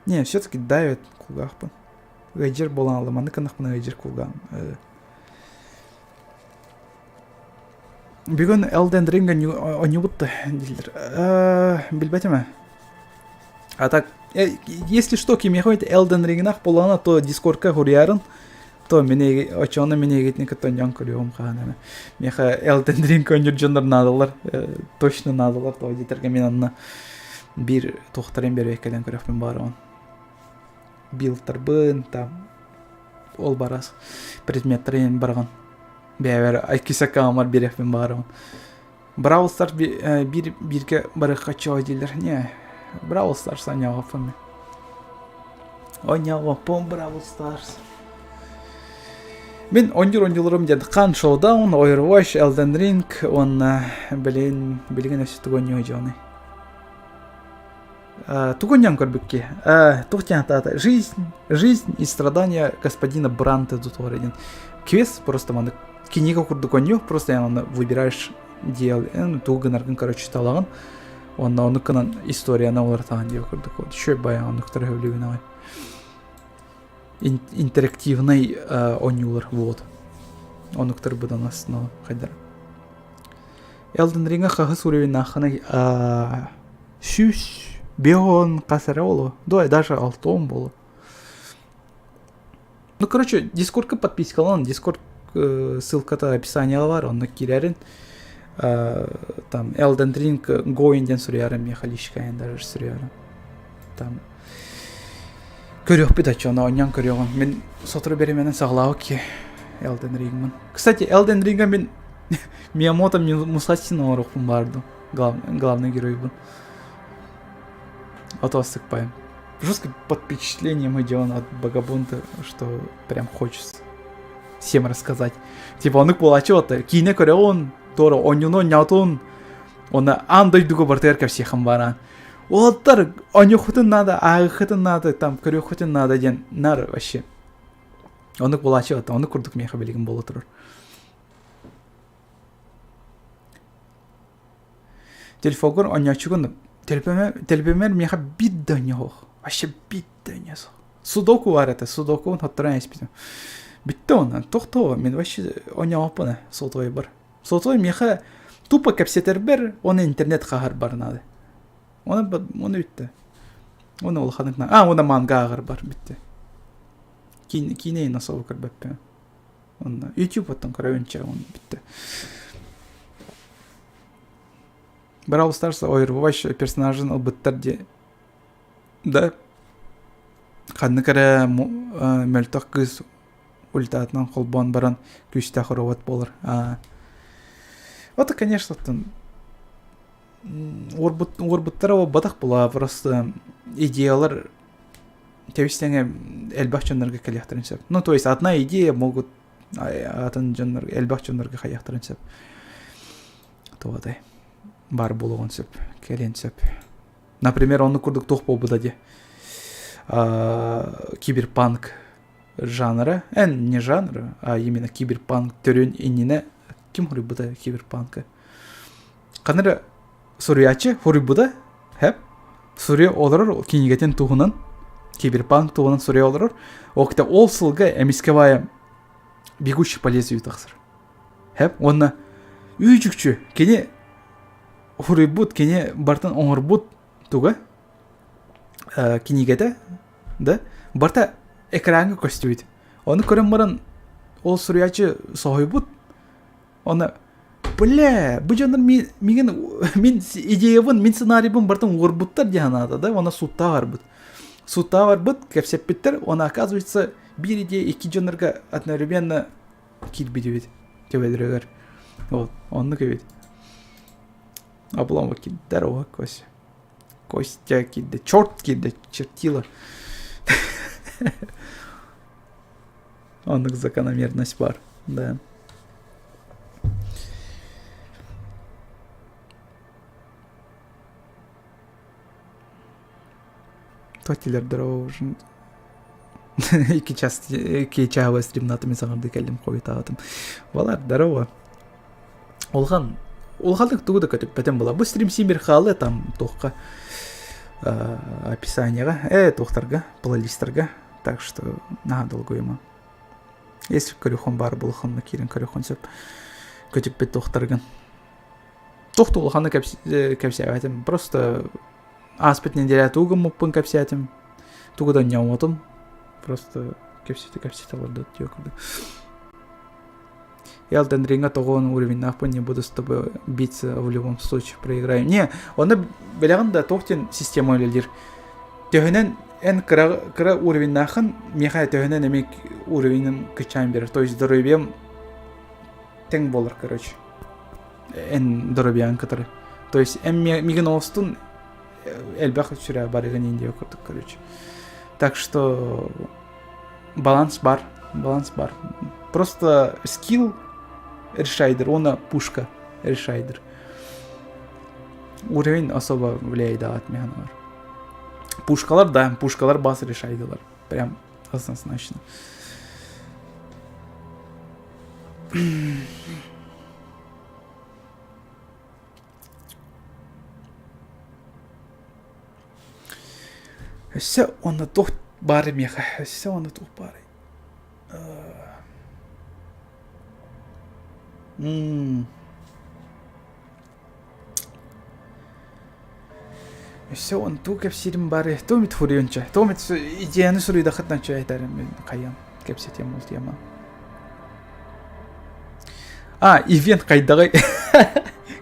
Speaker 1: Не, все-таки давит кулгахпан. Гайджер болан алды, маны канахпан гайджер кулгам. Бүгін Elden Ring'ga ойнубутты, дейлер. Билбетеме? А так, если что, кем ехойт Elden Ring'нах болана, то Discord'ка хурьярын. То мене очоны мене гитник тоньян көрөм ханеме. Меха Elden Ring ойнур жондар надалар, точно надалар. То дитерге мен анна бир тохтарын бербек келен көрөпмүн бары он. Билдтарбын там ол барас предметтарын барган. Бәвер айкисакка амар берепмин бары он. Brawl Stars бирге бары качо дилер. Не, Brawl Stars аняга фами. Аняга пом Brawl Stars. Мен ойнурларым деді қан Showdown, Overwatch, Elden Ring, он білген өсі түгөнне ойжаны. Түгөннен көрбікке. Тұқтен атады. Жизнь и страдания господина Бранта Дутора. Квест просто маны книга курдук ойню, просто яны выбираешь дел. Тугын аргын, короче, талағын. Оны кынан историяны олар тағын дел курдук. Еще баян оны күтірі өвлігін ағай. Интерактивный ойнулар, вот. Оны күтір бұдан астына қайдар. Elden Ring'a қағыс уровень нақыны сүз, беон қасары олу. Дой, даже 6 болу. Ну, короче, Discord'қа подпискалан. Discord ссылката описания бар, оны кирерін. Там Elden Ring Go'инден сүріярым, мехалишкайын даже сүріярым. Там көрөк бит ачана ойнан көрөгөн. Мен сотру беременен саглау ки Elden Ring'мын. Кстати, Elden Ring'a мен Миямото Мусасино орукпун барды. Главный герой был. то сыкпаем. Жестко под впечатлением идем от Багабунта, что прям хочется всем рассказать. Типа он их получил-то, кине коре он, тора онюно нятун, он андай дуго бартерка всехам баран. Олаттар онюхутын надо, агыхытын надо, там көрюхутын надо ден нар вообще. Он их получил-то, он их курдук меха белигин болу турur. Телефогор онячугун, телепемер меха бит дönüyor. Вообще бит дönüyor. Судоку var это, судоку он хаттыран еспитим. Битті онан, тоқты мен вообще оня опына сотой бар. Сотой меха тупо кәпсетер бір, оны интернет қағар бар нады. Оны бітті. Оны ол қадыңна. Оны манга ағар бар, бітті. Кейнейін асау кірбәппен. Оны YouTube оттан көрәуінше, оны бітті. Brawl Stars'ta ойырбаш персонажын ылбыттар де. Да. Қадны кәрі мөлтақ кыз ультатынан қолбан баран күшті құроват болыр. Это, конечно, орбыттар о батақ бола, просто идеялар тәуістеңе әлбақ жонларға кәлияқтырын сәп. Ну, то есть, одна идея могут атын жонларға, әлбақ жонларға қаяқтырын сәп. Тоғадай. Бар болуын сөп, келен сөп. Например, оны күрдік тоқ болбыда де. Киберпанк жанры, не жанры, а именно киберпанк түрін иніне кім хұрыбыда киберпанка? Қаныры сұриячы хұрыбыда, хэп? Сұри олырыр кенегетен туғынан, киберпанк туғынан сұри олырыр. Оқта ол сылға әмескевая бегущий по лезвию тақсыр. Хэп? Онна үйжікчі, кене хұрыбыд, кене бартын оңырбыд туға кенегеті, да? Барта экранға көстейді. Оны көрім баран ол сұриячы соғойбыд. Оны, бля, бұл жаныр мен идеявын, мен сценарийбын бартын оңырбыдтар дегенада, да? Оны сутта барбыд. Сутта барбыд, кәпсеп біттір, оны оказывается, бір идея екі жанырға одновременно келбеді төбедірігер. Вот, оны көбеді. Обломы киді, дәрова көсі. Костя киді, чорт киді, чертила. Онық закономерность бар, да. Тотилер дұрау ұжын. Екі чағы стримнатымен саңырды кәлдім қойы тағатым. Балар, дұрау. Олғалдық туғы да көтіп бәтен бола. Бұл стрим симер қалы там тоққа описанияға, тоқтарға, плейлистерға. Так что надо долгойма. Если көріхон бар болғанны керін көріхон сөп көтіп бет тоқтарған. Тоқты олғанны кәпсиятым. Просто аспетнен деля туғым мұппын кәпсиятым. Туғыдан не оңатым. Просто кәпсиятı аларды өтті. Я Elden Ring'a тоғын уровень нахпын, не буду с тобой биться, в любом случае проиграем. Не, оны білеген тоқтен система өлелдер. Төхінен ән кіра уровень нахын, меха төхінен әмек уровенін күчайын берір. То есть дұрыбем тең болыр, короче. Ән дұрыбиян кітірі. То есть ән меген олыстың әлбәқ үшірі барыған ендеу күрдік, короче. Так что баланс бар. Просто скилл решайдер, она пушка решайдер. Уровень особо влияет от механов. Пушкалар, да, пушкалар бас решайдерлар. Прям однозначно. Все он на тох бары меха, все он на тох бары. Все он тука в сирим бары. Томит фурионча. Томит идеяны суруй да хатна чай тарим каян. Кепсе тем мультиама. Ивент кайдагай.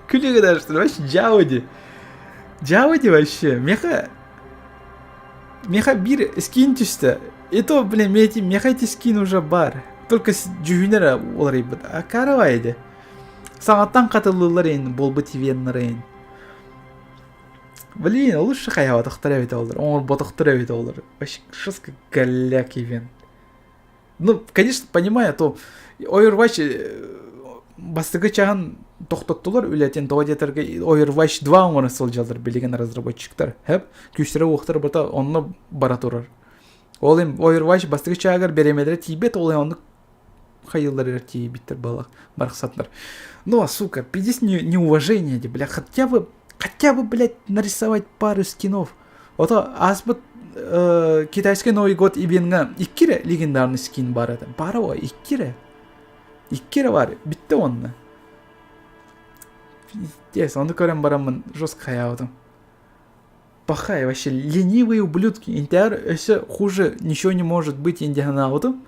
Speaker 1: Күлігі даже, что вообще Джауди вообще. Меха бир скин түсті. И то, блин, меха эти скин уже бар. Только с джуинера олар ебіт. Каравайды. Сағаттан қатылылар ең, болбы тивенлер ең. Блин, лучше хаява тахтаревит олар. Он ботахтаревит олар. Вообще, шестка голяк ивен. Ну, конечно, понимаю, то Overwatch бастыгы чаган тоқтаттылар үлетен тоғадетерге Overwatch 2 оңыры сол жалдар білеген разработчиктар. Хеп, күштері оқтар бұта онны бара тұрар. Ол им Overwatch бастыгы чагар беремедері тейбет, ол оны хайылдар ер тейбеттер балақ барқсатлар. Ну, сука, пиздец неуважение, бля, хотя бы, блядь, нарисовать пару скинов. Ото азбыт китайский Новый год ивенга иккире легендарный скин бар это. Бара о, иккире. Иккире бар, битте онна. Пиздец, он көрем барамын жестко хаявдым. Пахай, вообще ленивые ублюдки. Интер, если хуже ничего не может быть индианаутом.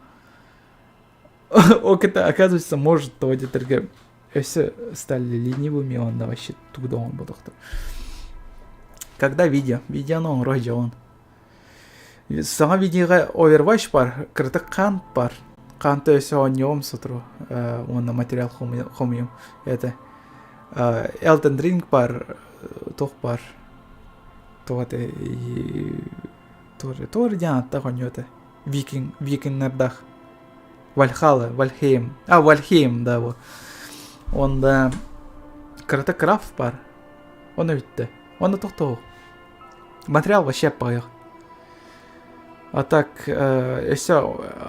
Speaker 1: Ок, это оказывается может то где-то. Если стали ленивыми, он да вообще туда он был. Когда видео ну рожа он. Сама видеоға Overwatch бар, крытык қан бар. Қанты өсі ойнауым сұтыру. Оны материал қомыйым. Это Elden Ring бар, тоқ бар. Тоғаты Тор жанаттақ ойнауды. Викингнардақ. Вальхейм. Вальхейм, да, вот. Онда крытык крафт бар. Оны өтті. Оны тоқтау. Материал вообще паяқ. А так, если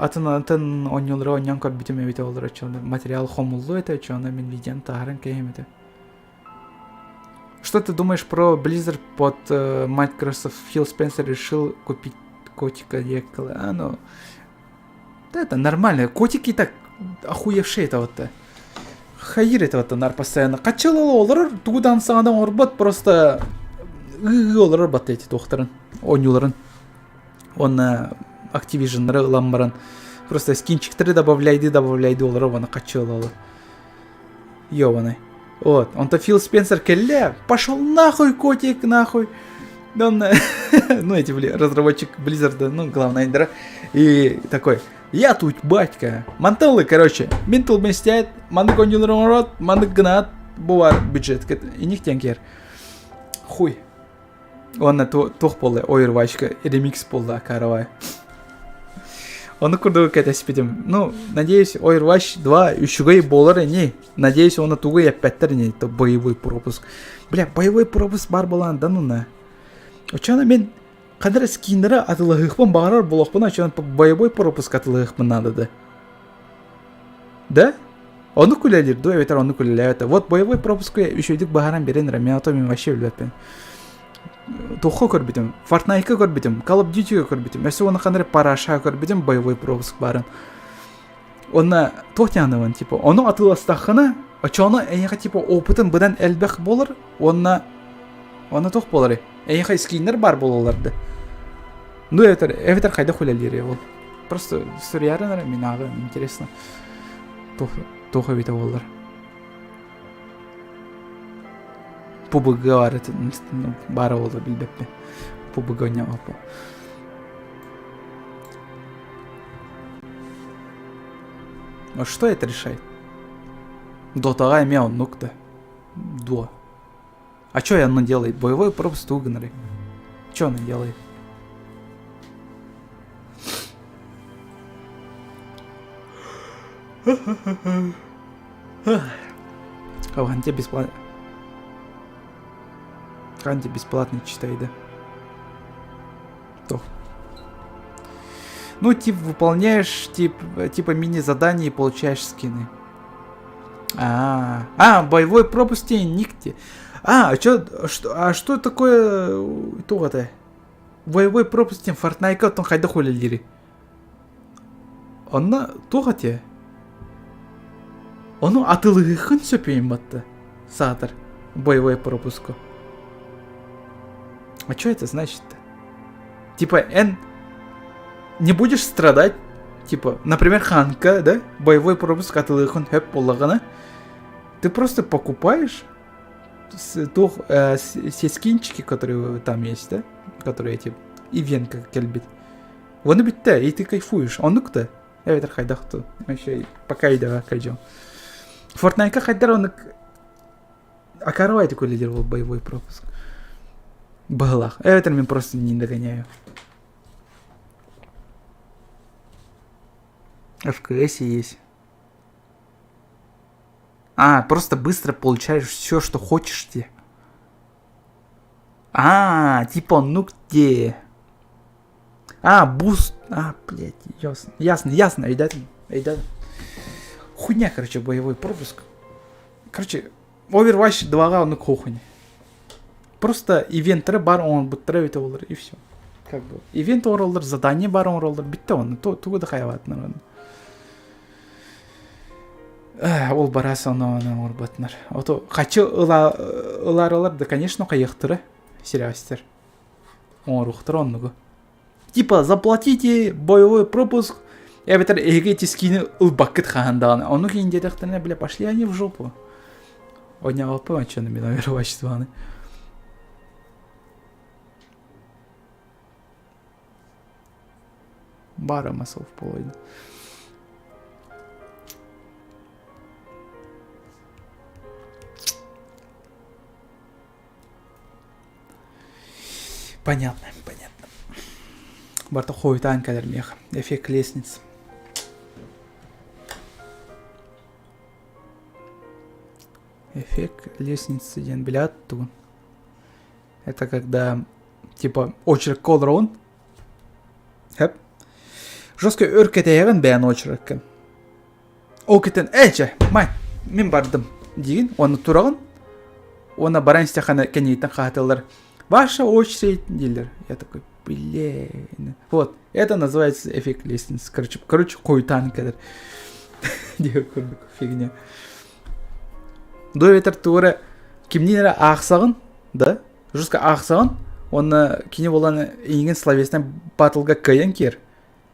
Speaker 1: атын ойнолары ойнан көрбітім өйті олар өтчілді. Материал хомуллу это өтчілді, мен видеоны тағырын кейім это. Что ты думаешь про Blizzard под Microsoft? Фил Спенсер решил купить котика Екала. Ну, да, это нормально. Котики так охуевшие это вот-то. Хайыр это вот-то нар постоянно. Качалалы олар, тугудан сағадан орбат просто олар орбат эти тоқтарын, ойнуларын. Он Activision ламбаран. Просто скинчиктері добавляйды олар, оны качалалы. Ёбаный. Вот, он-то Фил Спенсер келле, пошел нахуй, котик, нахуй. Он, ну эти, разработчик Blizzard, ну, главное, да, и такой, я тут, батька. Мантеллы, короче, ментал местяет, мандык ойнуларын орот, мандык гнат, бувар бюджет, и них тенкер. Хуй. Он тоқ болды, Overwatch'ка ремикс болды, каравай. Оны күрді кәті спетім. Ну, надеюсь, Overwatch 2 үшігей болар не. Надеюсь, оны туғы еппәттір не. Это боевой пропуск. Бля, боевой пропуск бар болан, да ну на. Очана мен қадыр скиндері атылығықпын бағарар болақпын, очана боевой пропуск атылығықпын надо да. Да? Оны күлелер, да, өйтер оны күлелер. Вот боевой пропуск үшейдік бағаран берен рәме, ато мен вообще үлбәтпен. Тоққа көрбетім, Fortnite'қа көрбетім, Call of Duty'ға көрбетім, әсі оны қандыры параша көрбетім, боевой пропуск барын. Оны тоқтянывын, типа, оны атыластақына, очаны әйіға, типа, опытын бұдан әлбәқ болыр, оны тоқ болыр, әйіға скинер бар болыларды. Ну, әвітер қайда хулялері, ол. Просто сүріярынары, мен ағы, интересно. Тоқ әвіті болыр. PUBG var это, ну, бара олды билбеппе. PUBG ойнап апа. А что это решает? Дотаға емеу нукта. Дуа. А что она делает? Боевой пропуск угнали. Что она делает? Хаванте бесплатно. Канди бесплатный читай, да? То. Ну, типа, выполняешь, типа мини-задание и получаешь скины. Боевой пропуск тебе нигде. Что такое то-то? Боевой пропуск тебе Fortnite'ка он хайда хулилери. Онна то те. Оны атылығын сөпейін батты. Сатыр. Боевой пропуск. А что это значит-то? Типа, не будешь страдать? Типа, например, Ханка, да? Боевой пропуск атылығын хөп болағына. Ты просто покупаешь все скинчики, которые там есть, да? Которые эти ивенка кельбит. Оны битті, и ты кайфуешь. Онық-то? Әветер хайдақты. Вообще, пока идаға кайджам. Fortnite'ка хайдар онық... Акарвайды көлелер ол боевой пропуск. Бахлах. Это мен просто не догоняю. ФКС есть. Просто быстро получаешь все, что хочешь тебе. Типа, ну где? Буст. Блядь, ясно, видать. Хуйня, короче, боевой пропуск. Короче, Overwatch 2-га он кухонь. Просто ивенттері бар, он бұттыра өте олар, и все. Как бы, ивент оралдар, задание бар оралдар, бітті оны, туғыды қайватынар оны. Ол барасы оны орбатынар. Ото, қачы ыларалар, да, конечно, қайықтыры, сериастер. Он рухтыр онығы. Типа, заплатите боевой пропуск, я бетер эге тискини ылбаккет ханданы. Оны кейін дедіқтіріне, бля, пошли они в жопу. Ойня алпы, он что на меня Overwatch 2. Бара масов половина. Понятно. Барта хуйтан кадр меха. Эффект лестниц. Эффект лестницы ден блядь ту. Это когда типа очередь колрон. Хеп. Жестко өркетейген бән очереккен. Ол кетен, мен бардым деген, оны тураған. Оны баран стехана кенейтін қатылар. Ваша очередь, дейлер. Я такой, блин. Вот, это называется эффект лестницы. Короче, хуйтан кадр. Деу көрдік, фигня. До ветер тура кимнера ақсағын, да? Жестко ақсағын. Оны кене боланы еңген словесіне батылға кайын кер.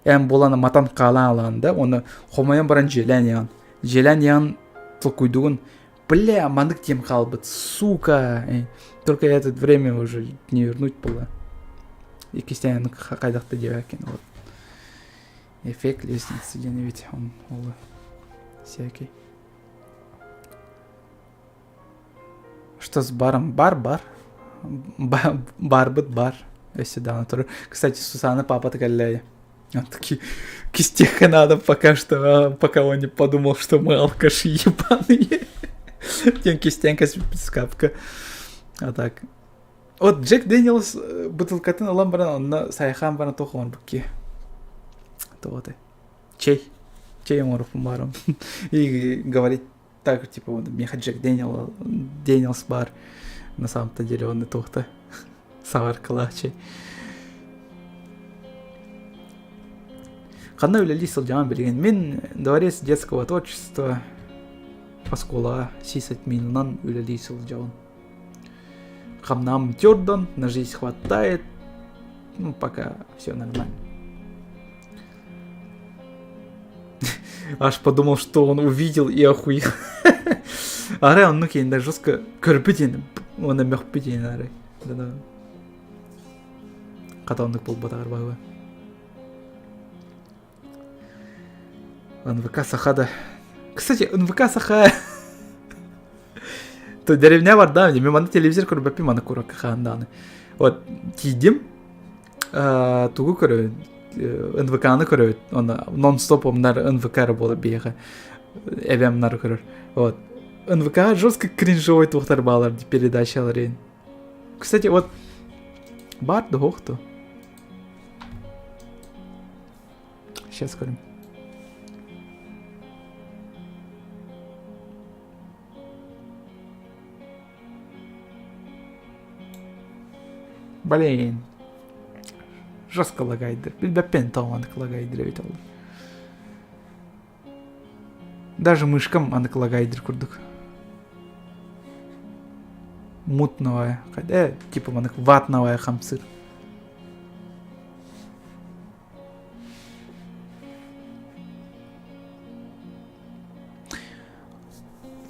Speaker 1: Боланы матан қалан алanda, оны хомаян баран желан ян. Желан ян толкуйдугун. Бля, мандык тем қалбыт, сука. Только это время уже не вернуть было. И кистян қайдақты деп әкен. Вот. Эффект лестницы, я не ведь он олы. Всякий. Что с баром? Бар. Бар. Если да, натуры. Кстати, Сусана папа такая. Он таки кистеха надо пока что, пока он не подумал, что мы алкаши ебаные. Тем кистенка скапка. А так. Вот Джек Дэниелс бутылкатын алам баран, онна сайхан баран тохон букки. То вот. Чей ему баром. И говорит так, типа, вот, меха Джек Дэниелс бар. На самом-то деле он и тухта. Савар калачей. Қандай өлелейсіл жаман білген. Мен дворец детского творчества Паскола сисать минунан өлелейсіл жауын. Қамнам тёрдан, на жизнь хватает. Ну, пока все нормально. Аж подумал, что он увидел и охуел. Аре, он ну-ки, да жестко көрпеден, он мёхпеден, аре. Да. Қатауындық бол батағар бағыва. НВК Сахада. Кстати, НВК Саха. То деревня бар, да, мен мана телевизор көріп бәппен мана көріп қағанданы. Вот, кейдем, тугу көріп, НВК-ны көріп, оны нон-стоп омнар НВК-ры болып бейіға, әбемнар көріп. Вот, НВК жестко кринжовый туқтар балар передачалар ең. Кстати, вот, бар доқты. Сейчас көрім. Блин. Жестко лагайдер. Бәппен талмандық лагайдер өйт олды. Даже мышкам анық лагайдер күрдік. Мутновая. Типа анық ватновая хамсыр.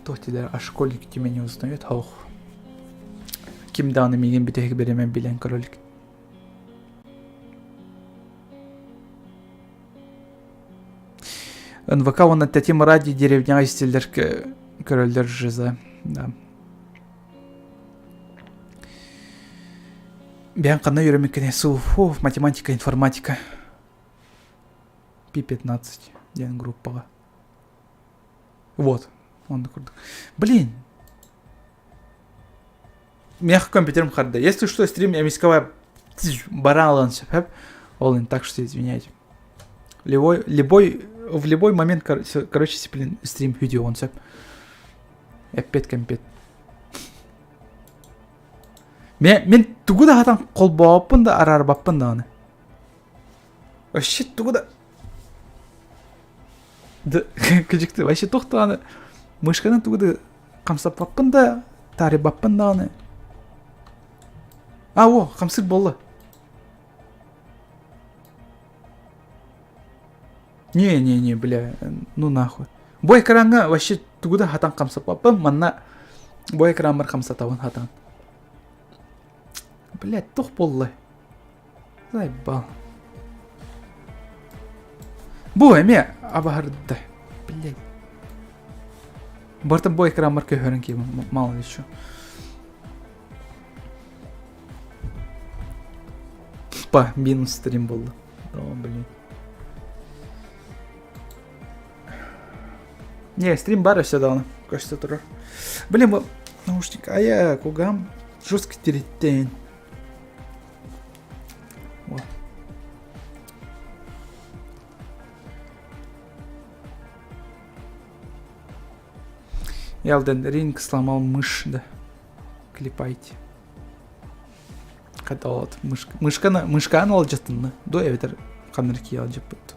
Speaker 1: Тохтилер, а школьник тебя не узнает? Ох. Ким даны меген бітек беремен билен королик. НВК оны тәтем ради деревня истелдер королдер жиза. Да. Бян қана үйремеккене суф, математика, информатика. Пи-15 деген группаға. Вот, онды көрдік. Блин. Мех компьютером харды. Если что, стрим эмисковая бара алансы. Олин, так что извиняйте. В любой момент, короче, блин, стрим видео он сеп. Опять компет. Мен тугуда хатан қолбауаппын да арарбаппын да аны. Вообще тугуда. Да, күжікті, вообще тоқты аны. Мышқаның тугуда қамсаппын да, тарибаппын да аны. О, қамсыр болды. Не, бля, ну нахуй. Бой экранға вообще тугуда хатан қамсаппын, манна бой экран бар қамсатауын хатан. Блядь, тоқ болды. Заебал. Бу эме абарды. Блядь. Бартын бой экран бар көйөрін кеймін, мало ли шо. Минус стрим болды. О, блин. Не, стрим бары все давно. Кажется, турар. Блин, наушник. А я кугам жестко тереттен. Вот. Элден Ринг сломал мышь, да. Клепайте. Когда вот мышка алып жаттым да. До я ветер камерки алып жеп бутту.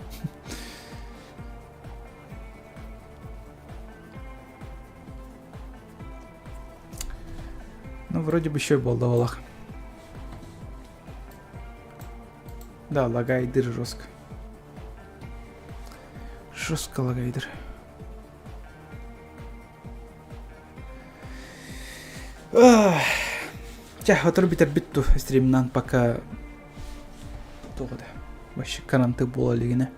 Speaker 1: Ну, вроде бы еще болды Аллах. Да, лагайдыр жестко. Жестко лагайдыр. Отыр битер битту стримнан пока тоғыда. Вообще каранты бола лигіне.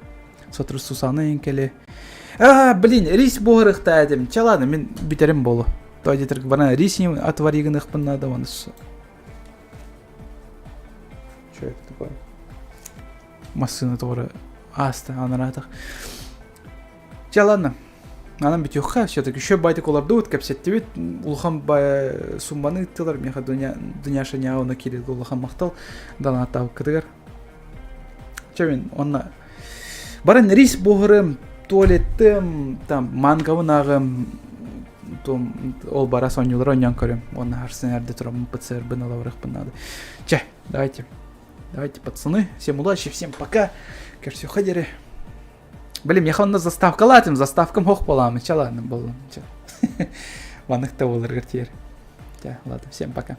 Speaker 1: Сотыр сусаны енкелі. Блин, рис боғырықта әдім. Чалады, мен битерім болу. То дитер бана рисни отваригын ықпын надо онысы. Что это такое? Массыны тоғыры асты, анаратық. Чаладно. Анам бит юққа, все-таки еще байтық оларды өт кәпсетті бет. Улхан бай сумбаны ыттылар. Меха дүняша няғына келеді улхан мақтал. Дана атау кідігер. Чамен, онна. Барын рис боғырым, туалеттім, там, мангавын ағым. Ол бара сонюлар оньян көрем. Онна арсын әрді тұрам ПЦР бін алавырық бін надо. Ча, давайте, пацаны. Всем удачи, всем пока. Кажется, ходери. Блин, я хонна заставка латим, заставкам хоқ боламын. Ча, ладно, болым. Ванықта олар гартер. Ладно, всем пока.